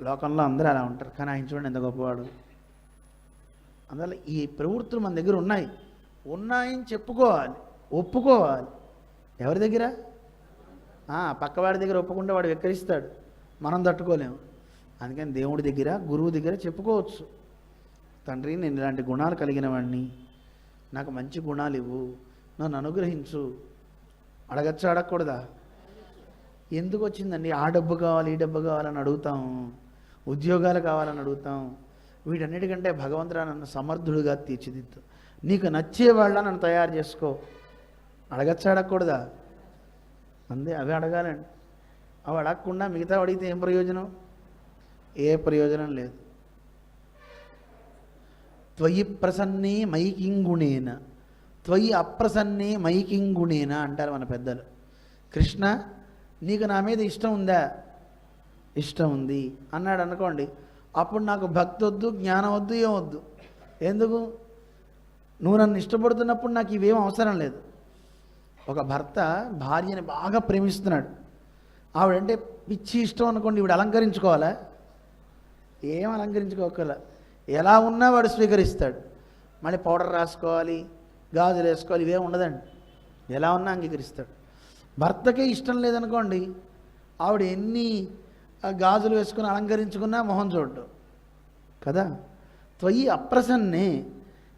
B: లోకంలో అందరూ అలా ఉంటారు, కానీ ఆయన చూడండి ఎంత గొప్పవాడు. అందువల్ల ఈ ప్రవృత్తులు మన దగ్గర ఉన్నాయని చెప్పుకోవాలి, ఒప్పుకోవాలి. ఎవరి దగ్గర? పక్కవాడి దగ్గర ఒప్పుకుంటే వాడు వెక్కరిస్తాడు, మనం తట్టుకోలేము. అందుకని దేవుడి దగ్గర, గురువు దగ్గర చెప్పుకోవచ్చు. తండ్రి నేను ఇలాంటి గుణాలు కలిగిన వాడిని, నాకు మంచి గుణాలు ఇవ్వు, నన్ను అనుగ్రహించు. అడగచ్చా అడగకూడదా? ఎందుకు వచ్చిందండి? ఆ డబ్బు కావాలి, ఈ డబ్బు కావాలని అడుగుతాం, ఉద్యోగాలు కావాలని అడుగుతాం. వీటన్నిటికంటే భగవంతుడా నన్ను సమర్థుడుగా తీర్చిదిద్దు, నీకు నచ్చేవాళ్ళ నన్ను తయారు చేసుకో. అడగచ్చా అడగకూడదా? అంతే, అవి అడగాలండి. అవి అడగకుండా మిగతా అడిగితే ఏం ప్రయోజనం? ఏ ప్రయోజనం లేదు. త్వయి ప్రసన్నే మైకింగుణేన త్వయి అప్రసన్నే మైకింగుణేన అంటారు మన పెద్దలు. కృష్ణ నీకు నా మీద ఇష్టం ఉందా? ఇష్టం ఉంది అన్నాడు అనుకోండి, అప్పుడు నాకు భక్తి వద్దు, జ్ఞానం వద్దు, ఏమొద్దు. ఎందుకు? నువ్వు నన్ను ఇష్టపడుతున్నప్పుడు నాకు ఇవేం అవసరం లేదు. ఒక భర్త భార్యని బాగా ప్రేమిస్తున్నాడు, ఆవిడంటే పిచ్చి ఇష్టం అనుకోండి, ఈవిడ అలంకరించుకోవాలా? ఏం అలంకరించుకోగల, ఎలా ఉన్నా వాడు స్వీకరిస్తాడు. మళ్ళీ పౌడర్ రాసుకోవాలి, గాజులు వేసుకోవాలి, ఇవేం ఉండదండి, ఎలా ఉన్నా అంగీకరిస్తాడు. భర్తకే ఇష్టం లేదనుకోండి, ఆవిడ ఎన్ని గాజులు వేసుకుని అలంకరించుకున్నా మొహం చూడ్డు కదా. త్వయి అప్రసన్నే,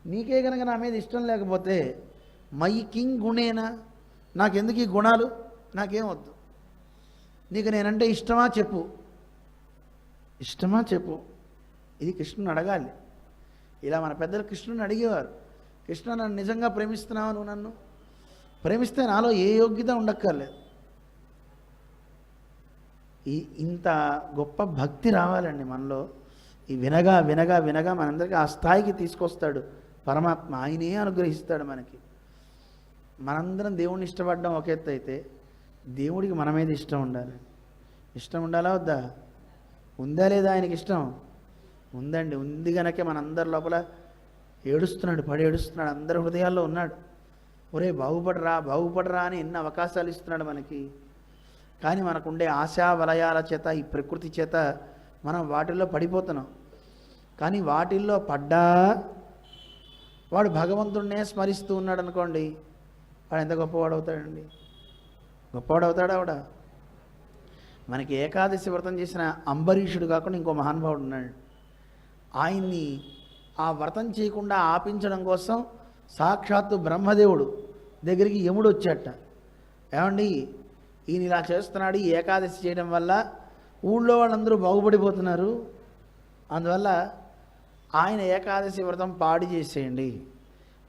B: నీకే కనుక నా మీద ఇష్టం లేకపోతే మై కింగ్ గుణేనా, నాకెందుకు ఈ గుణాలు, నాకేం వద్దు, నీకు నేనంటే ఇష్టమా చెప్పు, ఇష్టమా చెప్పు. ఇది కృష్ణుని అడగాలి. ఇలా మన పెద్దలు కృష్ణుని అడిగేవారు, కృష్ణ నన్ను నిజంగా ప్రేమిస్తున్నావా, నువ్వు నన్ను ప్రేమిస్తే నాలో ఏ యోగ్యత ఉండక్కర్లేదు. ఇంత గొప్ప భక్తి రావాలండి మనలో. ఈ వినగా వినగా వినగా మనందరికీ ఆ స్థాయికి తీసుకొస్తాడు పరమాత్మ, ఆయనే అనుగ్రహిస్తాడు మనకి. మనందరం దేవుణ్ణి ఇష్టపడడం ఒక ఎత్తు అయితే, దేవుడికి మన మీద ఇష్టం ఉండాలి. ఇష్టం ఉండాలా వద్దా? ఉందా లేదా ఆయనకి ఇష్టం? ఉందండి. ఉంది కనుకే మనందరి లోపల ఏడుస్తున్నాడు, పడి ఏడుస్తున్నాడు, అందరి హృదయాల్లో ఉన్నాడు. ఒరే బాగుపడరా బాగుపడరా అని ఎన్ని అవకాశాలు ఇస్తున్నాడు మనకి. కానీ మనకుండే ఆశా వలయాల చేత, ఈ ప్రకృతి చేత మనం వాటిల్లో పడిపోతున్నాం. కానీ వాటిల్లో పడ్డా వాడు భగవంతుడినే స్మరిస్తూ ఉన్నాడు అనుకోండి, వాడు ఎంత గొప్పవాడు అవుతాడండి, గొప్పవాడు అవుతాడు. ఆవిడ మనకి ఏకాదశి వ్రతం చేసిన అంబరీషుడు కాకుండా ఇంకో మహానుభావుడు ఉన్నాడు. ఆయన్ని ఆ వ్రతం చేయకుండా ఆపించడం కోసం సాక్షాత్తు బ్రహ్మదేవుడు దగ్గరికి యముడు వచ్చాట. ఏమండి, ఈయన ఇలా చేస్తున్నాడు, ఈ ఏకాదశి చేయడం వల్ల ఊళ్ళో వాళ్ళందరూ బాగుపడిపోతున్నారు, అందువల్ల ఆయన ఏకాదశి వ్రతం పాడు చేసేయండి,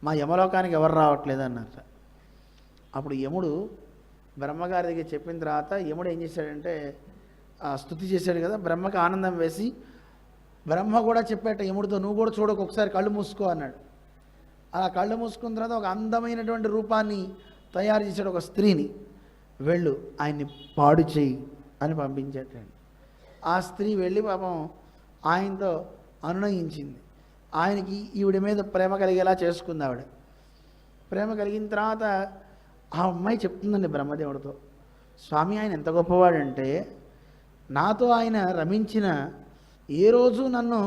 B: మా యమలోకానికి ఎవరు రావట్లేదు అన్నట్ట. అప్పుడు యముడు బ్రహ్మగారి దగ్గర చెప్పిన తర్వాత యముడు ఏం చేశాడంటే స్తుతి చేశాడు కదా, బ్రహ్మకి ఆనందం వేసి బ్రహ్మ కూడా చెప్పాట యముడితో, నువ్వు కూడా చూడకు, ఒకసారి కళ్ళు మూసుకో అన్నాడు. అలా కళ్ళు మూసుకున్న తర్వాత ఒక అందమైనటువంటి రూపాన్ని తయారు చేశాడు, ఒక స్త్రీని. వెళ్ళు ఆయన్ని పాడు చేయి అని పంపించాడు. ఆ స్త్రీ వెళ్ళి పాపం ఆయనతో అనునయించింది. ఆయనకి ఈవిడ మీద ప్రేమ కలిగేలా చేసుకుంది ఆవిడ. ప్రేమ కలిగిన తర్వాత ఆ అమ్మాయి చెప్తుందండి బ్రహ్మదేవుడితో, స్వామి ఆయన ఎంత గొప్పవాడంటే, నాతో ఆయన రమించిన ఏ రోజు నన్ను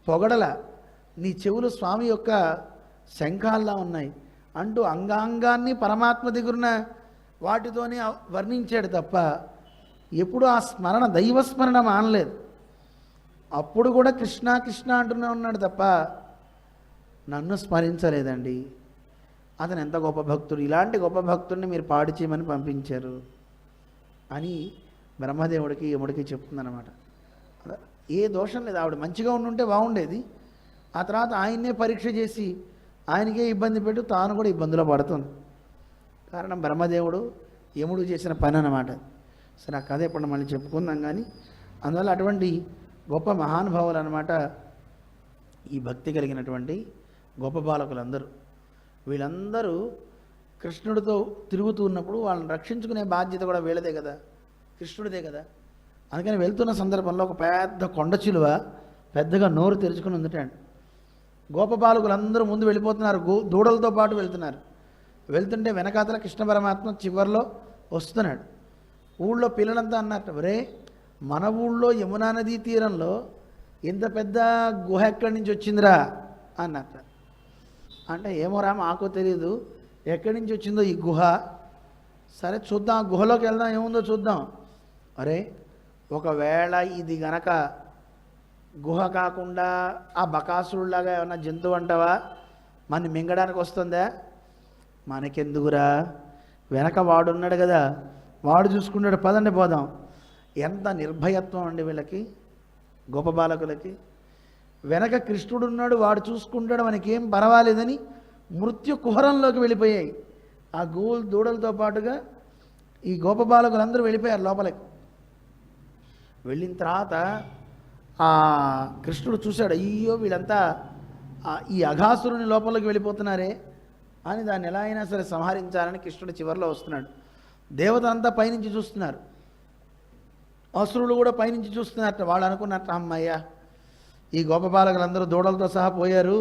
B: పొగడల, నీ చెవులు స్వామి యొక్క శంఖాల్లా ఉన్నాయి అంటూ అంగాంగాన్ని పరమాత్మ దగ్గరున్న వాటితోనే వర్ణించాడు తప్ప ఎప్పుడు ఆ స్మరణ, దైవస్మరణ మానలేదు. అప్పుడు కూడా కృష్ణ కృష్ణ అంటూనే ఉన్నాడు తప్ప నన్ను స్మరించలేదండి. అతను ఎంత గొప్ప భక్తుడు, ఇలాంటి గొప్ప భక్తుడిని మీరు పాడు చేయమని పంపించారు అని బ్రహ్మదేవుడికి యముడికి చెప్తుందన్నమాట. ఏ దోషం లేదు, ఆవిడ మంచిగా ఉండుంటే బాగుండేది. ఆ తర్వాత ఆయన్నే పరీక్ష చేసి ఆయనకే ఇబ్బంది పెట్టు, తాను కూడా ఇబ్బందులో పడుతుంది. కారణం బ్రహ్మదేవుడు యముడు చేసిన పని అన్నమాట. సరే ఆ కథ ఎప్పుడు మళ్ళీ చెప్పుకుందాం. కానీ అందువల్ల అటువంటి గొప్ప మహానుభావులు అన్నమాట ఈ భక్తి కలిగినటువంటి గొప్ప బాలకులందరూ. వీళ్ళందరూ కృష్ణుడితో తిరుగుతూ ఉన్నప్పుడు వాళ్ళని రక్షించుకునే బాధ్యత కూడా వీళ్ళదే కదా, కృష్ణుడిదే కదా. అందుకని వెళ్తున్న సందర్భంలో ఒక పెద్ద కొండ చిలువ పెద్దగా నోరు తెరుచుకుని ఉందిటండి. గోపబాలకులందరూ ముందు వెళ్ళిపోతున్నారు, దూడలతో పాటు వెళ్తున్నారు. వెళ్తుంటే వెనకాతల కృష్ణ పరమాత్మ చివరిలో వస్తున్నాడు. ఊళ్ళో పిల్లలంతా అన్నట్టు, ఒరే మన ఊళ్ళో యమునా నదీ తీరంలో ఇంత పెద్ద గుహ ఎక్కడి నుంచి వచ్చిందిరా అన్నట్టు. అంటే ఏమోరా మాకు తెలియదు, ఎక్కడి నుంచి వచ్చిందో ఈ గుహ, సరే చూద్దాం, గుహలోకి వెళ్దాం, ఏముందో చూద్దాం. అరే ఒకవేళ ఇది గనక గుహ కాకుండా ఆ బకాసురులాగా ఏమన్నా జంతువు అంటావా, మన మింగడానికి వస్తుందా? మనకెందుకురా, వెనక వాడున్నాడు కదా, వాడు చూసుకున్నాడు, పదండి పోదాం. ఎంత నిర్భయత్వం అండి వీళ్ళకి, గొప్ప బాలకులకి. వెనక కృష్ణుడు ఉన్నాడు, వాడు చూసుకుంటాడు, మనకేం పర్వాలేదని మృత్యు కుహరంలోకి వెళ్ళిపోయాయి. ఆ దూడలతో పాటుగా ఈ గోప బాలకులందరూ వెళ్ళిపోయారు లోపలికి. వెళ్ళిన తర్వాత ఆ కృష్ణుడు చూశాడు, అయ్యో వీళ్ళంతా ఈ అఘాసురుని లోపలికి వెళ్ళిపోతున్నారే అని దాన్ని ఎలా అయినా సరే సంహరించాలని కృష్ణుడు చివరిలో వస్తున్నాడు. దేవతలంతా పైనుంచి చూస్తున్నారు, అసురులు కూడా పైనుంచి చూస్తున్నారట. వాళ్ళు అనుకున్నట్టు, అమ్మయ్య ఈ గోపబాలకులందరూ దూడలతో సహా పోయారు,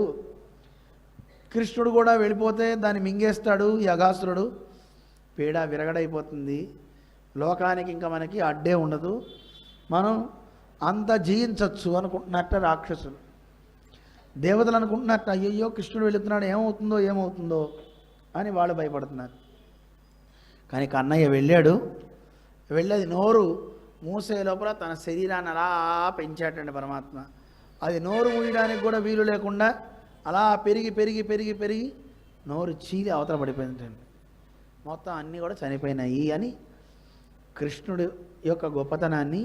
B: కృష్ణుడు కూడా వెళ్ళిపోతే దాన్ని మింగేస్తాడు ఈ అఘాసురుడు, పేడ విరగడైపోతుంది, లోకానికి ఇంకా మనకి అడ్డే ఉండదు, మనం అంత జయించవచ్చు అనుకుంటున్నట్ట రాక్షసులు. దేవతలు అనుకుంటున్నట్ట అయ్యయ్యో కృష్ణుడు వెళుతున్నాడు, ఏమవుతుందో ఏమవుతుందో అని వాళ్ళు భయపడుతున్నారు. కానీ కన్నయ్య వెళ్ళేది నోరు మూసే లోపల తన శరీరాన్ని అలా పెంచాటండి పరమాత్మ. అది నోరు మూయడానికి కూడా వీలు లేకుండా అలా పెరిగి పెరిగి పెరిగి పెరిగి నోరు చీలి అవతల పడిపోయిందండి. మొత్తం అన్నీ కూడా చనిపోయినాయి అని కృష్ణుడి యొక్క గొప్పతనాన్ని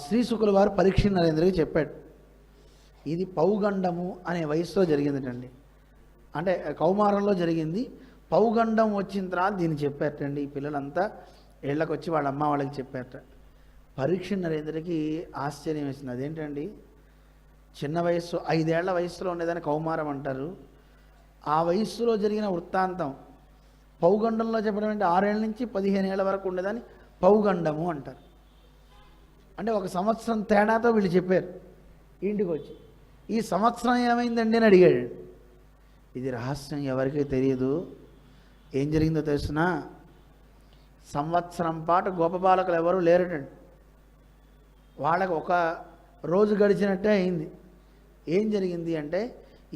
B: శ్రీశుకుల వారు పరీక్ష నరేంద్రకి చెప్పాడు. ఇది పౌగండము అనే వయసులో జరిగిందటండి, అంటే కౌమారంలో జరిగింది. పౌగండం వచ్చిన తర్వాత దీన్ని చెప్పారటండి. ఈ పిల్లలంతా ఇళ్ళకి వచ్చి వాళ్ళ అమ్మ వాళ్ళకి చెప్పారట. పరీక్ష నరేంద్రకి ఆశ్చర్యం వేసింది. అదేంటండి, చిన్న వయస్సు 5 ఏళ్ల వయసులో ఉండేదాన్ని కౌమారం అంటారు, ఆ వయస్సులో జరిగిన వృత్తాంతం పౌగండంలో చెప్పడం అంటే 6 ఏళ్ళ నుంచి 15 ఏళ్ల వరకు ఉండేదాన్ని పౌగండము అంటారు. అంటే 1 సంవత్సరం తేడాతో వీళ్ళు చెప్పారు. ఇంటికి వచ్చి ఈ సంవత్సరం ఏమైందండి అని అడిగాడు. ఇది రహస్యం, ఎవరికీ తెలియదు. ఏం జరిగిందో తెలుసునా, సంవత్సరం పాటు గోపబాలకులు ఎవరూ లేరటండి. వాళ్ళకి 1 రోజు గడిచినట్టే అయింది. ఏం జరిగింది అంటే,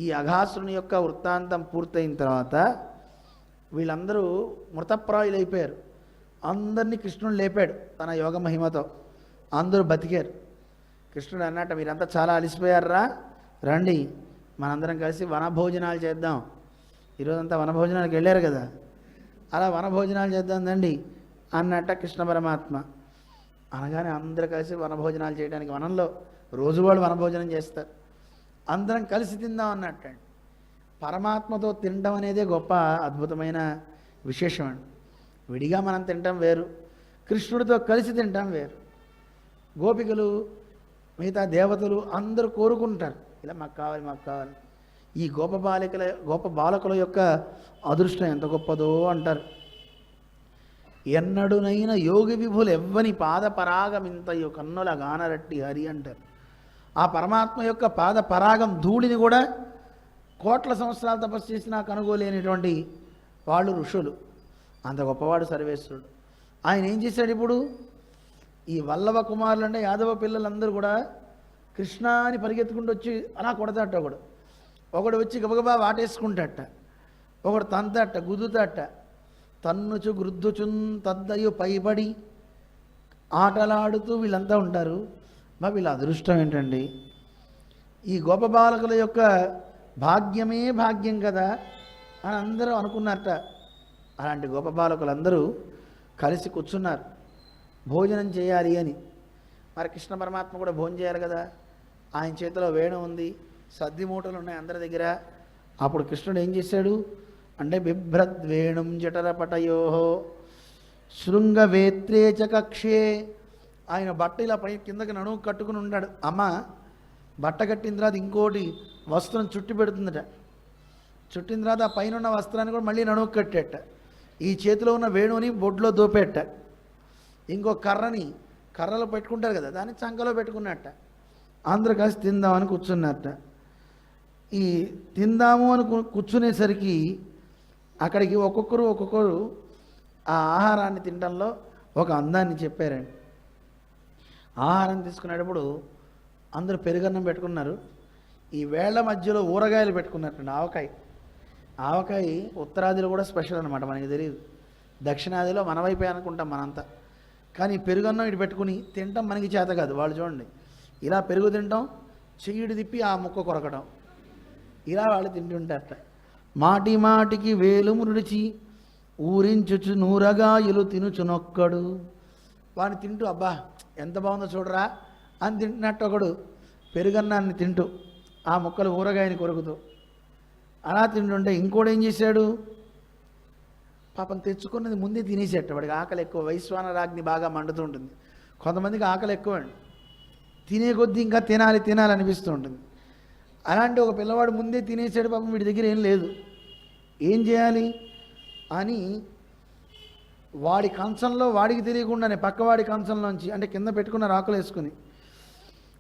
B: ఈ అఘాసురుని యొక్క వృత్తాంతం పూర్తయిన తర్వాత వీళ్ళందరూ మృతప్రాయులైపోయారు. అందరినీ కృష్ణుడు లేపాడు తన యోగ మహిమతో, అందరూ బతికారు. కృష్ణుడు అన్నట్ట, మీరంతా చాలా అలసిపోయారా, రండి మనందరం కలిసి వనభోజనాలు చేద్దాం. ఈరోజంతా వనభోజనాలకు వెళ్ళారు కదా, అలా వనభోజనాలు చేద్దాం రండి అన్నట్ట కృష్ణ పరమాత్మ. అనగానే అందరూ కలిసి వనభోజనాలు చేయడానికి, వనంలో రోజు వాళ్ళు వనభోజనం చేస్తారు, అందరం కలిసి తిందాం అన్నట్టండి. పరమాత్మతో తినడం అనేదే గొప్ప అద్భుతమైన విశేషం అండి. విడిగా మనం తినటం వేరు, కృష్ణుడితో కలిసి తినటం వేరు. గోపికలు మిగతా దేవతలు అందరూ కోరుకుంటారు, ఇలా మాకు కావాలి మాకు కావాలి. ఈ గోప బాలకుల యొక్క అదృష్టం ఎంత గొప్పదో అంటారు. ఎన్నడునైన యోగి విభులు ఎవ్వని పాద పరాగమింతయో కన్నుల గానరట్టి హరి అంటారు. ఆ పరమాత్మ యొక్క పాద పరాగం ధూళిని కూడా కోట్ల సంవత్సరాలు తపస్సు చేసినా కనుగోలేనిటువంటి వాళ్ళు ఋషులు. అంత గొప్పవాడు సర్వేశ్వరుడు. ఆయన ఏం చేశాడు, ఇప్పుడు ఈ వల్లభ కుమారులు అంటే యాదవ పిల్లలందరూ కూడా కృష్ణ అని పరిగెత్తుకుంటూ వచ్చి అలా కొడతాట. ఒకడు వచ్చి గబగబా వాటేసుకుంటాట, ఒకడు తంతట గుద్దుతాట, తన్నుచు గుద్దుచున్ తద్దయు పైబడి ఆటలాడుతూ వీళ్ళంతా ఉంటారు. మరి వీళ్ళ అదృష్టం ఏంటండి, ఈ గోప బాలకుల యొక్క భాగ్యమే భాగ్యం కదా అని అందరూ అనుకున్నారట. అలాంటి గోప బాలకులందరూ కలిసి కూర్చున్నారు భోజనం చేయాలి అని. మరి కృష్ణ పరమాత్మ కూడా భోజనం చేయాలి కదా, ఆయన చేతిలో వేణు ఉంది, సద్ది మూటలు ఉన్నాయి అందరి దగ్గర. అప్పుడు కృష్ణుడు ఏం చేశాడు అంటే, బిభ్రద్వేణుం జఠరపటయో శృంగవేత్రే చ కక్షే. ఆయన బట్ట ఇలా పై కిందకి నడుము కట్టుకుని ఉన్నాడు. అమ్మ బట్ట కట్టిన తర్వాత ఇంకోటి వస్త్రం చుట్టి పెడుతుందట. చుట్టిన తర్వాత ఆ పైన ఉన్న వస్త్రాన్ని కూడా మళ్ళీ నడుము కట్టేట. ఈ చేతిలో ఉన్న వేణువుని బొడ్లో దోపేట. ఇంకో కర్రలో పెట్టుకుంటారు కదా, దాన్ని చంకలో పెట్టుకున్నట్ట. అందరూ కలిసి తిందామని కూర్చున్నట్ట. ఈ తిందాము అని కూర్చునేసరికి అక్కడికి ఒక్కొక్కరు ఆ ఆహారాన్ని తినడంలో ఒక అందాన్ని చెప్పారండి. ఆహారం తీసుకునేటప్పుడు అందరూ పెరుగన్నం పెట్టుకున్నారు. ఈ వేళ్ల మధ్యలో ఊరగాయలు పెట్టుకున్నట్టండి. ఆవకాయ ఉత్తరాదిలో కూడా స్పెషల్ అనమాట, మనకి తెలియదు. దక్షిణాదిలో మన వైపే అనుకుంటాం మనంతా. కానీ పెరుగన్నం ఇటు పెట్టుకుని తినటం మనకి చేత కాదు. వాళ్ళు చూడండి, ఇలా పెరుగు తినటం, చెయ్యిడు తిప్పి ఆ ముక్క కొరకటం, ఇలా వాళ్ళు తింటుంటారట. మాటి మాటికి వేలు మురిచి ఊరించుచు నూరగాయలు తినుచునొక్కడు. వాడిని తింటూ అబ్బా ఎంత బాగుందో చూడరా అని తింటున్నట్టు ఒకడు పెరుగన్నాన్ని తింటూ ఆ ముక్కలు ఊరగాయని కొరుకుతూ అలా తింటుంటే ఇంకోటి ఏం చేశాడు, పాపం తెచ్చుకున్నది ముందే తినేసేట. వాడికి ఆకలి ఎక్కువ, వైశ్వానరాగ్ని బాగా మండుతూ ఉంటుంది. కొంతమందికి ఆకలి ఎక్కువ అండి, తినే కొద్దీ ఇంకా తినాలనిపిస్తూ ఉంటుంది. అలాంటి ఒక పిల్లవాడు ముందే తినేసాడు. పాపం వీడి దగ్గర ఏం లేదు, ఏం చేయాలి అని వాడి కంచంలో వాడికి తెలియకుండానే పక్కవాడి కంచంలోంచి, అంటే కింద పెట్టుకున్న రాకులు వేసుకుని,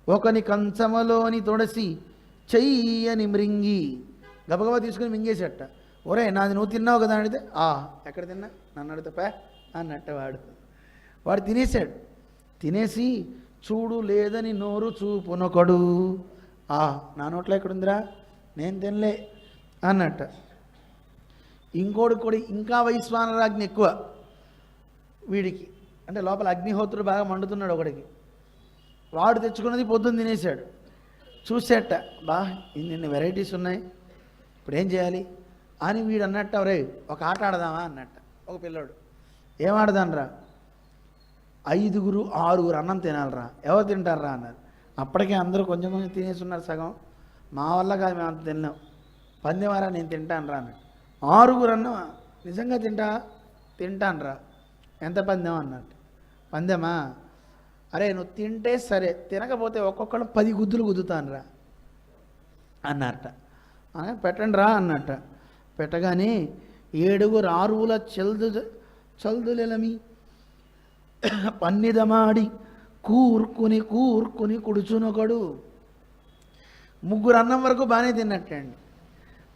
B: ఒకని కంచమలోని తొడసి చెయ్యని మృంగి గబగబా తీసుకుని మింగేసేట. ఒరే నాది నువ్వు తిన్నావు కదా అడిగితే ఎక్కడ తిన్నా నన్ను అడిగితే పే అన్నట్ట వాడు తినేసాడు. తినేసి చూడు లేదని నోరు చూపునొకడు, నా నోట్లో ఎక్కడుందిరా నేను తినలే అన్నట్ట. ఇంకోటి కూడా ఇంకా వైశ్వానరాజ్ఞి ఎక్కువ వీడికి, అంటే లోపల అగ్నిహోత్రుడు బాగా మండుతున్నాడు ఒకడికి. వాడు తెచ్చుకున్నది పొద్దున్న తినేసాడు. చూసేట ఇన్ని వెరైటీస్ ఉన్నాయి, ఇప్పుడు ఏం చేయాలి అని వీడు అన్నట్టు, రే ఒక ఆట ఆడదామా అన్నట్ట. ఒక పిల్లోడు ఏం ఆడదానరా, 5, 6 అన్నం తినాలరా, ఎవరు తింటారా అన్నారు. అప్పటికే అందరూ కొంచెం కొంచెం తినేసి ఉన్నారు సగం. మా వల్ల కాదు, మేము అంత తిన్నాం, పందెమారా నేను తింటాను రా అన్నాడు. 6 అన్నం నిజంగా తింటానురా, ఎంత పందెం అన్నట్టు. పందెమా, అరే నువ్వు తింటే సరే, తినకపోతే ఒక్కొక్కళ్ళు 10 గుద్దులు గుద్దుతానురా అన్నట్ట. పెట్టండి రా అన్నట్ట. పెట్టగానే 7 ఆరువుల చల్దులెలమి పన్నిదమాడి కూర్కుని కుడుచునొకడు. 3 అన్నం వరకు బాగానే తిన్నట్టండి.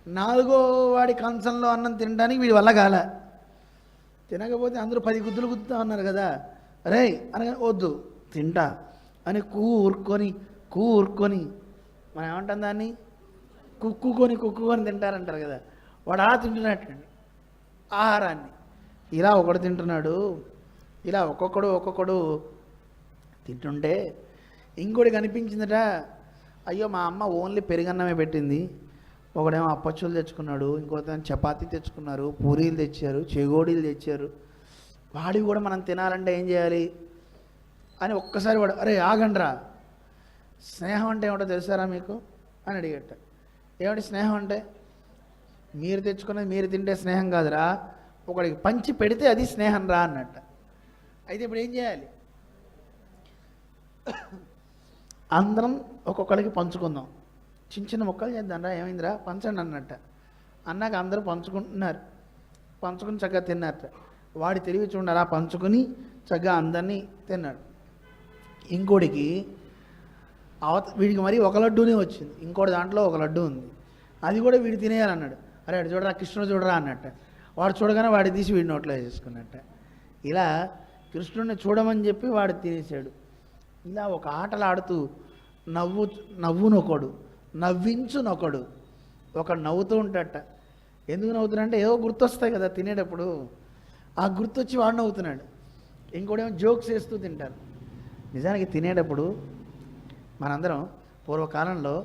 B: 4వ వాడి కంచంలో అన్నం తినడానికి వీడి వల్ల కాల. తినకపోతే అందరూ 10 గుద్దులు గుద్దుతా ఉన్నారు కదా, రే అనగా వద్దు తింటా అని కూర్కొని మనం ఏమంటాం దాన్ని, కుక్కుకొని తింటారంటారు కదా, వాడు తింటున్నట్టండి ఆహారాన్ని. ఇలా ఒకడు తింటున్నాడు. ఇలా ఒక్కొక్కడు తింటుంటే ఇంకోటి కనిపించిందట, అయ్యో మా అమ్మ ఓన్లీ పెరుగన్నమే పెట్టింది, ఒకడేమో అప్పచ్చులు తెచ్చుకున్నాడు, ఇంకోటి చపాతీ తెచ్చుకున్నారు, పూరీలు తెచ్చారు, చెగోడీలు తెచ్చారు, వాడివి కూడా మనం తినాలంటే ఏం చేయాలి అని ఒక్కసారి వాడు, అరే ఆగండ్రా, స్నేహం అంటే ఏమిటో తెలుసారా మీకు అని అడిగట. ఏమిటి స్నేహం అంటే, మీరు తెచ్చుకున్నది మీరు తింటే స్నేహం కాదురా, ఒకడికి పంచి పెడితే అది స్నేహం రా అన్నట్ట. అయితే ఇప్పుడు ఏం చేయాలి, అందరం ఒక్కొక్కడికి పంచుకుందాం, చిన్న ముక్కలు చేద్దాంరా, ఏమైందిరా పంచండి అన్నట్ట. అన్నాక అందరూ పంచుకుని చక్కగా తిన్నారట. వాడి తెలివి చూడండి, అలా పంచుకొని చక్కగా అందరినీ తిన్నాడు. ఇంకోటికి వీడికి మరి ఒక లడ్డూనే వచ్చింది, ఇంకోటి దాంట్లో ఒక లడ్డు ఉంది, అది కూడా వీడు తినేయాలన్నాడు. అరే అటు చూడరా, కృష్ణుడు చూడరా అన్నట్ట. వాడు చూడగానే వాడి తీసి వీడి నోట్లో వేసేసుకున్నట్ట. ఇలా కృష్ణుడిని చూడమని చెప్పి వాడు తినేసాడు. ఇలా ఒక ఆటలాడుతూ నవ్వునొకడు నవ్వించునొకడు. ఒకడు నవ్వుతూ ఉంటాడట. ఎందుకు నవ్వుతున్నాడంటే ఏవో గుర్తొస్తాయి కదా తినేటప్పుడు, ఆ గుర్తొచ్చి వాడు నవ్వుతున్నాడు. ఇంకోటేమో జోక్స్ వేస్తూ తింటారు. నిజానికి తినేటప్పుడు మనందరం పూర్వకాలంలో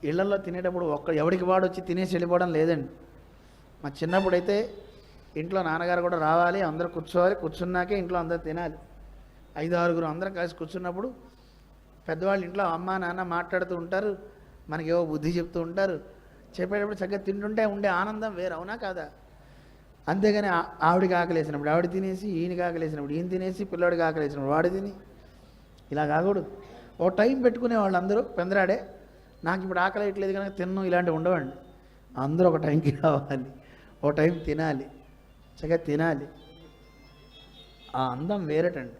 B: ఇళ్లలో తినేటప్పుడు ఎవడికి వాడు వచ్చి తినేసి వెళ్ళిపోవడం లేదండి. మా చిన్నప్పుడైతే ఇంట్లో నాన్నగారు కూడా రావాలి, అందరూ కూర్చోవాలి, కూర్చున్నాకే ఇంట్లో అందరూ తినాలి. 5, 6 అందరం కలిసి కూర్చున్నప్పుడు పెద్దవాళ్ళు ఇంట్లో అమ్మ నాన్న మాట్లాడుతూ ఉంటారు, మనకేవో బుద్ధి చెప్తూ ఉంటారు. చెప్పేటప్పుడు చక్కగా తింటుంటే ఉండే ఆనందం వేరు, అవునా కాదా? అంతేగాని ఆవిడికి ఆకలేసినప్పుడు ఆవిడ తినేసి, ఈయనకి ఆకలేసినప్పుడు ఈయన తినేసి, పిల్లడికి ఆకలేసినప్పుడు వాడు తిని, ఇలా కాకూడదు. ఓ టైం పెట్టుకునే వాళ్ళు అందరూ పెందరాడే, నాకు ఇప్పుడు ఆకలి వేయట్లేదు కనుక తిన్ను, ఇలాంటివి ఉండవండి. అందరూ ఒక టైంకి రావాలి, ఓ టైం తినాలి, చక్కగా తినాలి. ఆ అందం వేరేటండి.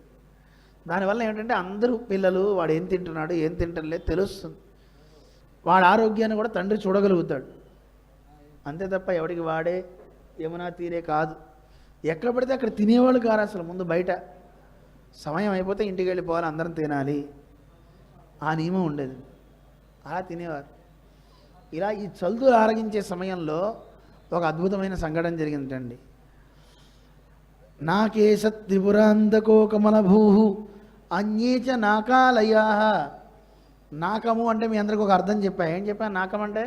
B: దానివల్ల ఏమిటంటే అందరూ పిల్లలు వాడు ఏం తింటున్నాడు ఏం తింటలేదు తెలుస్తుంది. వాడి ఆరోగ్యాన్ని కూడా తండ్రి చూడగలుగుతాడు. అంతే తప్ప ఎవడికి వాడే యమునా తీరే కాదు. ఎక్కడ పడితే అక్కడ తినేవాళ్ళు కారు అసలు. ముందు బయట సమయం అయిపోతే ఇంటికి వెళ్ళిపోవాలి, అందరం తినాలి, ఆ నియమం ఉండేది. అలా తినేవారు. ఇలా ఈ చల్దులు ఆరగించే సమయంలో ఒక అద్భుతమైన సంఘటన జరిగిందండి. నాకేశ త్రిపురాంతకో కమలభూ అన్యేచ నాకాలయా. నాకము అంటే మీ అందరికి ఒక అర్థం చెప్పా. ఏం చెప్పా? నాకం అంటే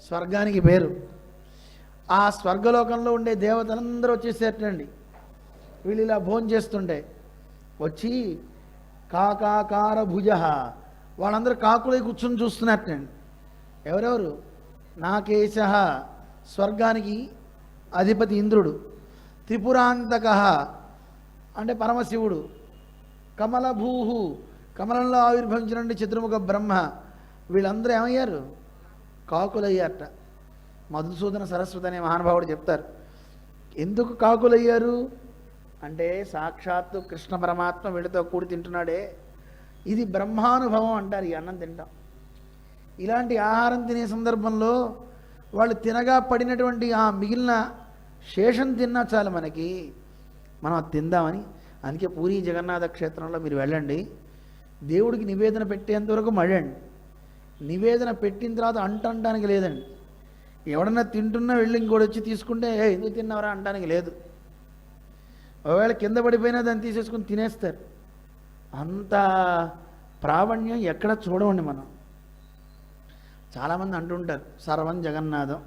B: స్వర్గానికి పేరు. ఆ స్వర్గలోకంలో ఉండే దేవతలందరూ వచ్చేసేటండి. వీళ్ళు ఇలా భోజనం చేస్తుంటే వచ్చి కాకాకార భుజ, వాళ్ళందరూ కాకులై కూర్చొని చూస్తున్నట్టండి. ఎవరెవరు? నాకేశ స్వర్గానికి అధిపతి ఇంద్రుడు, త్రిపురాంతక అంటే పరమశివుడు, కమలభూహు కమలంలో ఆవిర్భవించినండి చతుర్ముఖ బ్రహ్మ. వీళ్ళందరూ ఏమయ్యారు? కాకులయ్యారట. మధుసూదన సరస్వతి అనే మహానుభావుడు చెప్తారు. ఎందుకు కాకులయ్యారు అంటే సాక్షాత్తు కృష్ణ పరమాత్మ వీళ్ళతో కూడి తింటున్నాడే, ఇది బ్రహ్మానుభవం అంటారు. ఈ అన్నం తింటాం ఇలాంటి ఆహారం తినే సందర్భంలో వాళ్ళు తినగా పడినటువంటి ఆ మిగిలిన శేషం తిన్నా చాలు మనకి, మనం అది తిందామని. అందుకే పూరీ జగన్నాథ క్షేత్రంలో మీరు వెళ్ళండి, దేవుడికి నివేదన పెట్టేంతవరకు మళ్ళండి. నివేదన పెట్టిన తర్వాత అంటడానికి లేదండి. ఎవడన్నా తింటున్నా వెళ్ళి ఇంకోటి వచ్చి తీసుకుంటే ఎందుకు తిన్నావరా అంటానికి లేదు. ఒకవేళ కింద పడిపోయినా దాన్ని తీసేసుకుని తినేస్తారు. అంత ప్రావణ్యం ఎక్కడ చూడమండి మనం. చాలామంది అంటుంటారు సర్వం జగన్నాథం,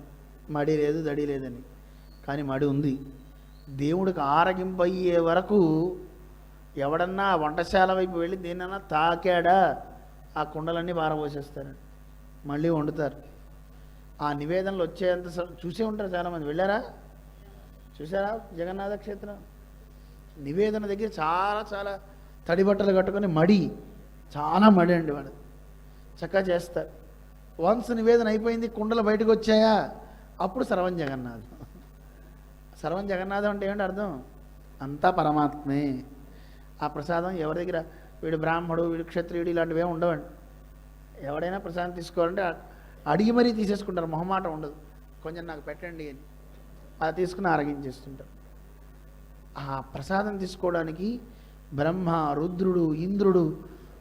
B: మడి లేదు దడి లేదని. కానీ మడి ఉంది. దేవుడికి ఆరగింపయ్యే వరకు ఎవడన్నా వంటశాల వైపు వెళ్ళి దేనన్నా తాకాడా ఆ కుండలన్నీ పారబోసేస్తారండి, మళ్ళీ వండుతారు. ఆ నివేదనలు వచ్చేంత చూసే ఉంటారు చాలామంది. వెళ్ళారా, చూసారా జగన్నాథ క్షేత్రం? నివేదన దగ్గర చాలా చాలా తడి బట్టలు కట్టుకొని మడి, చాలా మడి అండి. వాడు చక్కగా చేస్తారు. వన్స్ నివేదన అయిపోయింది, కుండలు బయటకు వచ్చాయా, అప్పుడు సర్వం జగన్నాథం. సర్వం జగన్నాథం అంటే ఏంటి అర్థం? అంతా పరమాత్మే. ఆ ప్రసాదం ఎవరి దగ్గర, వీడు బ్రాహ్మడు, వీడు క్షత్రియుడు ఇలాంటివి ఏమి ఉండవండి. ఎవడైనా ప్రసాదం తీసుకోవాలంటే అడిగి మరీ తీసేసుకుంటారు, మొహమాట ఉండదు. కొంచెం నాకు పెట్టండి అని అది తీసుకుని ఆరగించేస్తుంటారు. ఆ ప్రసాదం తీసుకోవడానికి బ్రహ్మ, రుద్రుడు, ఇంద్రుడు,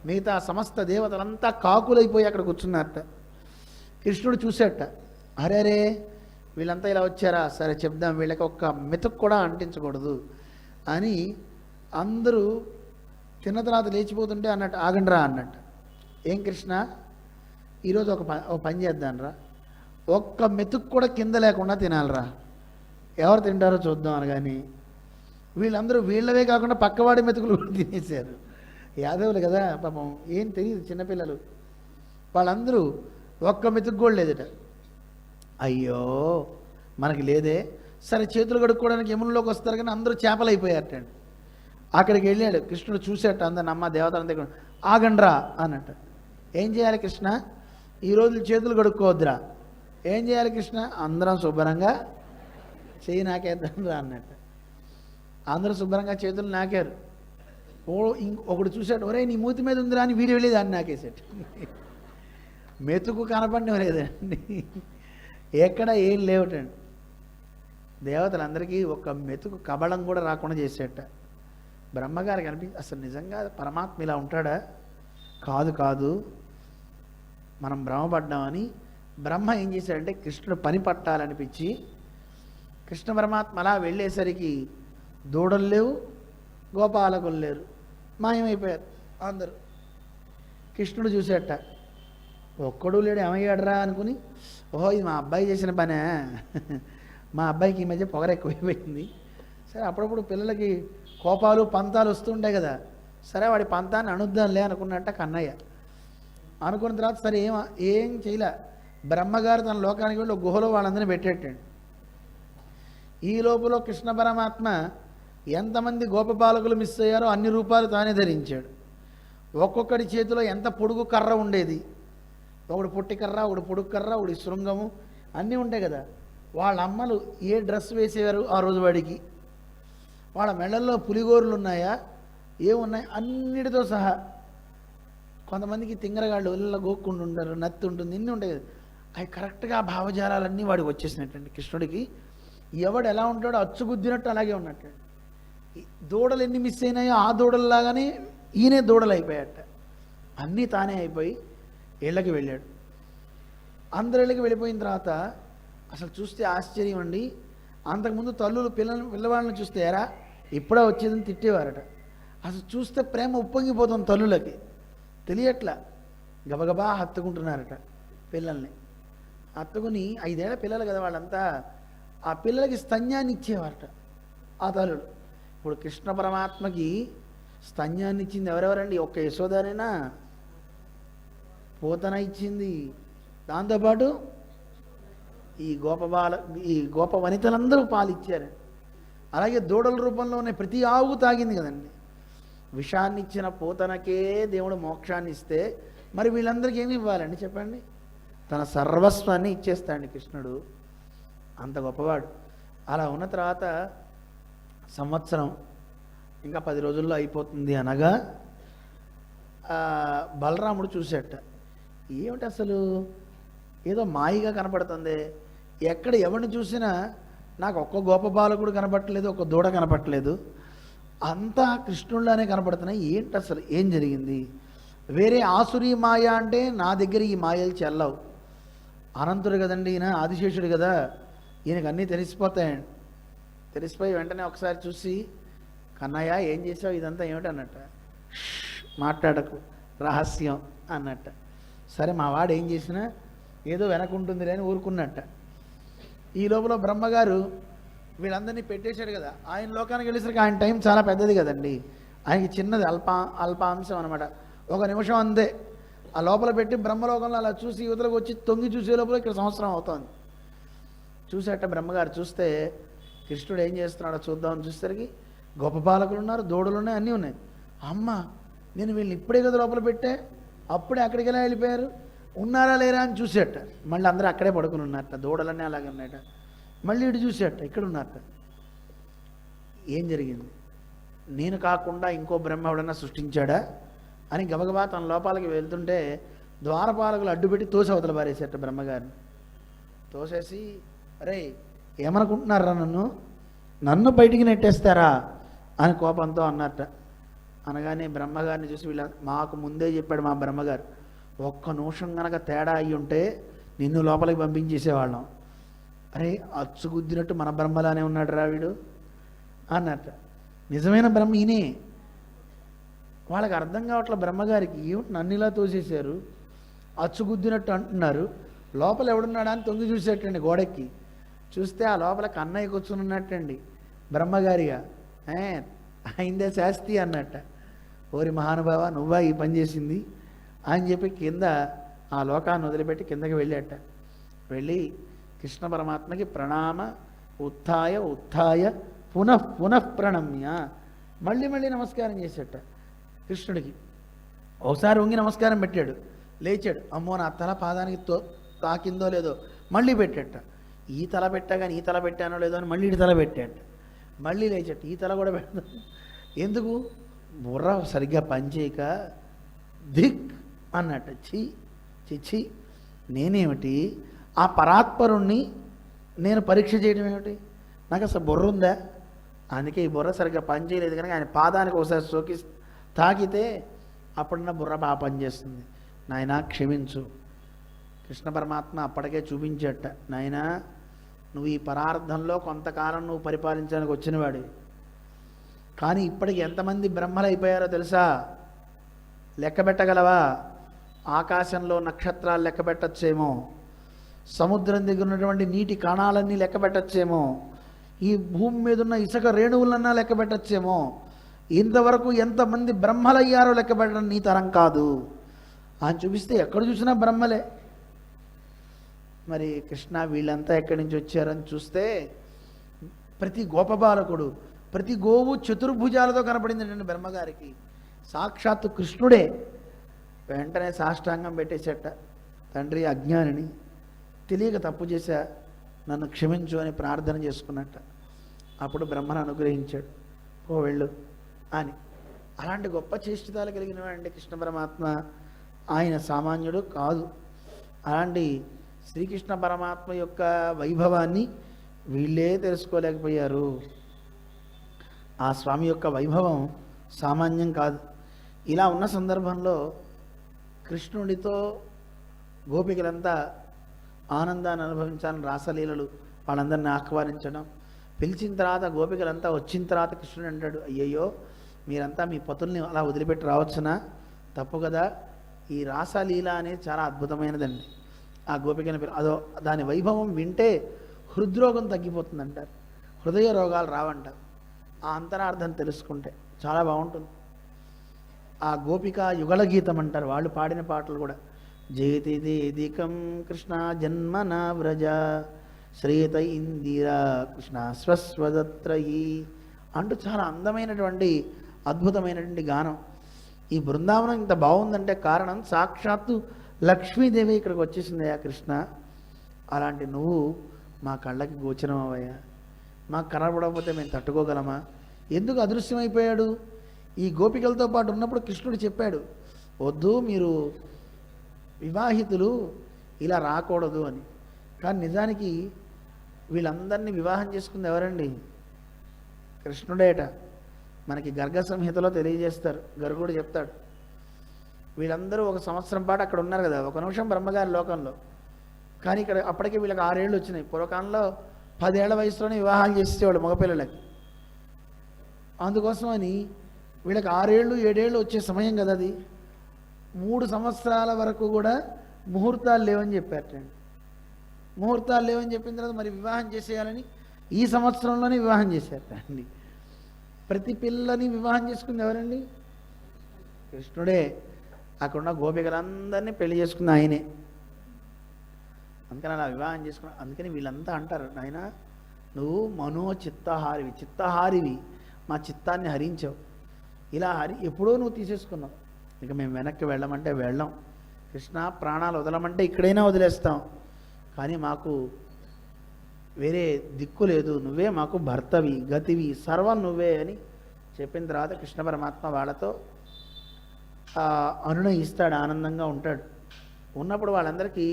B: మిగతా సమస్త దేవతలంతా కాకులైపోయి అక్కడ కూర్చున్నారట. కృష్ణుడు చూసేట, అరే వీళ్ళంతా ఇలా వచ్చారా, సరే చెప్దాం, వీళ్ళకి ఒక్క మెతుకు కూడా అంటించకూడదు అని అందరూ తిన్న తర్వాత లేచిపోతుంటే అన్నట్టు, ఆగండ్రా అన్నట్టు. ఏం కృష్ణ, ఈరోజు ఒక పని చేద్దాంరా, ఒక్క మెతుకు కూడా కింద లేకుండా తినాలరా, ఎవరు తింటారో చూద్దాం అనగాని వీళ్ళందరూ వీళ్ళవే కాకుండా పక్కవాడి మెతుకులు కూడా తినేశారు. యాదవులు కదా పాపం, ఏం తెలియదు చిన్నపిల్లలు. వాళ్ళందరూ ఒక్క మెతుకు కూడా లేదట. అయ్యో మనకి లేదే, సరే చేతులు కడుక్కోవడానికి యమునలోకి వస్తారు కానీ అందరూ చేపలు అయిపోయారటండి. అక్కడికి వెళ్ళాడు కృష్ణుడు, చూసేట అందరు అమ్మ దేవతలంతా దగ్గర, ఆగండ్రా అన్నట్టు. ఏం చేయాలి కృష్ణ, ఈరోజు చేతులు కడుక్కోవద్దురా. ఏం చేయాలి కృష్ణ, అందరం శుభ్రంగా చెయ్యి నాకేద్దాంరా అన్నట్టు. అందరూ శుభ్రంగా చేతులు నాకారు. ఒకడు చూశాడు, ఒరే నీ మూతి మీద ఉందిరా అని వీడు వెళ్ళి దాన్ని నాకేసాడు. మెతుకు కనపడడం లేదండి, ఎక్కడ ఏం లేవటండి. దేవతలందరికీ ఒక మెతుకు కబళం కూడా రాకుండా చేసేట. బ్రహ్మగారికి అనిపించి, అసలు నిజంగా పరమాత్మ ఇలా ఉంటాడా? కాదు కాదు, మనం భ్రమపడ్డామని బ్రహ్మ ఏం చేశాడంటే కృష్ణుడు పని పట్టాలనిపించి కృష్ణ పరమాత్మ అలా వెళ్ళేసరికి దూడలు లేవు, గోపాలకులు లేరు, మాయమైపోయారు అందరూ. కృష్ణుడు చూసేట, ఒక్కడు లేడు, ఏమయ్యాడరా అనుకుని, ఓహో ఇది మా అబ్బాయి చేసిన పనే, మా అబ్బాయికి ఈ మధ్య పొగర ఎక్కువైపోయింది. సరే అప్పుడప్పుడు పిల్లలకి కోపాలు పంతాలు వస్తుంటాయి కదా, సరే వాడి పంతాన్ని అనుద్దాంలే అనుకున్నట్ట కన్నయ్య. అనుకున్న తర్వాత సరే ఏం చేయలే, బ్రహ్మగారు తన లోకానికి వెళ్ళి గుహలో వాళ్ళందరినీ పెట్టేటండి. ఈ లోపల కృష్ణ పరమాత్మ ఎంతమంది గోపపాలకులు మిస్ అయ్యారో అన్ని రూపాలు తానే ధరించాడు. ఒక్కొక్కడి చేతిలో ఎంత పొడుగు కర్ర ఉండేది, ఒకడు పొట్టి కర్ర, ఒకడు పొడుగు కర్ర, ఒకటి శృంగము అన్నీ ఉంటాయి కదా. వాళ్ళ అమ్మలు ఏ డ్రెస్ వేసేవారు ఆ రోజు వాడికి, వాళ్ళ మెడల్లో పులిగోరులు ఉన్నాయా, ఏమున్నాయి అన్నిటితో సహా. కొంతమందికి తింగరగాళ్ళు ఒళ్ళ గోక్కుంటూ ఉంటారు, నత్తి ఉంటుంది, ఇన్ని ఉంటాయి కదా. అవి కరెక్ట్గా భావజాలన్నీ వాడికి వచ్చేసినట్టండి. కృష్ణుడికి ఎవడు ఎలా ఉంటాడో అచ్చుగుద్దినట్టు అలాగే ఉన్నట్టు. దూడలు ఎన్ని మిస్ అయినాయో ఆ దూడల్లాగానే ఈయనే దూడలు అయిపోయాట. అన్నీ తానే అయిపోయి ఇళ్ళకి వెళ్ళాడు. అందరి ఇళ్ళకి వెళ్ళిపోయిన తర్వాత అసలు చూస్తే ఆశ్చర్యం అండి. అంతకుముందు తల్లులు పిల్లవాళ్ళని చూస్తే ఎరా ఇప్పుడే వచ్చేదని తిట్టేవారట. అసలు చూస్తే ప్రేమ ఉప్పొంగిపోతుంది తల్లులకి, తెలియట్లా గబగబా హత్తుకుంటున్నారట పిల్లల్ని. హత్తుకుని 5 ఏళ్ల పిల్లలు కదా వాళ్ళంతా, ఆ పిల్లలకి స్తన్యాన్ని ఇచ్చేవారట ఆ తల్లులు. ఇప్పుడు కృష్ణ పరమాత్మకి స్తన్యాన్ని ఇచ్చింది ఎవరెవరండి? ఒక్క యశోదానేనా? పోతన ఇచ్చింది, దాంతోపాటు ఈ గోప వనితలందరూ పాలిచ్చారు. అలాగే దూడల రూపంలో ఉన్న ప్రతి ఆవు తాగింది కదండి. విషాన్ని ఇచ్చిన పోతనకే దేవుడు మోక్షాన్ని ఇస్తే మరి వీళ్ళందరికీ ఏమి ఇవ్వాలండి చెప్పండి? తన సర్వస్వాన్ని ఇచ్చేస్తాడండి కృష్ణుడు, అంత గొప్పవాడు. అలా ఉన్న తర్వాత సంవత్సరం ఇంకా 10 రోజుల్లో అయిపోతుంది అనగా బలరాముడు చూసేట, ఏమిటి అసలు ఏదో మాయిగా కనపడుతుంది. ఎక్కడ ఎవరిని చూసినా నాకు ఒక్క గోపబాలకుడు కనపడట్లేదు, ఒక్క దూడ కనపడట్లేదు, అంతా కృష్ణుళ్ళనే కనపడుతున్నాయి. ఏంటి అసలు ఏం జరిగింది? వేరే ఆసురీ మాయ అంటే నా దగ్గర ఈ మాయలు చెల్లవు. అనంతుడు కదండి ఈయన, ఆదిశేషుడు కదా, ఈయనకు అన్నీ తెలిసిపోతాయండి. తెలిసిపోయి వెంటనే ఒకసారి చూసి, కన్నయ్య ఏం చేసావు, ఇదంతా ఏమిటి అన్నట్ట. మాట్లాడకు, రహస్యం అన్నట్ట. సరే మా వాడు ఏం చేసినా ఏదో వెనకుంటుంది అని ఊరుకున్నట్ట. ఈ లోపల బ్రహ్మగారు వీళ్ళందరినీ పెట్టేశాడు కదా, ఆయన లోకానికి వెళ్ళేసరికి ఆయన టైం చాలా పెద్దది కదండి, ఆయనకి చిన్నది అల్పాంశం అనమాట. 1 నిమిషం అంతే. ఆ లోపల పెట్టి బ్రహ్మలోకంలో అలా చూసి యువతలకు వచ్చి తొంగి చూసే లోపల ఇక్కడ సంవత్సరం అవుతుంది. చూసేట బ్రహ్మగారు చూస్తే కృష్ణుడు ఏం చేస్తున్నాడో చూద్దామని చూసేసరికి గోపబాలకులు ఉన్నారు, దూడలు ఉన్నాయి, అన్నీ ఉన్నాయి. అమ్మ, నేను వీళ్ళని ఇప్పుడే కదా లోపల పెట్టే, అప్పుడే అక్కడికి ఎలా వెళ్ళిపోయారు, ఉన్నారా లేరా అని చూసేట. మళ్ళీ అందరూ అక్కడే పడుకుని ఉన్నట్ట, దూడలన్నీ అలాగే ఉన్నాయట. మళ్ళీ ఇటు చూసేట, ఇక్కడ ఉన్నట్ట. ఏం జరిగింది? నేను కాకుండా ఇంకో బ్రహ్మ ఎవడన్నా సృష్టించాడా అని గబగబా తన లోపాలకి వెళ్తుంటే ద్వారపాలకులు అడ్డుపెట్టి తోసి అవతల పారేసేట బ్రహ్మగారిని. తోసేసి, అరే ఏమనుకుంటున్నారా, నన్ను బయటికి నెట్టేస్తారా అని కోపంతో అన్నట్ట. అనగానే బ్రహ్మగారిని చూసి, వీళ్ళ మాకు ముందే చెప్పాడు మా బ్రహ్మగారు, 1 నిమిషం కనుక తేడా అయ్యి ఉంటే నిన్ను లోపలికి పంపించేసేవాళ్ళం. అరే అచ్చుగుద్దినట్టు మన బ్రహ్మలానే ఉన్నాడు రా వీడు అన్నట్ట. నిజమైన బ్రహ్మ ఈయనే. వాళ్ళకి అర్థం కావట్లే బ్రహ్మగారికి, ఏమిటి నన్ను ఇలా తోసేశారు, అచ్చుగుద్దినట్టు అంటున్నారు, లోపల ఎవడున్నాడా అని తొంగి చూసేటండి గోడెక్కి. చూస్తే ఆ లోపల కన్నయ్య కూర్చుని ఉన్నట్టండి బ్రహ్మగారిగా. అయిందే శాస్తి అన్నట్ట. ఓరి మహానుభావ, నువ్వా ఈ పని చేసింది అని చెప్పి కింద ఆ లోకాన్ని వదిలిపెట్టి కిందకి వెళ్ళాట. వెళ్ళి కృష్ణ పరమాత్మకి ప్రణామ ఉత్థాయ పునః ప్రణమ్య మళ్ళీ నమస్కారం చేసేట కృష్ణుడికి. ఒకసారి వంగి నమస్కారం పెట్టాడు, లేచాడు. అమ్మో నా తల పాదానికి తాకిందో లేదో మళ్ళీ పెట్టేట. ఈ తల పెట్టా కానీ ఈ తల పెట్టానో లేదో అని మళ్ళీ ఇటు తల పెట్టాట. మళ్ళీ లేచట, ఈ తల కూడా పెడతాం. ఎందుకు? బుర్ర సరిగ్గా పనిచేయక ధిక్ అన్నట్ట. చిచ్చి నేనేమిటి, ఆ పరాత్పరుణ్ణి నేను పరీక్ష చేయడం ఏమిటి, నాకు అసలు బుర్ర ఉందా? అందుకే ఈ బుర్ర సరిగ్గా పనిచేయలేదు కనుక ఆయన పాదానికి ఒకసారి తాకితే అప్పుడున్న బుర్ర బాగా పనిచేస్తుంది. నాయనా క్షమించు. కృష్ణ పరమాత్మ అప్పటికే చూపించట, నాయనా నువ్వు ఈ పరార్థంలో కొంతకాలం నువ్వు పరిపాలించడానికి వచ్చినవాడివి, కానీ ఇప్పటికి ఎంతమంది బ్రహ్మలు అయిపోయారో తెలుసా? లెక్క పెట్టగలవా? ఆకాశంలో నక్షత్రాలు లెక్క పెట్టచ్చేమో, సముద్రం దగ్గర ఉన్నటువంటి నీటి కణాలన్నీ లెక్క పెట్టచ్చేమో, ఈ భూమి మీద ఉన్న ఇసుక రేణువులన్నా లెక్క పెట్టచ్చేమో. ఇంతవరకు ఎంతమంది బ్రహ్మలయ్యారో లెక్క పెట్టడం నీ తరం కాదు అని చూపిస్తే ఎక్కడ చూసినా బ్రహ్మలే. మరి కృష్ణ వీళ్ళంతా ఎక్కడి నుంచి వచ్చారని చూస్తే ప్రతి గోపబాలకుడు, ప్రతి గోవు చతుర్భుజాలతో కనపడింది నేను బ్రహ్మగారికి. సాక్షాత్తు కృష్ణుడే. వెంటనే సాష్టాంగం పెట్టేసేట, తండ్రి అజ్ఞానిని, తెలియక తప్పు చేశా, నన్ను క్షమించు అని ప్రార్థన చేసుకున్నట్ట. అప్పుడు బ్రహ్మను అనుగ్రహించాడు, ఓ వెళ్ళు అని. అలాంటి గొప్ప చేష్టితాలు కలిగిన వాడండి కృష్ణ పరమాత్మ. ఆయన సామాన్యుడు కాదు. అలాంటి శ్రీకృష్ణ పరమాత్మ యొక్క వైభవాన్ని వీళ్ళే తెలుసుకోలేకపోయారు. ఆ స్వామి యొక్క వైభవం సామాన్యం కాదు. ఇలా ఉన్న సందర్భంలో కృష్ణుడితో గోపికలంతా ఆనందాన్ని అనుభవించాలని రాసలీలలు వాళ్ళందరినీ ఆహ్వానించడం, పిలిచిన తర్వాత గోపికలంతా వచ్చిన తర్వాత కృష్ణుడు అంటాడు, అయ్యయ్యో మీరంతా మీ పతుల్ని అలా వదిలిపెట్టి రావచ్చునా, తప్పు కదా. ఈ రాసలీల అనేది చాలా అద్భుతమైనదండి. ఆ గోపికని అదో దాని వైభవం వింటే హృద్రోగం తగ్గిపోతుందంటారు, హృదయ రోగాలు రావంటారు. ఆ అంతరార్థం తెలుసుకుంటే చాలా బాగుంటుంది. ఆ గోపిక యుగళ గీతం అంటారు వాళ్ళు పాడిన పాటలు కూడా. జయతిదేదికం కృష్ణ జన్మన వ్రజ శ్రేత ఇందిరా కృష్ణ స్వస్వదత్రయీ అంటూ చాలా అందమైనటువంటి అద్భుతమైనటువంటి గానం. ఈ బృందావనం ఇంత బాగుందంటే కారణం సాక్షాత్తు లక్ష్మీదేవి ఇక్కడికి వచ్చేసిందయ్యా కృష్ణ. అలాంటి నువ్వు మా కళ్ళకి గోచరం అవ్వయ్యా, మాకు కనబడకపోతే మేము తట్టుకోగలమా? ఎందుకు అదృశ్యమైపోయాడు? ఈ గోపికలతో పాటు ఉన్నప్పుడు కృష్ణుడు చెప్పాడు, వద్దు మీరు వివాహితులు, ఇలా రాకూడదు అని. కానీ నిజానికి వీళ్ళందరినీ వివాహం చేసుకుంది ఎవరండి? కృష్ణుడేట. మనకి గర్గ సంహితలో తెలియజేస్తారు, గరుకుడు చెప్తాడు. వీళ్ళందరూ 1 సంవత్సరం పాటు అక్కడ ఉన్నారు కదా, 1 నిమిషం బ్రహ్మగారి లోకంలో. కానీ ఇక్కడ అప్పటికే వీళ్ళకి 6 ఏళ్ళు వచ్చినాయి. పూర్వకాలంలో 10 ఏళ్ల వయసులోనే వివాహాలు చేసేవాళ్ళు మగపిల్లలకి. అందుకోసమని వీళ్ళకి 6 ఏళ్ళు 7 ఏళ్ళు వచ్చే సమయం కదా అది. 3 సంవత్సరాల వరకు కూడా ముహూర్తాలు లేవని చెప్పారటండి. ముహూర్తాలు లేవని చెప్పిన తర్వాత మరి వివాహం చేసేయాలని ఈ సంవత్సరంలోనే వివాహం చేశారటండి. ప్రతి పిల్లని వివాహం చేసుకుంది ఎవరండి? కృష్ణుడే. అక్కడున్న గోపికలందరినీ పెళ్లి చేసుకుంది ఆయనే. అందుకని అలా వివాహం చేసుకున్నా. అందుకని వీళ్ళంతా అంటారు, నాయన నువ్వు మనోచిత్తహారివి, చిత్తహారివి, మా చిత్తాన్ని హరించావు. ఇలా ఎప్పుడో నువ్వు తీసేసుకున్నావు. ఇక మేము వెనక్కి వెళ్ళమంటే వెళ్ళాం. కృష్ణ ప్రాణాలు వదలమంటే ఇక్కడైనా వదిలేస్తాం. కానీ మాకు వేరే దిక్కు లేదు, నువ్వే మాకు భర్తవి, గతివి, సర్వం నువ్వే అని చెప్పిన తర్వాత కృష్ణ పరమాత్మ వాళ్ళతో అనునయిస్తాడు, ఆనందంగా ఉంటాడు. ఉన్నప్పుడు వాళ్ళందరికీ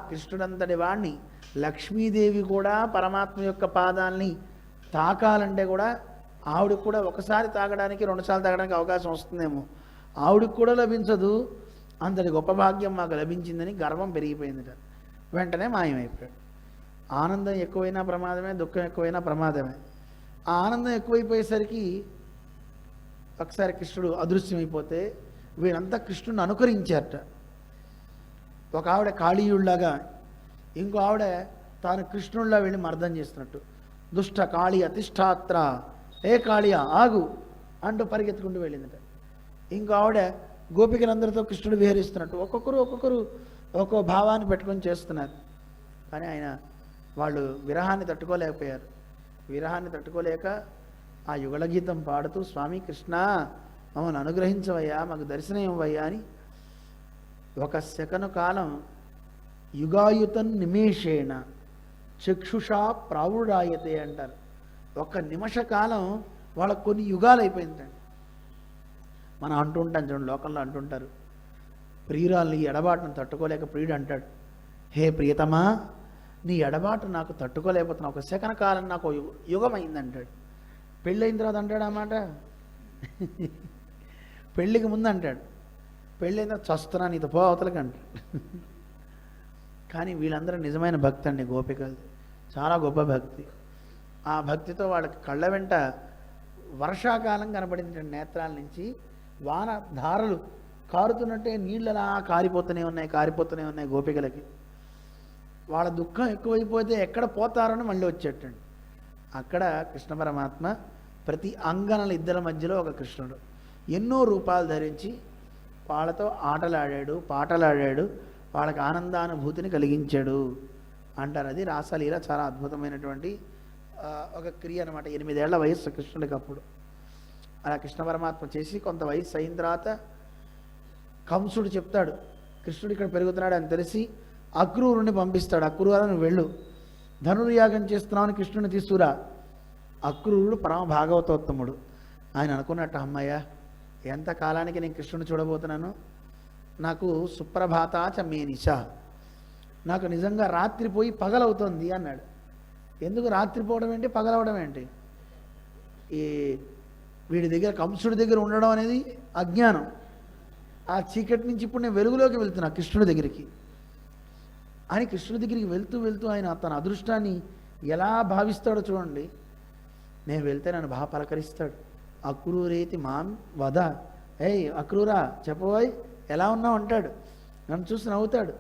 B: కృష్ణుడంతటి వాడిని లక్ష్మీదేవి కూడా పరమాత్మ యొక్క పాదాలని తాకాలంటే కూడా ఆవిడకి కూడా ఒకసారి తాగడానికి 2 సార్లు తాగడానికి అవకాశం వస్తుందేమో, ఆవిడకి కూడా లభించదు. అంతటి గొప్ప భాగ్యం మాకు లభించిందని గర్వం పెరిగిపోయిందిట. వెంటనే మాయమైపోయాడు. ఆనందం ఎక్కువైనా ప్రమాదమే, దుఃఖం ఎక్కువైనా ప్రమాదమే. ఆ ఆనందం ఎక్కువైపోయేసరికి ఒకసారి కృష్ణుడు అదృశ్యమైపోతే వీళ్ళంతా కృష్ణుడిని అనుకరించారట. ఒక ఆవిడ కాళీయుళ్లాగా, ఇంకో ఆవిడ తాను కృష్ణుడిలా వెళ్ళి మర్దం చేస్తున్నట్టు, దుష్ట కాళీ అతిష్టాత్ర, ఏ కాళియా ఆగు అంటూ పరిగెత్తుకుంటూ వెళ్ళిందట. ఇంకో ఆవిడ గోపికలందరితో కృష్ణుడు విహరిస్తున్నట్టు ఒక్కొక్కరు ఒక్కో భావాన్ని పెట్టుకొని చేస్తున్నారు. కానీ వాళ్ళు విరహాన్ని తట్టుకోలేకపోయారు. విరహాన్ని తట్టుకోలేక ఆ యుగళగీతం పాడుతూ, స్వామి కృష్ణ మమ్మల్ని అనుగ్రహించవయ్యా, మాకు దర్శనం ఇవ్వయ్యా అని 1 సెకను కాలం యుగాయుతం నిమేషేణ చక్షుషా ప్రావుడాయతే అంటారు. 1 నిమిష కాలం వాళ్ళకు కొన్ని యుగాలు అయిపోయిందండి. మనం అంటుంటాం చూడండి, లోకంలో అంటుంటారు, ప్రియురాలు ఈ ఎడబాటును తట్టుకోలేక ప్రియుడు అంటాడు, హే ప్రియతమా నీ ఎడబాటు నాకు తట్టుకోలేకపోతున్నా, 1 సెకను కాలం నాకు యుగం అయిందంటాడు. పెళ్ళైన తర్వాత అంటాడు అన్నమాట. పెళ్ళికి ముందు అంటాడు, పెళ్ళైన తర్వాత చస్తున్నా నీతో పో అవతలకి అంటాడు. కానీ వీళ్ళందరూ నిజమైన భక్తి అండి, గోపికలు చాలా గొప్ప భక్తి. ఆ భక్తితో వాళ్ళకి కళ్ళ వెంట వర్షాకాలం కనపడింది. నేత్రాల నుంచి వాన ధారలు కారుతున్నట్టే నీళ్ళలా కారిపోతూనే ఉన్నాయి గోపికలకి. వాళ్ళ దుఃఖం ఎక్కువైపోతే ఎక్కడ పోతారని మళ్ళీ వచ్చేటండి. అక్కడ కృష్ణ పరమాత్మ ప్రతి అంగనల ఇద్దరి మధ్యలో ఒక కృష్ణుడు ఎన్నో రూపాలు ధరించి వాళ్ళతో ఆటలాడాడు, పాటలాడాడు, వాళ్ళకి ఆనందానుభూతిని కలిగించాడు అంటారు. అది రాసలీల, చాలా అద్భుతమైనటువంటి ఒక క్రియ అనమాట. 8 ఏళ్ల వయస్సు కృష్ణుడికి అప్పుడు. అలా కృష్ణ పరమాత్మ చేసి కొంత వయస్సు అయిన తర్వాత కంసుడు చెప్తాడు, కృష్ణుడు ఇక్కడ పెరుగుతున్నాడు అని తెలిసి అక్రూరుని పంపిస్తాడు. అక్రూరా నువ్వు వెళ్ళు, ధనుర్యాగం చేస్తున్నామని కృష్ణుని తీసుకురా. అక్రూరుడు పరమ భాగవతోత్తముడు. ఆయన అనుకున్నట్టు, అమ్మయ్య ఎంత కాలానికి నేను కృష్ణుని చూడబోతున్నాను, నాకు సుప్రభాతాచ మే నిశా, నాకు నిజంగా రాత్రి పోయి పగలవుతుంది అన్నాడు. ఎందుకు రాత్రి పోవడం ఏంటి, పగలవడం ఏంటి? ఈ వీడి దగ్గర, కంసుడి దగ్గర ఉండడం అనేది అజ్ఞానం. ఆ చీకటి నుంచి ఇప్పుడు నేను వెలుగులోకి వెళ్తున్నా కృష్ణుడి దగ్గరికి అని. కృష్ణుడి దగ్గరికి వెళ్తూ ఆయన తన అదృష్టాన్ని ఎలా భావిస్తాడో చూడండి. నేను వెళ్తే నన్ను బాగా పలకరిస్తాడు. అక్రూరేతి మాం వద, ఏయ్ అక్రూరా చెప్పబోయ్ ఎలా ఉన్నావు అంటాడు. నన్ను చూసి నవ్వుతాడు,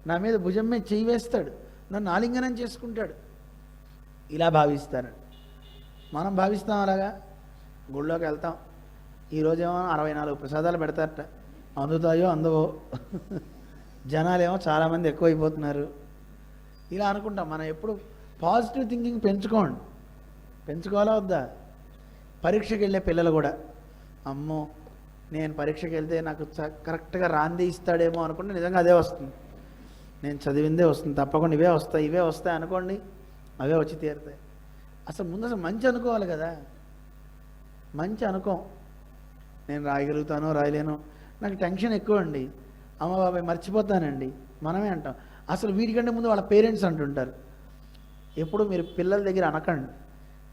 B: నా మీద భుజం మీద చెయ్యి వేస్తాడు, నన్ను ఆలింగనం చేసుకుంటాడు. ఇలా భావిస్తాడు. మనం భావిస్తాం అలాగా? గుళ్ళోకి వెళ్తాం, ఈరోజేమో 64 ప్రసాదాలు పెడతారట, అందుతాయో అందవో, జనాలేమో చాలామంది ఎక్కువైపోతున్నారు, ఇలా అనుకుంటాం. మనం ఎప్పుడు పాజిటివ్ థింకింగ్ పెంచుకోవాలా వద్దా? పరీక్షకి వెళ్ళే పిల్లలు కూడా, అమ్మో నేను పరీక్షకి వెళ్తే నాకు కరెక్ట్గా రాంది ఇస్తాడేమో అనుకుంటే నిజంగా అదే వస్తుంది. నేను చదివిందే వస్తుంది, తప్పకుండా ఇవే వస్తాయి అనుకోండి, అవే వచ్చి తీరుతాయి. అసలు మంచి అనుకోవాలి కదా. మంచి అనుకోం, నేను రాయగలుగుతానో రాయలేను, నాకు టెన్షన్ ఎక్కువ అండి, అమ్మ బాబాయ్ మర్చిపోతానండి, మనమే అంటాం. అసలు వీటికంటే ముందు వాళ్ళ పేరెంట్స్ అంటుంటారు. ఎప్పుడు మీరు పిల్లల దగ్గర అనకండి.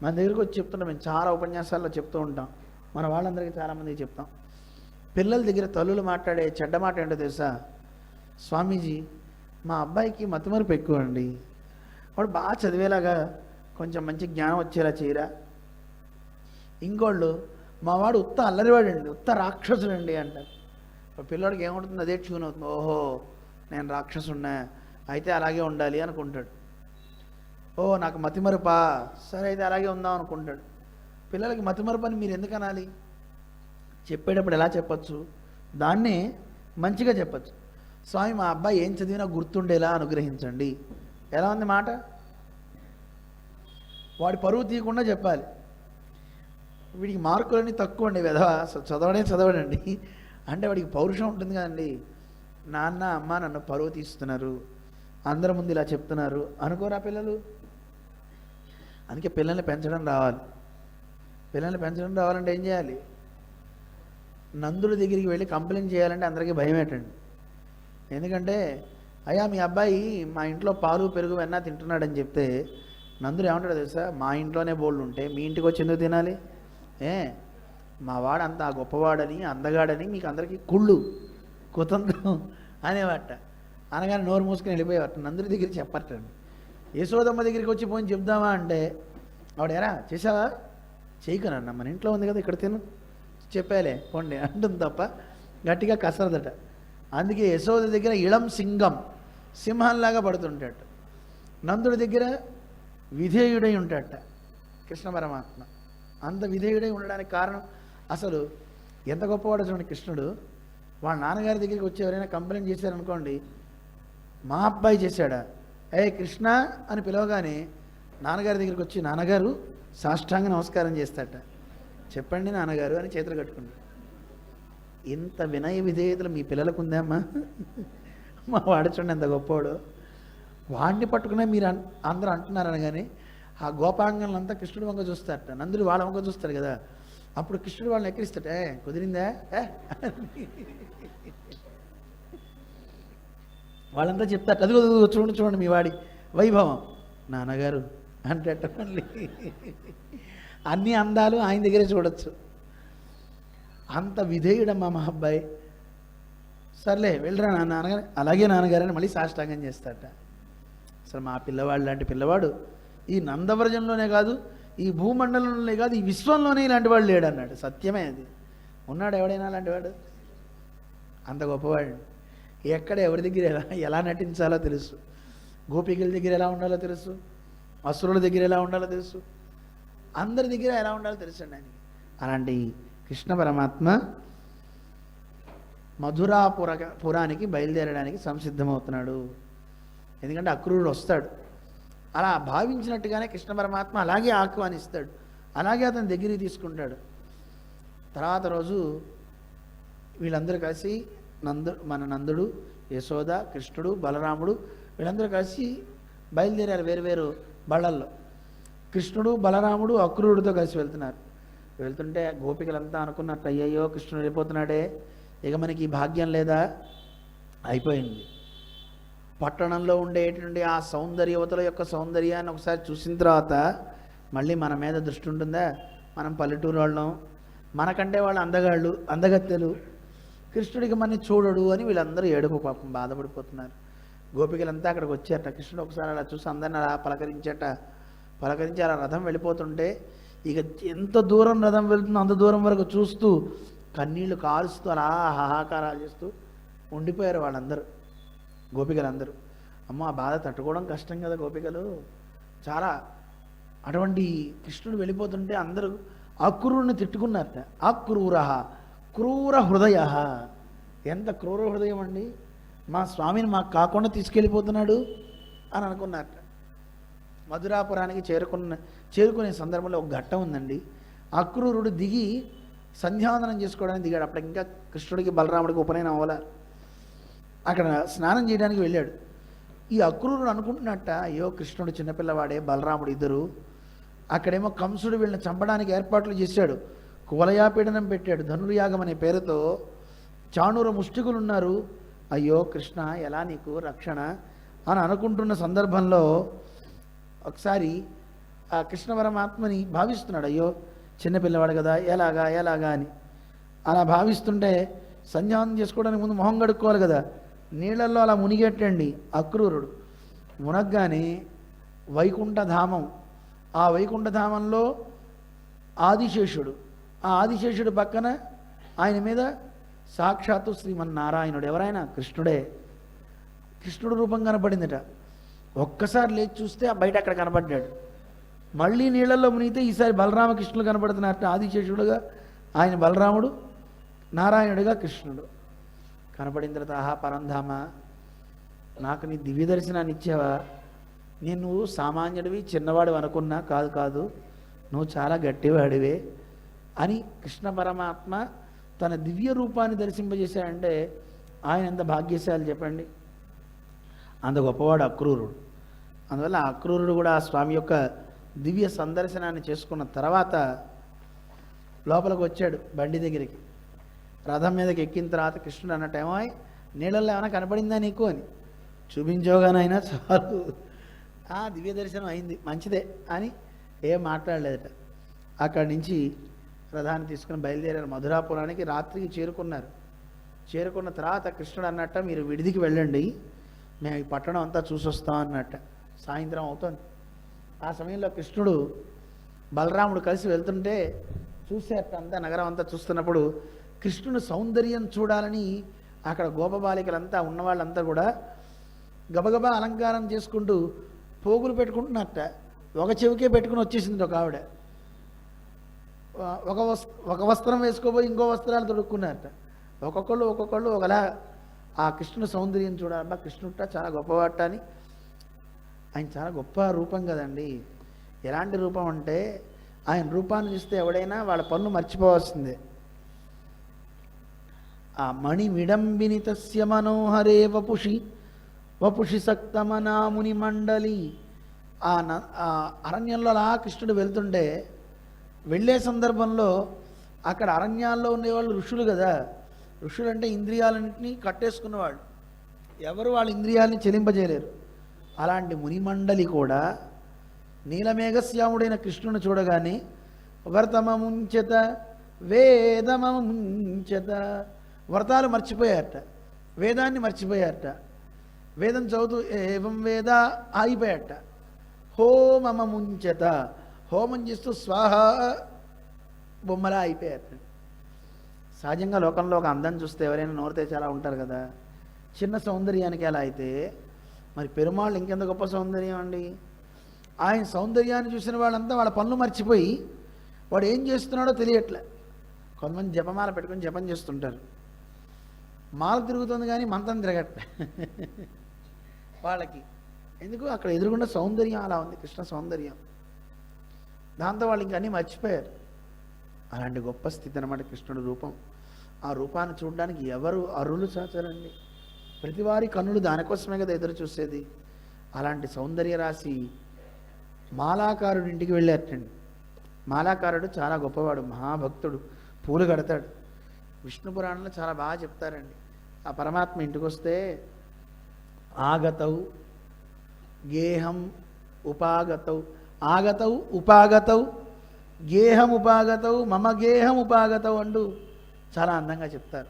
B: మన దగ్గరకు వచ్చి చెప్తుంటాం, మేము చాలా ఉపన్యాసాల్లో చెప్తూ ఉంటాం, మన వాళ్ళందరికీ చాలామందికి చెప్తాం. పిల్లల దగ్గర తల్లులు మాట్లాడే చెడ్డ మాట ఏంటో తెలుసా? స్వామీజీ మా అబ్బాయికి మతిమరుపు ఎక్కువ అండి, వాడు బాగా చదివేలాగా కొంచెం మంచి జ్ఞానం వచ్చేలా చేయరా. ఇంకోళ్ళు మా వాడు ఉత్త అల్లరివాడండి, ఉత్త రాక్షసుడండి అంటారు. పిల్లోడికి ఏముంటుంది, అదే ట్యూన్ అవుతుంది. ఓహో నేను రాక్షసున్నా, అయితే అలాగే ఉండాలి అనుకుంటాడు. ఓ నాకు మతిమరుపా, సరే అయితే అలాగే ఉందాం అనుకుంటాడు. పిల్లలకి మతిమరుపు అని మీరు ఎందుకు అనాలి? చెప్పేటప్పుడు ఎలా చెప్పచ్చు? దాన్నే మంచిగా చెప్పచ్చు. స్వామి మా అబ్బాయి ఏం చదివినా గుర్తుండేలా అనుగ్రహించండి. ఎలా ఉంది మాట? వాడి పరువు తీయకుండా చెప్పాలి. వీడికి మార్కులన్నీ తక్కువ అండి, వెధవ చదవడండి అంటే వాడికి పౌరుషం ఉంటుంది కదండి. నాన్న అమ్మ నన్ను పరువు తీస్తున్నారు, అందరి ముందు ఇలా చెప్తున్నారు అనుకోరా పిల్లలు. అందుకే పిల్లల్ని పెంచడం రావాలి. పిల్లల్ని పెంచడం రావాలంటే ఏం చేయాలి? నందుడి దగ్గరికి వెళ్ళి కంప్లైంట్ చేయాలంటే అందరికీ భయం ఏంటండి. ఎందుకంటే అయ్యా మీ అబ్బాయి మా ఇంట్లో పాలు పెరుగు వెన్న తింటున్నాడని చెప్తే నందుడు ఏమంటాడో తెలుసా? మా ఇంట్లోనే బోళ్ళు ఉంటే మీ ఇంటికి వచ్చి ఎందుకు తినాలి? మా వాడు అంత గొప్పవాడని అందగాడని మీకు అందరికీ కుతంత్రం అనేవాట. అనగానే నోరు మూసుకొని వెళ్ళిపోయేవాట. నందుడి దగ్గరికి చెప్పట్టండి. యశోదమ్మ దగ్గరికి వచ్చి పోయి చెప్దామా అంటే ఆవిడ ఎరా చేసావా? చేయకనన్న, మన ఇంట్లో ఉంది కదా ఇక్కడ తిను, చెప్పాలే పోండి అంటుంది తప్ప గట్టిగా కసరదట. అందుకే యశోద దగ్గర ఇళం సింహంలాగా పడుతుంటాడు. నందుడి దగ్గర విధేయుడై ఉంటాడట కృష్ణ పరమాత్మ. అంత విధేయుడై ఉండడానికి కారణం అసలు ఎంత గొప్పవాడో చూడండి కృష్ణుడు. వాళ్ళ నాన్నగారి దగ్గరికి వచ్చి ఎవరైనా కంప్లైంట్ చేశారనుకోండి, మా అబ్బాయి చేశాడా, కృష్ణ అని పిలవగానే నాన్నగారి దగ్గరికి వచ్చి నాన్నగారు సాష్టాంగ నమస్కారం చేస్తాడట. చెప్పండి నాన్నగారు అని చేతులు కట్టుకుంటాడు. ఇంత వినయ విధేయతలు మీ పిల్లలకు ఉందామ్మా? మా వాడు చూడండి ఎంత గొప్పవాడు, వాడిని పట్టుకునే మీరు అందరూ అంటున్నారని. కానీ ఆ గోపాంగంలంతా కృష్ణుడు వంక చూస్తారట, నందుడు వాళ్ళ వంక చూస్తారు కదా. అప్పుడు కృష్ణుడు వాళ్ళని ఎక్కిరిస్తాట, కుదిరిందా వాళ్ళంతా చెప్తారట, అది చూడండి మీ వాడి వైభవం నాన్నగారు అంటే మళ్ళీ అన్ని అందాలు ఆయన దగ్గరే చూడొచ్చు. అంత విధేయుడమ్మా మా అబ్బాయి. సర్లే వెళ్ళరా నాన్నగారు, అలాగే నాన్నగారని మళ్ళీ సాష్టాంగం చేస్తారట. అసలు మా పిల్లవాడు లాంటి పిల్లవాడు ఈ నందవ్రజంలోనే కాదు, ఈ భూమండలంలోనే కాదు, ఈ విశ్వంలోనే ఇలాంటి వాడు లేడు అన్నాడు. సత్యమే అది. ఉన్నాడు ఎవడైనా అలాంటి వాడు? అంత గొప్పవాడు. ఎక్కడ ఎవరి దగ్గర ఎలా నటించాలో తెలుసు, గోపికల దగ్గర ఎలా ఉండాలో తెలుసు, అసురుల దగ్గర ఎలా ఉండాలో తెలుసు, అందరి దగ్గర ఎలా ఉండాలో తెలుసండి ఆయనకి. అలాంటి కృష్ణ పరమాత్మ పురానికి బయలుదేరడానికి సంసిద్ధమవుతున్నాడు. ఎందుకంటే అక్రూరుడు వస్తాడు. అలా భావించినట్టుగానే కృష్ణ పరమాత్మ అలాగే ఆహ్వానిస్తాడు, అలాగే అతని దగ్గరికి తీసుకుంటాడు. తర్వాత రోజు వీళ్ళందరూ కలిసి మన నందుడు, యశోద, కృష్ణుడు, బలరాముడు వీళ్ళందరూ కలిసి బయలుదేరారు వేరు బళ్ళల్లో. కృష్ణుడు, బలరాముడు అక్రూరుడితో కలిసి వెళ్తున్నారు. వెళ్తుంటే గోపికలంతా అనుకున్నట్టు, అయ్యయ్యో కృష్ణుడు వెళ్ళిపోతున్నాడే, ఇక మనకి ఈ భాగ్యం లేదా, అయిపోయింది. పట్టణంలో ఉండేటువంటి ఆ సౌందర్యవతుల యొక్క సౌందర్యాన్ని ఒకసారి చూసిన తర్వాత మళ్ళీ మన మీద దృష్టి ఉంటుందా? మనం పల్లెటూరు వాళ్ళం, మనకంటే వాళ్ళు అందగాళ్ళు, అందగత్తెలు, కృష్ణుడికి మనని చూడడు అని వీళ్ళందరూ ఏడుపు పాపం బాధపడిపోతున్నారు. గోపికలంతా అక్కడికి వచ్చారట. కృష్ణుడు ఒకసారి అలా చూసి అందరిని అలా పలకరించి అలా రథం వెళ్ళిపోతుంటే ఇక ఎంత దూరం రథం వెళ్తుందో అంత దూరం వరకు చూస్తూ కన్నీళ్లు కారుస్తూ అలా హాహాకారాలు చేస్తూ ఉండిపోయారు వాళ్ళందరూ, గోపికలందరూ. అమ్మ ఆ బాధ తట్టుకోవడం కష్టం కదా గోపికలు చాలా. అటువంటి కృష్ణుడు వెళ్ళిపోతుంటే అందరూ అక్రూరుని తిట్టుకున్నారట. అక్రూర క్రూర హృదయ, ఎంత క్రూర హృదయం అండి, మా స్వామిని మాకు కాకుండా తీసుకెళ్ళిపోతున్నాడు అని అనుకున్నారట. మధురాపురానికి చేరుకునే సందర్భంలో ఒక ఘట్టం ఉందండి. అక్రూరుడు దిగి సంధ్యావందనం చేసుకోవడానికి దిగాడు. అప్పుడు ఇంకా కృష్ణుడికి బలరాముడికి ఉపనయనం అవ్వాల. అక్కడ స్నానం చేయడానికి వెళ్ళాడు. ఈ అక్రూరుడు అనుకుంటున్నట్ట, అయ్యో కృష్ణుడు చిన్నపిల్లవాడే, బలరాముడు ఇద్దరు. అక్కడేమో కంసుడు వీళ్ళని చంపడానికి ఏర్పాట్లు చేశాడు, కువలయాపీడనం పెట్టాడు. ధనుర్యాగం అనే పేరుతో చాణూర ముష్టికులు ఉన్నారు, అయ్యో కృష్ణ ఎలా నీకు రక్షణ అని అనుకుంటున్న సందర్భంలో ఒకసారి ఆ కృష్ణ పరమాత్మని భావిస్తున్నాడు, అయ్యో చిన్నపిల్లవాడు కదా ఎలాగా అని. అలా భావిస్తుంటే సంధ్యావందనం చేసుకోవడానికి ముందు మొహం కడుక్కోవాలి కదా, నీళ్ళల్లో అలా మునిగేటండి అక్రూరుడు. మునగ్గానే వైకుంఠధామం, ఆ వైకుంఠధామంలో ఆదిశేషుడు, ఆ ఆదిశేషుడు పక్కన ఆయన మీద సాక్షాత్తు శ్రీమన్నారాయణుడు, ఎవరైనా కృష్ణుడే. కృష్ణుడు రూపం కనపడిందిట. ఒక్కసారి లేచి చూస్తే బయట అక్కడ కనపడ్డాడు. మళ్ళీ నీళ్ళల్లో మునిగితే ఈసారి బలరామకృష్ణులు కనపడుతున్నట్ట. ఆదిశేషుడుగా ఆయన బలరాముడు, నారాయణుడిగా కృష్ణుడు కనపడిన తర్వాత, ఆహా పరంధామ, నాకు నీ దివ్య దర్శనాన్ని ఇచ్చావా? నేను నువ్వు సామాన్యుడివి చిన్నవాడు అనుకున్నా, కాదు నువ్వు చాలా గట్టివాడివే అని కృష్ణ పరమాత్మ తన దివ్య రూపాన్ని దర్శింపజేశాడంటే ఆయన ఎంత భాగ్యశాలి చెప్పండి. అంత గొప్పవాడు అక్రూరుడు. అందువల్ల అక్రూరుడు కూడా ఆ స్వామి యొక్క దివ్య సందర్శనాన్ని చేసుకున్న తర్వాత లోపలికి వచ్చాడు బండి దగ్గరికి. రథం మీదకి ఎక్కిన తర్వాత కృష్ణుడు అన్నట్టు, ఏమో నీళ్ళల్లో ఏమైనా కనపడిందా నీకు అని. చూపించోగానైనా చాలు, ఆ దివ్య దర్శనం అయింది మంచిదే అని ఏం మాట్లాడలేదట. అక్కడి నుంచి రథాన్ని తీసుకుని బయలుదేరారు. మధురాపురానికి రాత్రికి చేరుకున్నారు. చేరుకున్న తర్వాత కృష్ణుడు అన్నట్ట, మీరు విడిదికి వెళ్ళండి, మేము ఈ పట్టణం అంతా చూసొస్తాం అన్నట్ట. సాయంత్రం అవుతుంది. ఆ సమయంలో కృష్ణుడు బలరాముడు కలిసి వెళ్తుంటే చూసేట అంతా, నగరం అంతా చూస్తున్నప్పుడు కృష్ణుని సౌందర్యం చూడాలని అక్కడ గోపబాలికలంతా ఉన్నవాళ్ళంతా కూడా గబగబా అలంకారం చేసుకుంటూ పోగులు పెట్టుకుంటున్నట్ట. ఒక చెవికే పెట్టుకుని వచ్చేసింది ఒక ఆవిడ. ఒక వస్త్రం వేసుకోబోయి ఇంకో వస్త్రాలు తొడుక్కున్నారట. ఒక్కొక్కళ్ళు ఒకలా ఆ కృష్ణుని సౌందర్యం చూడాలబ్బా, కృష్ణుట చాలా గొప్పవాట అని. ఆయన చాలా గొప్ప రూపం కదండి. ఎలాంటి రూపం అంటే ఆయన రూపాన్ని చూస్తే ఎవడైనా వాళ్ళ పన్ను మర్చిపోవాల్సిందే. ఆ మణి విడంబినితస్య మనోహరే వపుషి సక్తమనాముని మండలి. ఆ అరణ్యంలో అలా కృష్ణుడు వెళ్తుంటే, వెళ్ళే సందర్భంలో అక్కడ అరణ్యాల్లో ఉండేవాళ్ళు ఋషులు కదా. ఋషులు అంటే ఇంద్రియాలన్నింటినీ కట్టేసుకున్నవాళ్ళు, ఎవరు వాళ్ళ ఇంద్రియాలని చెలింపజేయలేరు. అలాంటి మునిమండలి కూడా నీలమేఘశ్యాముడైన కృష్ణుని చూడగానే వర్తమముంచత వేదమముంచత, వ్రతాలు మర్చిపోయారట, వేదాన్ని మర్చిపోయారట. వేదం చదువుతూ ఏవం వేద ఆగిపోయారట. హోమముంచత, హోమం చేస్తూ స్వాహ బొమ్మలా అయిపోయారట. సహజంగా లోకంలో ఒక అందం చూస్తే ఎవరైనా నోరితే చాలా ఉంటారు కదా. చిన్న సౌందర్యానికి ఎలా అయితే మరి పెరుమాళ్ళు ఇంకెంత గొప్ప సౌందర్యం అండి. ఆయన సౌందర్యాన్ని చూసిన వాళ్ళంతా వాళ్ళ పనులు మర్చిపోయి వాడు ఏం చేస్తున్నాడో తెలియట్లే. కొంతమంది జపమాల పెట్టుకొని జపం చేస్తుంటారు, మాల తిరుగుతుంది కానీ మంత్రం తిరగట్లే వాళ్ళకి. ఎందుకు? అక్కడ ఎదురుగుండా సౌందర్యం అలా ఉంది, కృష్ణ సౌందర్యం. దాంతో వాళ్ళు ఇంకా అన్నీ మర్చిపోయారు. అలాంటి గొప్ప స్థితి అన్నమాట కృష్ణుడి రూపం. ఆ రూపాన్ని చూడడానికి ఎవరు అరులు చాచారండి. ప్రతివారి కన్నులు దానికోసమే కదా ఎదురు చూసేది. అలాంటి సౌందర్య రాశి మాలాకారుడి ఇంటికి వెళ్ళారటండి. మాలాకారుడు చాలా గొప్పవాడు, మహాభక్తుడు, పూలు కడతాడు. విష్ణు పురాణంలో చాలా బాగా చెప్తారండి. ఆ పరమాత్మ ఇంటికి వస్తే ఆగతౌ గేహం ఉపాగతౌ, ఆగతౌ ఉపాగతౌ గేహం ఉపాగతౌ మమ గేహం ఉపాగతౌ అంటూ చాలా అందంగా చెప్తారు.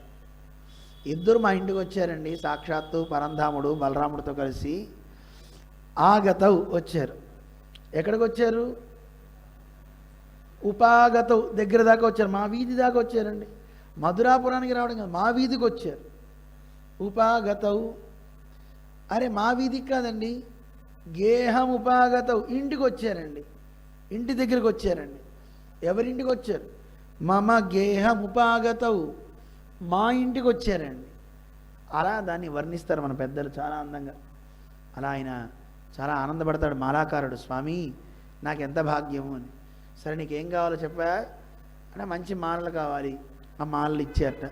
B: ఇద్దరు మా ఇంటికి వచ్చారండి, సాక్షాత్తు పరంధాముడు బలరాముడితో కలిసి. ఆగతౌ వచ్చారు. ఎక్కడికి వచ్చారు? ఉపాగతౌ దగ్గర దాకా వచ్చారు, మా వీధి దాకా వచ్చారండి. మధురాపురానికి రావడం కాదు, మా వీధికి వచ్చారు. ఉపాగతౌ, అరే మా వీధికి కాదండి, గేహం ఉపాగతౌ ఇంటికి వచ్చారండి, ఇంటి దగ్గరికి వచ్చారండి. ఎవరింటికి వచ్చారు? మమ గేహం ఉపాగతౌ, మా ఇంటికి వచ్చారండి. అలా దాన్ని వర్ణిస్తారు మన పెద్దలు చాలా అందంగా. అలా ఆయన చాలా ఆనందపడతాడు మాలాకారుడు. స్వామి నాకు ఎంత భాగ్యము అని. సరే నీకేం కావాలో చెప్పా అంటే, మంచి మాలలు కావాలి. ఆ మాలలు ఇచ్చారట.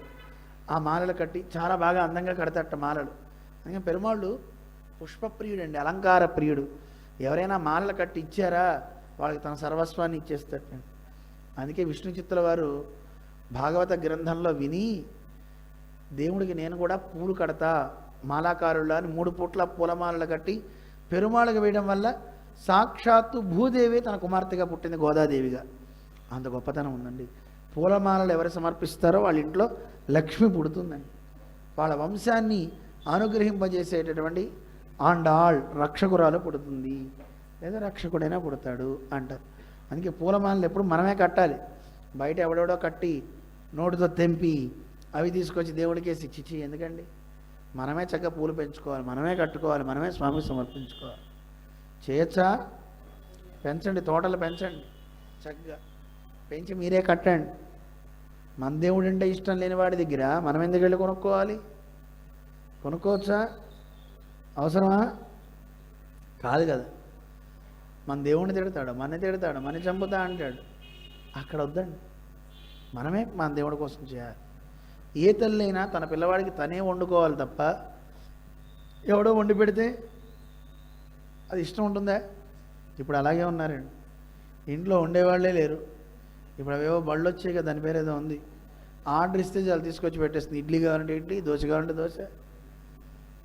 B: ఆ మాలలు కట్టి చాలా బాగా అందంగా కడతారట మాలలు. అందుకని పెరుమాళ్ళు పుష్పప్రియుడు అండి, అలంకార ప్రియుడు. ఎవరైనా మాలలు కట్టి ఇచ్చారా వాళ్ళకి తన సర్వస్వాన్ని ఇచ్చేస్తాడు. అందుకే విష్ణు చిత్తుల వారు భాగవత గ్రంథంలో విని దేవుడికి నేను కూడా పూలు కడతా మాలాకారులా అని 3 పూట్ల పూలమాలలు కట్టి పెరుమాళకు వేయడం వల్ల సాక్షాత్తు భూదేవి తన కుమార్తెగా పుట్టింది గోదాదేవిగా. అంత గొప్పతనం ఉందండి. పూలమాలలు ఎవరు సమర్పిస్తారో వాళ్ళ ఇంట్లో లక్ష్మి పుడుతుందండి. వాళ్ళ వంశాన్ని అనుగ్రహింపజేసేటటువంటి ఆండాళ్ రక్షకురాలు పుడుతుంది, లేదా రక్షకుడైనా పుడతాడు అంటారు. అందుకే పూలమాలలు ఎప్పుడు మనమే కట్టాలి. బయట ఎవడెవడో కట్టి నోటితో తెంపి అవి తీసుకొచ్చి దేవుడికేసి చిచ్చి ఎందుకండి? మనమే చక్కగా పూలు పెంచుకోవాలి, మనమే కట్టుకోవాలి, మనమే స్వామికి సమర్పించుకోవాలి. చేయొచ్చా? పెంచండి, తోటలు పెంచండి, చక్కగా పెంచి మీరే కట్టండి. మన దేవుడు అంటే ఇష్టం లేని వాడి దగ్గర మనం ఎందుకు వెళ్ళి కొనుక్కోవాలి? కొనుక్కోవచ్చా? అవసరమా? కాదు కదా. మన దేవుడిని తిడతాడు, మన చంపుతా అంటాడు. అక్కడ వద్దండి, మనమే మన దేవుడి కోసం చేయాలి. ఏ తల్లైనా తన పిల్లవాడికి తనే వండుకోవాలి తప్ప ఎవడో వండి పెడితే అది ఇష్టం ఉంటుందా? ఇప్పుడు అలాగే ఉన్నారండి, ఇంట్లో ఉండేవాళ్ళే లేరు. ఇప్పుడు అవేవో బళ్ళు వచ్చాయి కదా, దాని పేరు ఏదో ఉంది, ఆర్డర్ ఇస్తే చాలా తీసుకొచ్చి పెట్టేస్తుంది. ఇడ్లీ కావాలంటే ఇడ్లీ, దోశ కావాలంటే దోశ,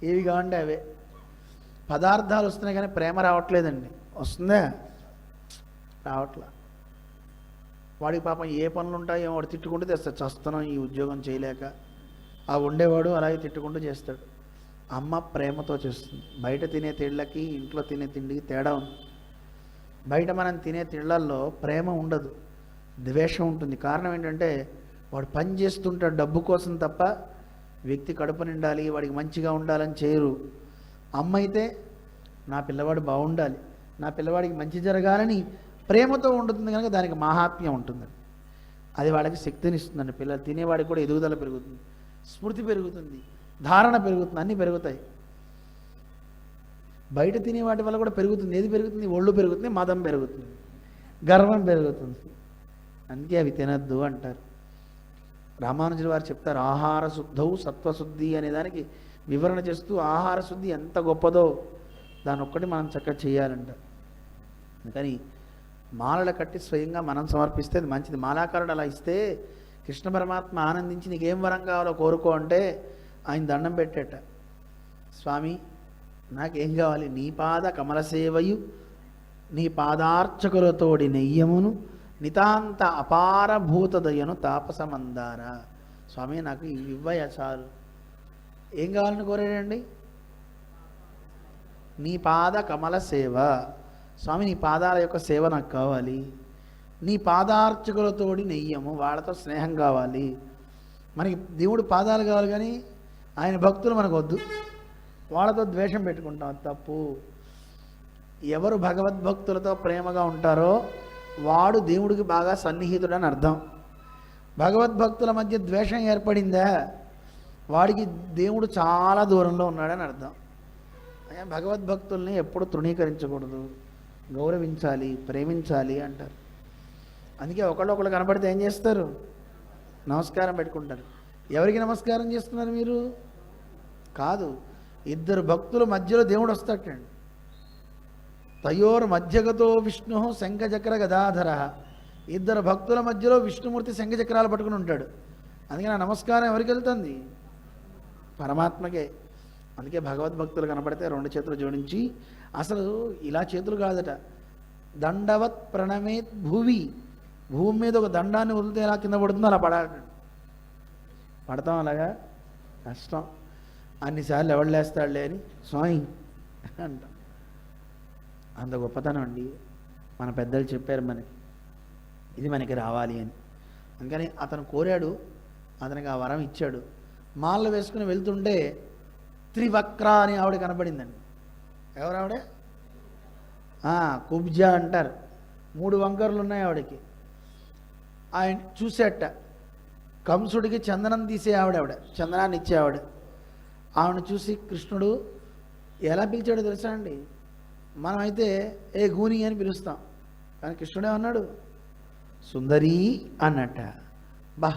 B: ఏవి కావాలంటే అవే. పదార్థాలు వస్తున్నాయి కానీ ప్రేమ రావట్లేదండి. వస్తుందా? రావట్లా. వాడికి పాపం ఏ పనులు ఉంటాయో వాడు తిట్టుకుంటూ తెస్తాడు, చస్తున్నాం ఈ ఉద్యోగం చేయలేక. ఆ ఉండేవాడు అలాగే తిట్టుకుంటూ చేస్తాడు. అమ్మ ప్రేమతో చేస్తుంది. బయట తినే తిళ్ళకి ఇంట్లో తినే తిండికి తేడా ఉంది. బయట మనం తినే తిళ్ళల్లో ప్రేమ ఉండదు, ద్వేషం ఉంటుంది. కారణం ఏంటంటే వాడు పని చేస్తుంటాడు డబ్బు కోసం తప్ప వ్యక్తి కడుపు నిండాలి, వాడికి మంచిగా ఉండాలని చేయరు. అమ్మ అయితే నా పిల్లవాడు బాగుండాలి, నా పిల్లవాడికి మంచి జరగాలని ప్రేమతో ఉంటుంది కనుక దానికి మహాత్మ్యం ఉంటుందండి. అది వాళ్ళకి శక్తిని ఇస్తుందండి. పిల్లలు తినేవాడికి కూడా ఎదుగుదల పెరుగుతుంది, స్మృతి పెరుగుతుంది, ధారణ పెరుగుతుంది, అన్నీ పెరుగుతాయి. బయట తినేవాటి వల్ల కూడా పెరుగుతుంది. ఏది పెరుగుతుంది? ఒళ్ళు పెరుగుతుంది, మదం పెరుగుతుంది, గర్వం పెరుగుతుంది. అందుకే అవి తినద్దు అంటారు. రామానుజుల వారు చెప్తారు, ఆహార శుద్ధౌ సత్వశుద్ధి అనే దానికి వివరణ చేస్తూ ఆహార శుద్ధి ఎంత గొప్పదో దాని ఒక్కటి మనం చక్కగా చేయాలంటారు. కానీ మాలలు కట్టి స్వయంగా మనం సమర్పిస్తే అది మంచిది. మాలాకారుడు అలా ఇస్తే కృష్ణ పరమాత్మ ఆనందించి నీకేం వరం కావాలో కోరుకో అంటే ఆయన దండం పెట్టేట, స్వామి నాకేం కావాలి? నీ పాద కమల సేవయు నీ పాదార్చకులతోడి నెయ్యమును నితాంత అపార భూతదయను తాపసమందార. స్వామి నాకు ఇవి ఇవ్వయ చాలు. ఏం కావాలని కోరాడండి? నీ పాద కమల సేవ. స్వామి నీ పాదాల యొక్క సేవ నాకు కావాలి. నీ పాదార్చకులతోడి నెయ్యము, వాళ్ళతో స్నేహం కావాలి. మనకి దేవుడు పాదాలు కావాలి కానీ ఆయన భక్తులు మనకు వద్దు, వాళ్ళతో ద్వేషం పెట్టుకుంటాం, తప్పు. ఎవరు భగవద్భక్తులతో ప్రేమగా ఉంటారో వాడు దేవుడికి బాగా సన్నిహితుడని అర్థం. భగవద్భక్తుల మధ్య ద్వేషం ఏర్పడిందా వాడికి దేవుడు చాలా దూరంలో ఉన్నాడని అర్థం. భగవద్భక్తుల్ని ఎప్పుడు తృణీకరించకూడదు, గౌరవించాలి, ప్రేమించాలి అంటారు. అందుకే ఒకళ్ళు కనపడితే ఏం చేస్తారు? నమస్కారం పెట్టుకుంటారు. ఎవరికి నమస్కారం చేస్తున్నారు మీరు? కాదు, ఇద్దరు భక్తుల మధ్యలో దేవుడు వస్తాడండి. తయోర్ మధ్యగతో విష్ణు శంఖచక్ర గదాధర. ఇద్దరు భక్తుల మధ్యలో విష్ణుమూర్తి శంఖచక్రాలు పట్టుకుని ఉంటాడు. అందుకే నా నమస్కారం ఎవరికి వెళ్తుంది? పరమాత్మకే. అందుకే భగవద్భక్తులు కనపడితే 2 చేతులు జోడించి, అసలు ఇలా చేతులు కాదట, దండవత్ ప్రణమేత్ భూవి. భూమి మీద ఒక దండాన్ని వదిలితే ఎలా కింద పడుతుందో అలా పడాలి. పడతాం అలాగా? కష్టం. అన్నిసార్లు ఎవడు లేస్తాడులే అని స్వామి అంటాం. అంత గొప్పతనం అండి. మన పెద్దలు చెప్పారు మనకి, ఇది మనకి రావాలి అని. అందుకని అతను కోరాడు, అతనికి ఆ వరం ఇచ్చాడు. మాలలు వేసుకుని వెళ్తుంటే త్రివక్ర అని ఆవిడ కనబడిందండి. ఎవరు ఆవిడ? కుబ్జా అంటారు. 3 వంకర్లు ఉన్నాయి ఆవిడకి. ఆయన చూసేట కంసుడికి చందనం తీసే ఆవిడ, చందనాన్ని ఇచ్చే ఆవిడని చూసి కృష్ణుడు ఎలా పిలిచాడో తెలుసా అండి? మనమైతే ఏ గూని అని పిలుస్తాం, కానీ కృష్ణుడే అన్నాడు సుందరి అన్నట్ట. బా,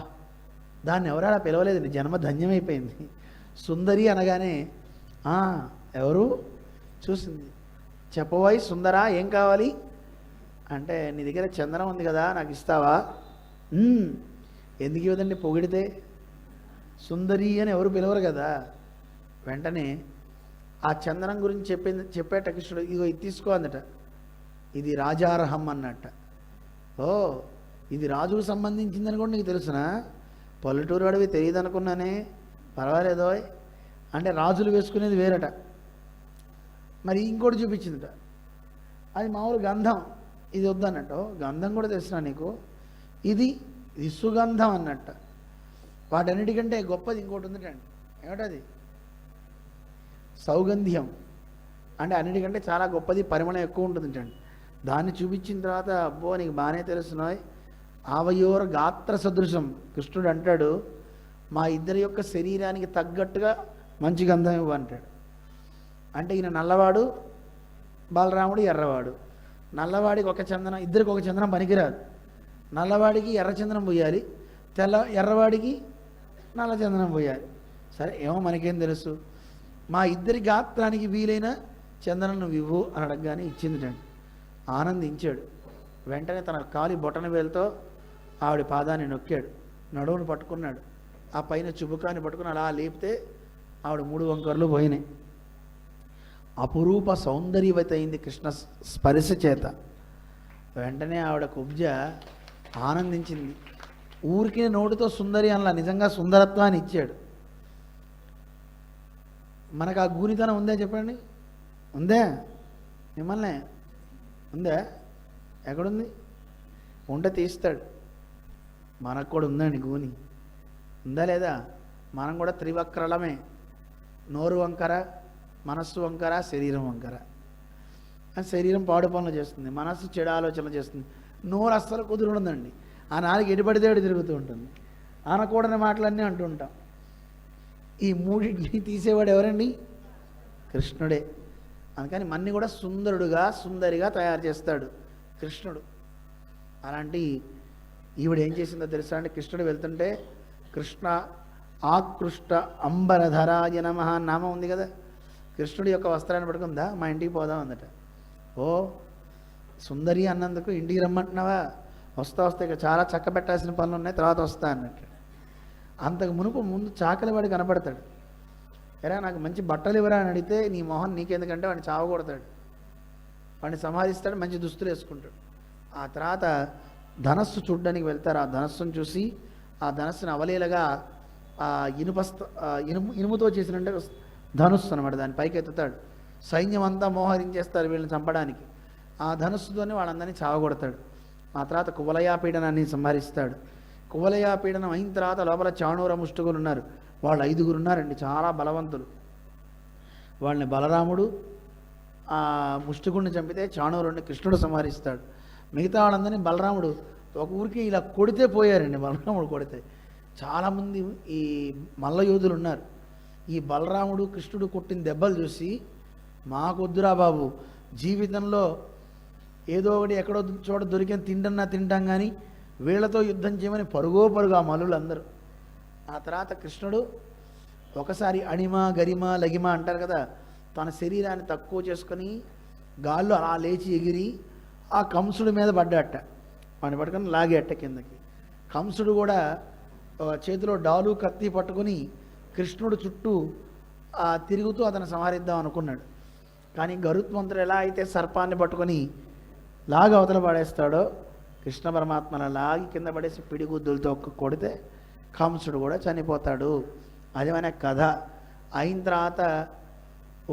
B: దాన్ని ఎవరు అలా పిలవలేదండి, జన్మ ధన్యమైపోయింది. సుందరి అనగానే ఎవరు చూసింది. చెప్పబోయి సుందరా ఏం కావాలి అంటే, నీ దగ్గర చందనం ఉంది కదా నాకు ఇస్తావా? ఎందుకు ఇవ్వదండి, పొగిడితే. సుందరి అని ఎవరు పిలవరు కదా. వెంటనే ఆ చందనం గురించి చెప్పేట కృష్ణుడు, ఇదిగో ఇది తీసుకో అందట. ఇది రాజార్హం అన్నట్ట. ఓ, ఇది రాజుకు సంబంధించిందని కూడా నీకు తెలుసునా? పల్లెటూరు అడవి తెలియదు అనుకున్నానే, పర్వాలేదో అంటే రాజులు వేసుకునేది వేరట. మరి ఇంకోటి చూపించిందట, అది మామూలు గంధం, ఇది వద్దన్నట్టు. గంధం కూడా తెలిసిన నీకు, ఇది సుగంధం అన్నట్ట. వాటన్నిటికంటే గొప్పది ఇంకోటి ఉందటండి. ఏమిటది? సౌగంధ్యం. అంటే అన్నిటికంటే చాలా గొప్పది, పరిమళం ఎక్కువ ఉంటుందంటండి. దాన్ని చూపించిన తర్వాత, అబ్బో నీకు బాగానే తెలుస్తున్నాయి. ఆవయోర్ గాత్ర సదృశం. కృష్ణుడు అంటాడు, మా ఇద్దరి యొక్క శరీరానికి తగ్గట్టుగా మంచి గంధం ఇవ్వు అంటాడు. అంటే ఈయన నల్లవాడు, బలరాముడు ఎర్రవాడు. నల్లవాడికి ఒక చందనం, ఇద్దరికి ఒక చందనం పనికిరాదు. నల్లవాడికి ఎర్ర చందనం పోయాలి, ఎర్రవాడికి నల్ల చందనం పోయాలి. సరే ఏమో మనకేం తెలుసు, మా ఇద్దరి గాత్రానికి వీలైన చందనం నువ్వు ఇవ్వు అని అడగగానే ఇచ్చిందిటండి. ఆనందించాడు. వెంటనే తన కాలి బొటన వేలుతో ఆవిడ పాదాన్ని నొక్కాడు, నడువును పట్టుకున్నాడు. ఆ పైన చుబుకాన్ని పట్టుకుని అలా లేపితే ఆవిడ 3 వంకర్లు పోయినాయి. అపురూప సౌందర్యవతి అయింది కృష్ణ స్పర్శ చేత. వెంటనే ఆవిడ కుబ్జ ఆనందించింది. ఊరికే నోటితో సుందరి అనలా, నిజంగా సుందరత్వాన్ని ఇచ్చాడు. మనకు ఆ గూనితనం ఉందే చెప్పండి? ఉందే? మిమ్మల్ని ఉందే? ఎక్కడుంది? ఉంటే తీస్తాడు. మనకు కూడా ఉందండి గూని. ఉందా లేదా? మనం కూడా త్రివక్రలమే. నోరు వంకర, మనస్సు వంకర, శరీరం వంకర. శరీరం పాడు పనులు చేస్తుంది, మనస్సు చెడు ఆలోచనలు చేస్తుంది, నోరు అస్సలు కుదురుందండి. ఆ నాలుగు ఎడిపడితే తిరుగుతూ ఉంటుంది, అనకూడని మాటలన్నీ అంటూ ఉంటాం. ఈ మూడింటిని తీసేవాడు ఎవరండి? కృష్ణుడే. అందుకని మన్ని కూడా సుందరుడుగా సుందరిగా తయారు చేస్తాడు కృష్ణుడు. అలాంటి ఈవిడ ఏం చేసిందో తెలుసా అండి? కృష్ణుడు వెళ్తుంటే, కృష్ణ ఆకృష్ట అంబరధరాయ నమః నామం ఉంది కదా, కృష్ణుడి యొక్క వస్త్రాన్ని పట్టుకుందా, మా ఇంటికి పోదాం అందట. ఓ సుందరి అన్నందుకు ఇంటికి రమ్మంటున్నావా? వస్తా ఇక చాలా చక్క పెట్టాల్సిన పనులు ఉన్నాయి, తర్వాత వస్తా అన్నట్టు. అంతకు ముందు చాకలి వాడు కనపడతాడు. ఎరా నాకు మంచి బట్టలు ఇవ్వరా అని అడిగితే, నీ మొహం నీకెందుకంటే వాడిని చావగొడతాడు, వాడిని సంహారిస్తాడు, మంచి దుస్తులు వేసుకుంటాడు. ఆ తర్వాత ధనస్సు చూడడానికి వెళ్తారు. ఆ ధనస్సును చూసి, ఆ ధనస్సును అవలీలగా ఆ ఇనుముతో చేసినట్టే ధనుస్సు అనమాట, దాన్ని పైకి ఎత్తుతాడు. సైన్యం అంతా మోహరించేస్తారు వీళ్ళని చంపడానికి. ఆ ధనుస్సుతోనే వాళ్ళందరినీ చావగొడతాడు. ఆ తర్వాత కువలయాపీడనాన్ని సంహరిస్తాడు. కువలయాపీడనం అయిన తర్వాత లోపల చాణూర ముష్టికులు ఉన్నారు, వాళ్ళు 5గురు ఉన్నారండి, చాలా బలవంతులు. వాళ్ళని బలరాముడు ఆ ముష్టికుడిని చంపితే చాణూరుడిని కృష్ణుడు సంహరిస్తాడు. మిగతా వాళ్ళందరినీ బలరాముడు ఒక ఊరికి ఇలా కొడితే పోయారండి. బలరాముడు కొడితే చాలామంది ఈ మల్ల యోధులు ఉన్నారు. ఈ బలరాముడు కృష్ణుడు కొట్టిన దెబ్బలు చూసి, మాకొద్దురా బాబు, జీవితంలో ఏదో ఒకటి ఎక్కడో చోట దొరికిన తింటాం కానీ వీళ్లతో యుద్ధం చేయమని పరుగు ఆ మల్లులు అందరూ. ఆ తర్వాత కృష్ణుడు ఒకసారి అణిమ గరిమ లగిమ అంటారు కదా, తన శరీరాన్ని తక్కువ చేసుకొని గాల్లో అలా లేచి ఎగిరి ఆ కంసుడి మీద పడ్డాట. వాడిని పట్టుకొని లాగేట కిందకి. కంసుడు కూడా చేతిలో డాలు కత్తి పట్టుకొని కృష్ణుడు చుట్టూ తిరుగుతూ అతను సంహరిద్దాం అనుకున్నాడు. కానీ గరుత్మంతుడు ఎలా అయితే సర్పాన్ని పట్టుకొని లాగి అవతల పడేస్తాడో, కృష్ణ పరమాత్మను లాగి కింద పడేసి పిడిగుద్దులతో కొడితే కంసుడు కూడా చనిపోతాడు. అది మన కథ. అయిన తర్వాత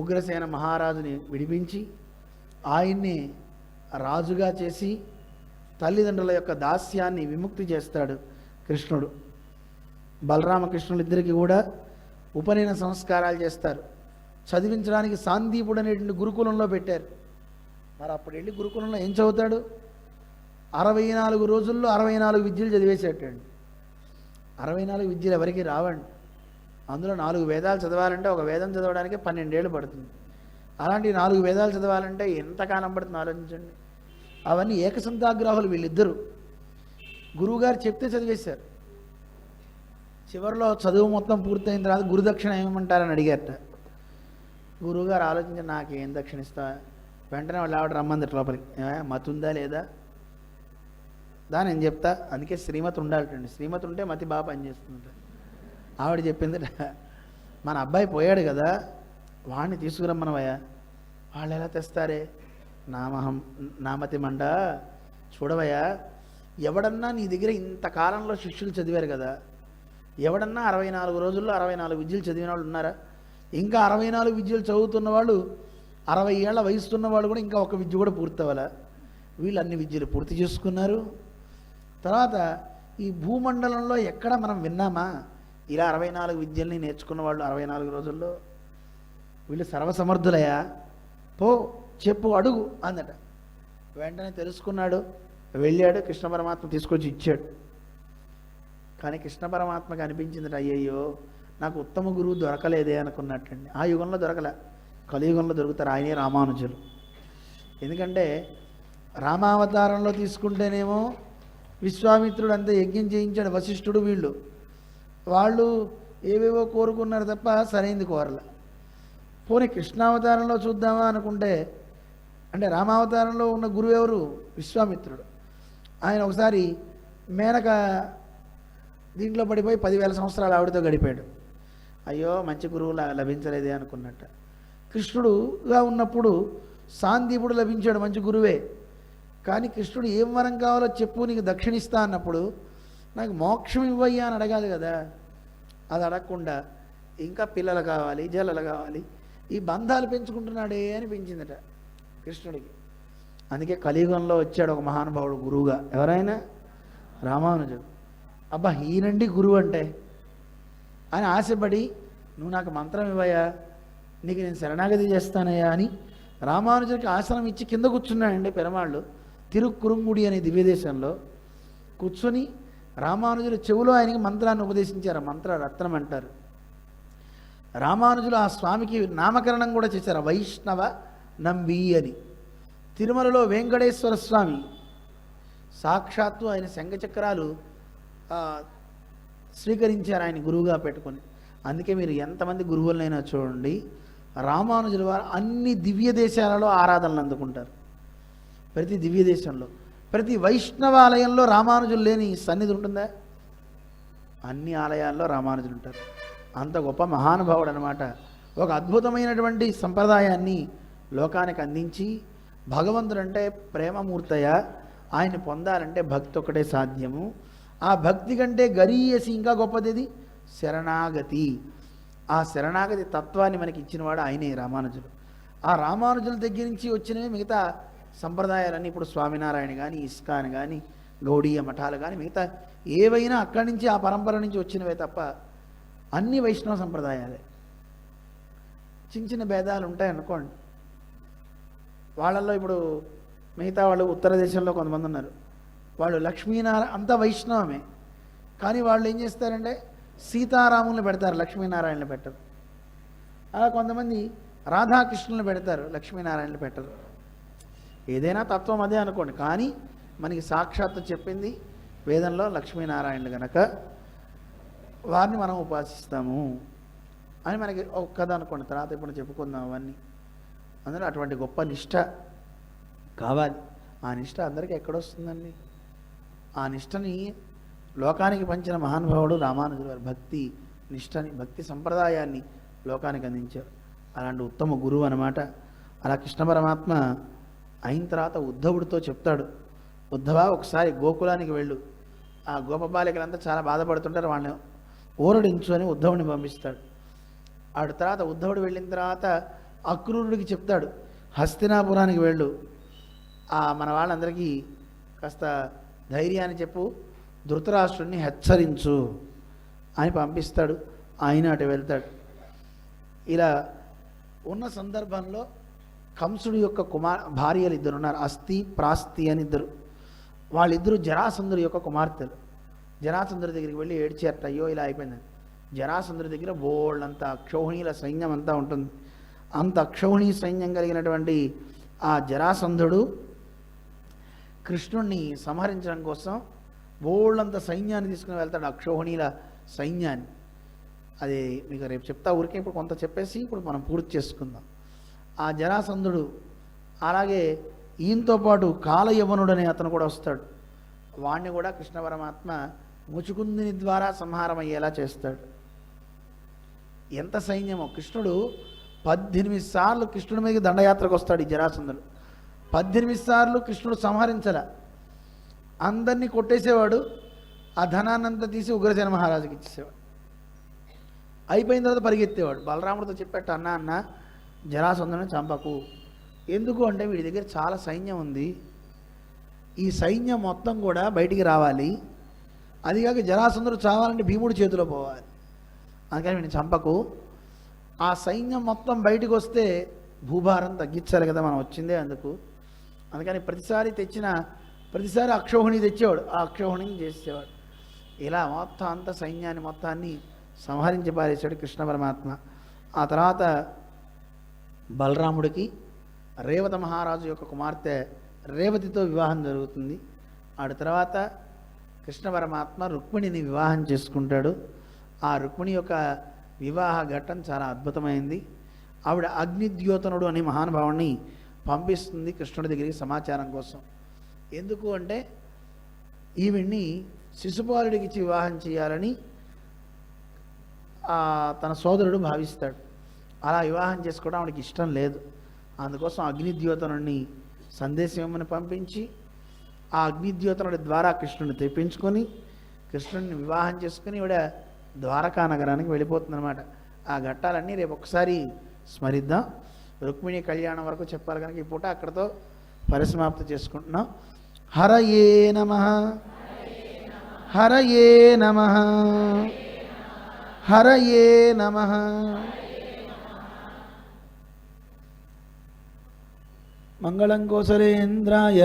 B: ఉగ్రసేన మహారాజుని విడిపించి ఆయన్ని రాజుగా చేసి తల్లిదండ్రుల యొక్క దాస్యాన్ని విముక్తి చేస్తాడు కృష్ణుడు. బలరామకృష్ణులు ఇద్దరికి కూడా ఉపనయన సంస్కారాలు చేస్తారు. చదివించడానికి సాందీపుడు అనేటువంటి గురుకులంలో పెట్టారు. మరి అప్పుడు వెళ్ళి గురుకులంలో ఏం చదువుతాడు? 64 రోజుల్లో 64 విద్యలు చదివేసేటండి. 64 విద్యలు ఎవరికి రావండి. అందులో 4 వేదాలు చదవాలంటే ఒక వేదం చదవడానికి 12 ఏళ్ళు పడుతుంది. అలాంటి 4 వేదాలు చదవాలంటే ఎంతకాలం పడుతుంది ఆలోచించండి. అవన్నీ ఏకసంతాగ్రాహులు వీళ్ళిద్దరూ. గురువుగారు చెప్తే చదివేశారు. చివరిలో చదువు మొత్తం పూర్తయిన తర్వాత గురుదక్షిణ ఏమంటారని అడిగారట. గురువుగారు ఆలోచించి, నాకేం దక్షిణ ఇస్తా? వెంటనే వాళ్ళు ఆవిడ రమ్మందట లోపలికి. మతి ఉందా లేదా దా నేను చెప్తా. అందుకే శ్రీమతి ఉండాలటండి. శ్రీమతి ఉంటే మతి బాగా పనిచేస్తుంట. ఆవిడ చెప్పింది, మన అబ్బాయి పోయాడు కదా, వాడిని తీసుకురమ్మనవయ్యా. వాళ్ళు ఎలా తెస్తారే, నామతి మండ, చూడవయ్యా, ఎవడన్నా నీ దగ్గర ఇంతకాలంలో శిష్యులు చదివారు కదా, ఎవడన్నా 64 రోజుల్లో 64 విద్యలు చదివిన వాళ్ళు ఉన్నారా? ఇంకా 64 విద్యలు చదువుతున్న వాళ్ళు, 60 ఏళ్ల వయసున్న వాళ్ళు కూడా ఇంకా ఒక విద్య కూడా పూర్తి అవ్వాలా? వీళ్ళు అన్ని విద్యలు పూర్తి చేసుకున్నారు. తర్వాత ఈ భూమండలంలో ఎక్కడ మనం విన్నామా ఇలా 64 విద్యల్ని నేర్చుకున్న వాళ్ళు 64 రోజుల్లో? వీళ్ళు సర్వసమర్థులయ్యా, పో చెప్పు అడుగు అందట. వెంటనే తెలుసుకున్నాడు, వెళ్ళాడు, కృష్ణ పరమాత్మ తీసుకొచ్చి ఇచ్చాడు. కానీ కృష్ణ పరమాత్మకి అనిపించింది, అయ్యయ్యో నాకు ఉత్తమ గురువు దొరకలేదే అనుకున్నట్టండి. ఆ యుగంలో దొరకలే, కలియుగంలో దొరుకుతారు, ఆయనే రామానుజులు. ఎందుకంటే రామావతారంలో తీసుకుంటేనేమో విశ్వామిత్రుడు అంతా యజ్ఞం చేయించాడు, వశిష్ఠుడు, వాళ్ళు ఏవేవో కోరుకున్నారు తప్ప సరైంది కోరలే. పోనీ కృష్ణావతారంలో చూద్దామా అనుకుంటే, అంటే రామావతారంలో ఉన్న గురువు ఎవరు? విశ్వామిత్రుడు. ఆయన ఒకసారి మేనక దీంట్లో పడిపోయి 10,000 సంవత్సరాలు ఆవిడతో గడిపాడు. అయ్యో మంచి గురువు లభించలేదే అనుకున్నట్ట. కృష్ణుడుగా ఉన్నప్పుడు సాందీపుడు లభించాడు, మంచి గురువే. కానీ కృష్ణుడు ఏం వరం కావాలో చెప్పు, నీకు దక్షిణిస్తా అన్నప్పుడు నాకు మోక్షం ఇవ్వయ్యా అని అడగాలి కదా. అది అడగకుండా ఇంకా పిల్లలు కావాలి, జల్లలు కావాలి, ఈ బంధాలు పెంచుకుంటున్నాడే అనిపించిందట కృష్ణుడికి. అందుకే కలియుగంలో వచ్చాడు ఒక మహానుభావుడు గురువుగా, ఎవరైనా రామానుజుడు. అబ్బా ఈయనండి గురువు అంటే అని ఆశపడి, నువ్వు నాకు మంత్రం ఇవ్వయా, నీకు నేను శరణాగతి చేస్తానయ్యా అని రామానుజుడికి ఆసనం ఇచ్చి కింద కూర్చున్నాడండి పెరమాళ్ళు. తిరుక్కురుంగుడి అనే దివ్యదేశంలో కూర్చొని రామానుజుల చెవులో ఆయనకి మంత్రాన్ని ఉపదేశించారు. మంత్ర రత్నం అంటారు. రామానుజులు ఆ స్వామికి నామకరణం కూడా చేశారు, వైష్ణవ నంబి అని. తిరుమలలో వెంకటేశ్వర స్వామి సాక్షాత్తు ఆయన శంఖచక్రాలు స్వీకరించారు ఆయన గురువుగా పెట్టుకొని. అందుకే మీరు ఎంతమంది గురువులనైనా చూడండి, రామానుజుల వారు అన్ని దివ్య దేశాలలో ఆరాధనలు అందుకుంటారు. ప్రతి దివ్య దేశంలో, ప్రతి వైష్ణవాలయంలో రామానుజులు లేని సన్నిధి ఉంటుందా? అన్ని ఆలయాల్లో రామానుజులు ఉంటారు. అంత గొప్ప మహానుభావుడు అనమాట. ఒక అద్భుతమైనటువంటి సంప్రదాయాన్ని లోకానికి అందించి, భగవంతుడు అంటే ప్రేమమూర్తయ, ఆయన పొందాలంటే భక్తి ఒకటే సాధ్యము. ఆ భక్తి కంటే గరీయసి ఇంకా గొప్పది శరణాగతి. ఆ శరణాగతి తత్వాన్ని మనకి ఇచ్చినవాడు ఆయనే రామానుజులు. ఆ రామానుజుల దగ్గర నుంచి వచ్చినవి మిగతా సంప్రదాయాలన్నీ, ఇప్పుడు స్వామినారాయణ కానీ, ఇస్కాన్ కానీ, గౌడీయ మఠాలు కానీ, మిగతా ఏవైనా అక్కడి నుంచి ఆ పరంపర నుంచి వచ్చినవే తప్ప అన్ని వైష్ణవ సంప్రదాయాలే. చిన్న చిన్న భేదాలు ఉంటాయి అనుకోండి. వాళ్ళల్లో ఇప్పుడు మిగతా వాళ్ళు ఉత్తర దేశంలో కొంతమంది ఉన్నారు, వాళ్ళు లక్ష్మీనారాయణ అంతా వైష్ణవమే, కానీ వాళ్ళు ఏం చేస్తారంటే సీతారాములను పెడతారు, లక్ష్మీనారాయణలు పెట్టరు. అలా కొంతమంది రాధాకృష్ణులను పెడతారు, లక్ష్మీనారాయణలు పెట్టరు. ఏదైనా తత్వం అదే అనుకోండి, కానీ మనకి సాక్షాత్తు చెప్పింది వేదంలో లక్ష్మీనారాయణలు గనక వారిని మనం ఉపాసిస్తాము అని మనకి ఒక కథ అనుకోండి. తర్వాత ఇప్పుడు చెప్పుకుందాం అవన్నీ. అందులో అటువంటి గొప్ప నిష్ఠ కావాలి. ఆ నిష్ఠ అందరికీ ఎక్కడొస్తుందండి? ఆ నిష్టని లోకానికి పంచిన మహానుభావుడు రామానుజుల వారు. భక్తి నిష్టని, భక్తి సంప్రదాయాన్ని లోకానికి అందించారు. అలాంటి ఉత్తమ గురువు అన్నమాట. అలా కృష్ణ పరమాత్మ అయిన తర్వాత ఉద్ధవుడితో చెప్తాడు, ఉద్ధవ ఒకసారి గోకులానికి వెళ్ళు, ఆ గోపబాలికలంతా చాలా బాధపడుతుంటారు, వాళ్ళని ఊరడించు అని ఉద్ధవుడిని పంపిస్తాడు. ఆడు తర్వాత ఉద్ధవుడు వెళ్ళిన తర్వాత అక్రూరుడికి చెప్తాడు, హస్తినాపురానికి వెళ్ళు, మన వాళ్ళందరికీ కాస్త ధైర్యాన్ని చెప్పు, ధృతరాష్ట్రుడిని హెచ్చరించు అని పంపిస్తాడు. ఆయన అటు వెళ్తాడు. ఇలా ఉన్న సందర్భంలో కంసుడి యొక్క భార్యలు ఇద్దరు ఉన్నారు, అస్థి ప్రాస్తి అని ఇద్దరు. వాళ్ళిద్దరూ జరాసంధుడి యొక్క కుమార్తెలు. జరాసంధుడి దగ్గరికి వెళ్ళి ఏడ్చేట, అయ్యో ఇలా అయిపోయిందని. జరాసంధుడి దగ్గర బోళ్ళంత అక్షౌహిణీల సైన్యం అంతా ఉంటుంది. అంత అక్షౌహిణీ సైన్యం కలిగినటువంటి ఆ జరాసంధుడు కృష్ణుణ్ణి సంహరించడం కోసం బోళ్ళంత సైన్యాన్ని తీసుకుని వెళ్తాడు, అక్షౌహిణీల సైన్యాన్ని. అది మీకు రేపు చెప్తా, ఊరికే ఇప్పుడు కొంత చెప్పేసి ఇప్పుడు మనం పూర్తి చేసుకుందాం. ఆ జరాసంధుడు అలాగే ఈయనతో పాటు కాలయవనుడు అనే అతను కూడా వస్తాడు. వాణ్ణి కూడా కృష్ణ పరమాత్మ ముచుకుందుని ద్వారా సంహారం అయ్యేలా చేస్తాడు. ఎంత సైన్యమో! కృష్ణుడు 18 సార్లు కృష్ణుడి మీదకి దండయాత్రకు వస్తాడు ఈ జరాసంధుడు. 18 సార్లు కృష్ణుడు సంహరించలే, అందరినీ కొట్టేసేవాడు. ఆ ధనాన్నంతా తీసి ఉగ్రసేన మహారాజుకి ఇచ్చేసేవాడు. అయిపోయిన తర్వాత పరిగెత్తేవాడు. బలరాముడితో చెప్పాట, అన్న అన్న జరాసంధుని చంపకు. ఎందుకు అంటే వీడి దగ్గర చాలా సైన్యం ఉంది, ఈ సైన్యం మొత్తం కూడా బయటికి రావాలి, అదిగాక జరాసంధుడు చావాలంటే భీముడి చేతిలో పోవాలి, అందుకని వీడిని చంపకు. ఆ సైన్యం మొత్తం బయటికి వస్తే భూభారం తగ్గించాలి కదా, మనం వచ్చిందే అందుకు. అందుకని ప్రతిసారి అక్షోహిణి తెచ్చేవాడు, ఆ అక్షోహిణిని చేసేవాడు. ఇలా మొత్తం అంత సైన్యాన్ని మొత్తాన్ని సంహరించి పారేశాడు కృష్ణ పరమాత్మ. ఆ తర్వాత బలరాముడికి రేవత మహారాజు యొక్క కుమార్తె రేవతితో వివాహం జరుగుతుంది. ఆడ తర్వాత కృష్ణ పరమాత్మ రుక్మిణిని వివాహం చేసుకుంటాడు. ఆ రుక్మిణి యొక్క వివాహ ఘట్టం చాలా అద్భుతమైంది. ఆవిడ అగ్నిద్యోతనుడు అనే మహానుభావుని పంపిస్తుంది కృష్ణుడి దగ్గరికి సమాచారం కోసం. ఎందుకు అంటే ఈవిడ్ని శిశుపాలుడికి ఇచ్చి వివాహం చేయాలని తన సోదరుడు భావిస్తాడు. అలా వివాహం చేసుకోవడం ఆవిడకి ఇష్టం లేదు. అందుకోసం అగ్నిద్యోతనుడిని సందేశం ఇవ్వమని పంపించి ఆ అగ్నిద్యోతనుడి ద్వారా కృష్ణుడిని తెప్పించుకొని కృష్ణుడిని వివాహం చేసుకుని ఈవిడ ద్వారకా నగరానికి వెళ్ళిపోతుందన్నమాట. ఆ ఘట్టాలన్నీ రేపు ఒకసారి స్మరిద్దాం. రుక్మిణి కళ్యాణం వరకు చెప్పాలి కనుక ఈ పూట అక్కడతో పరిసమాప్తి చేసుకుంటున్నాం. హరయే నమః, హరయే నమః, హరయే నమః. మంగళం కోసలేంద్రాయ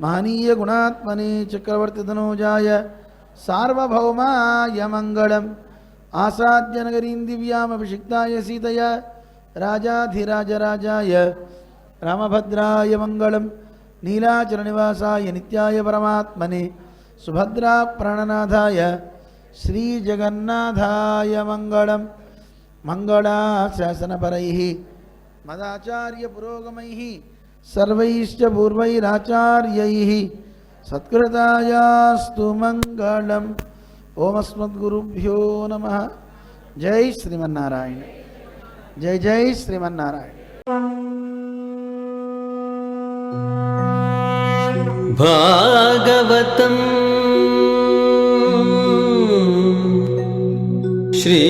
B: మహనీయ గుణాత్మనే చక్రవర్తి తనూజాయ సార్వభౌమాయ మంగళం. ఆసాద్య నగరీం దివ్యామభిషిక్తాయ సీతయా రాజాధిరాజరాజాయ రామభద్రాయ మంగళం. నీలాచల నివాసాయ నిత్యాయ పరమాత్మనే సుభద్రా ప్రాణనాథాయ శ్రీజగన్నాథాయ మంగళం. మంగళాశాసనపరైః మదాచార్య పురోగమైః సర్వైశ్చ పూర్వైరాచార్యైః సత్కృతాయాస్తు మంగళం. ఓమస్మద్గురుభ్యో నమః. జై శ్రీమన్నారాయణ. జై జై శ్రీమన్నారాయణ.
A: భాగవతం శ్రీ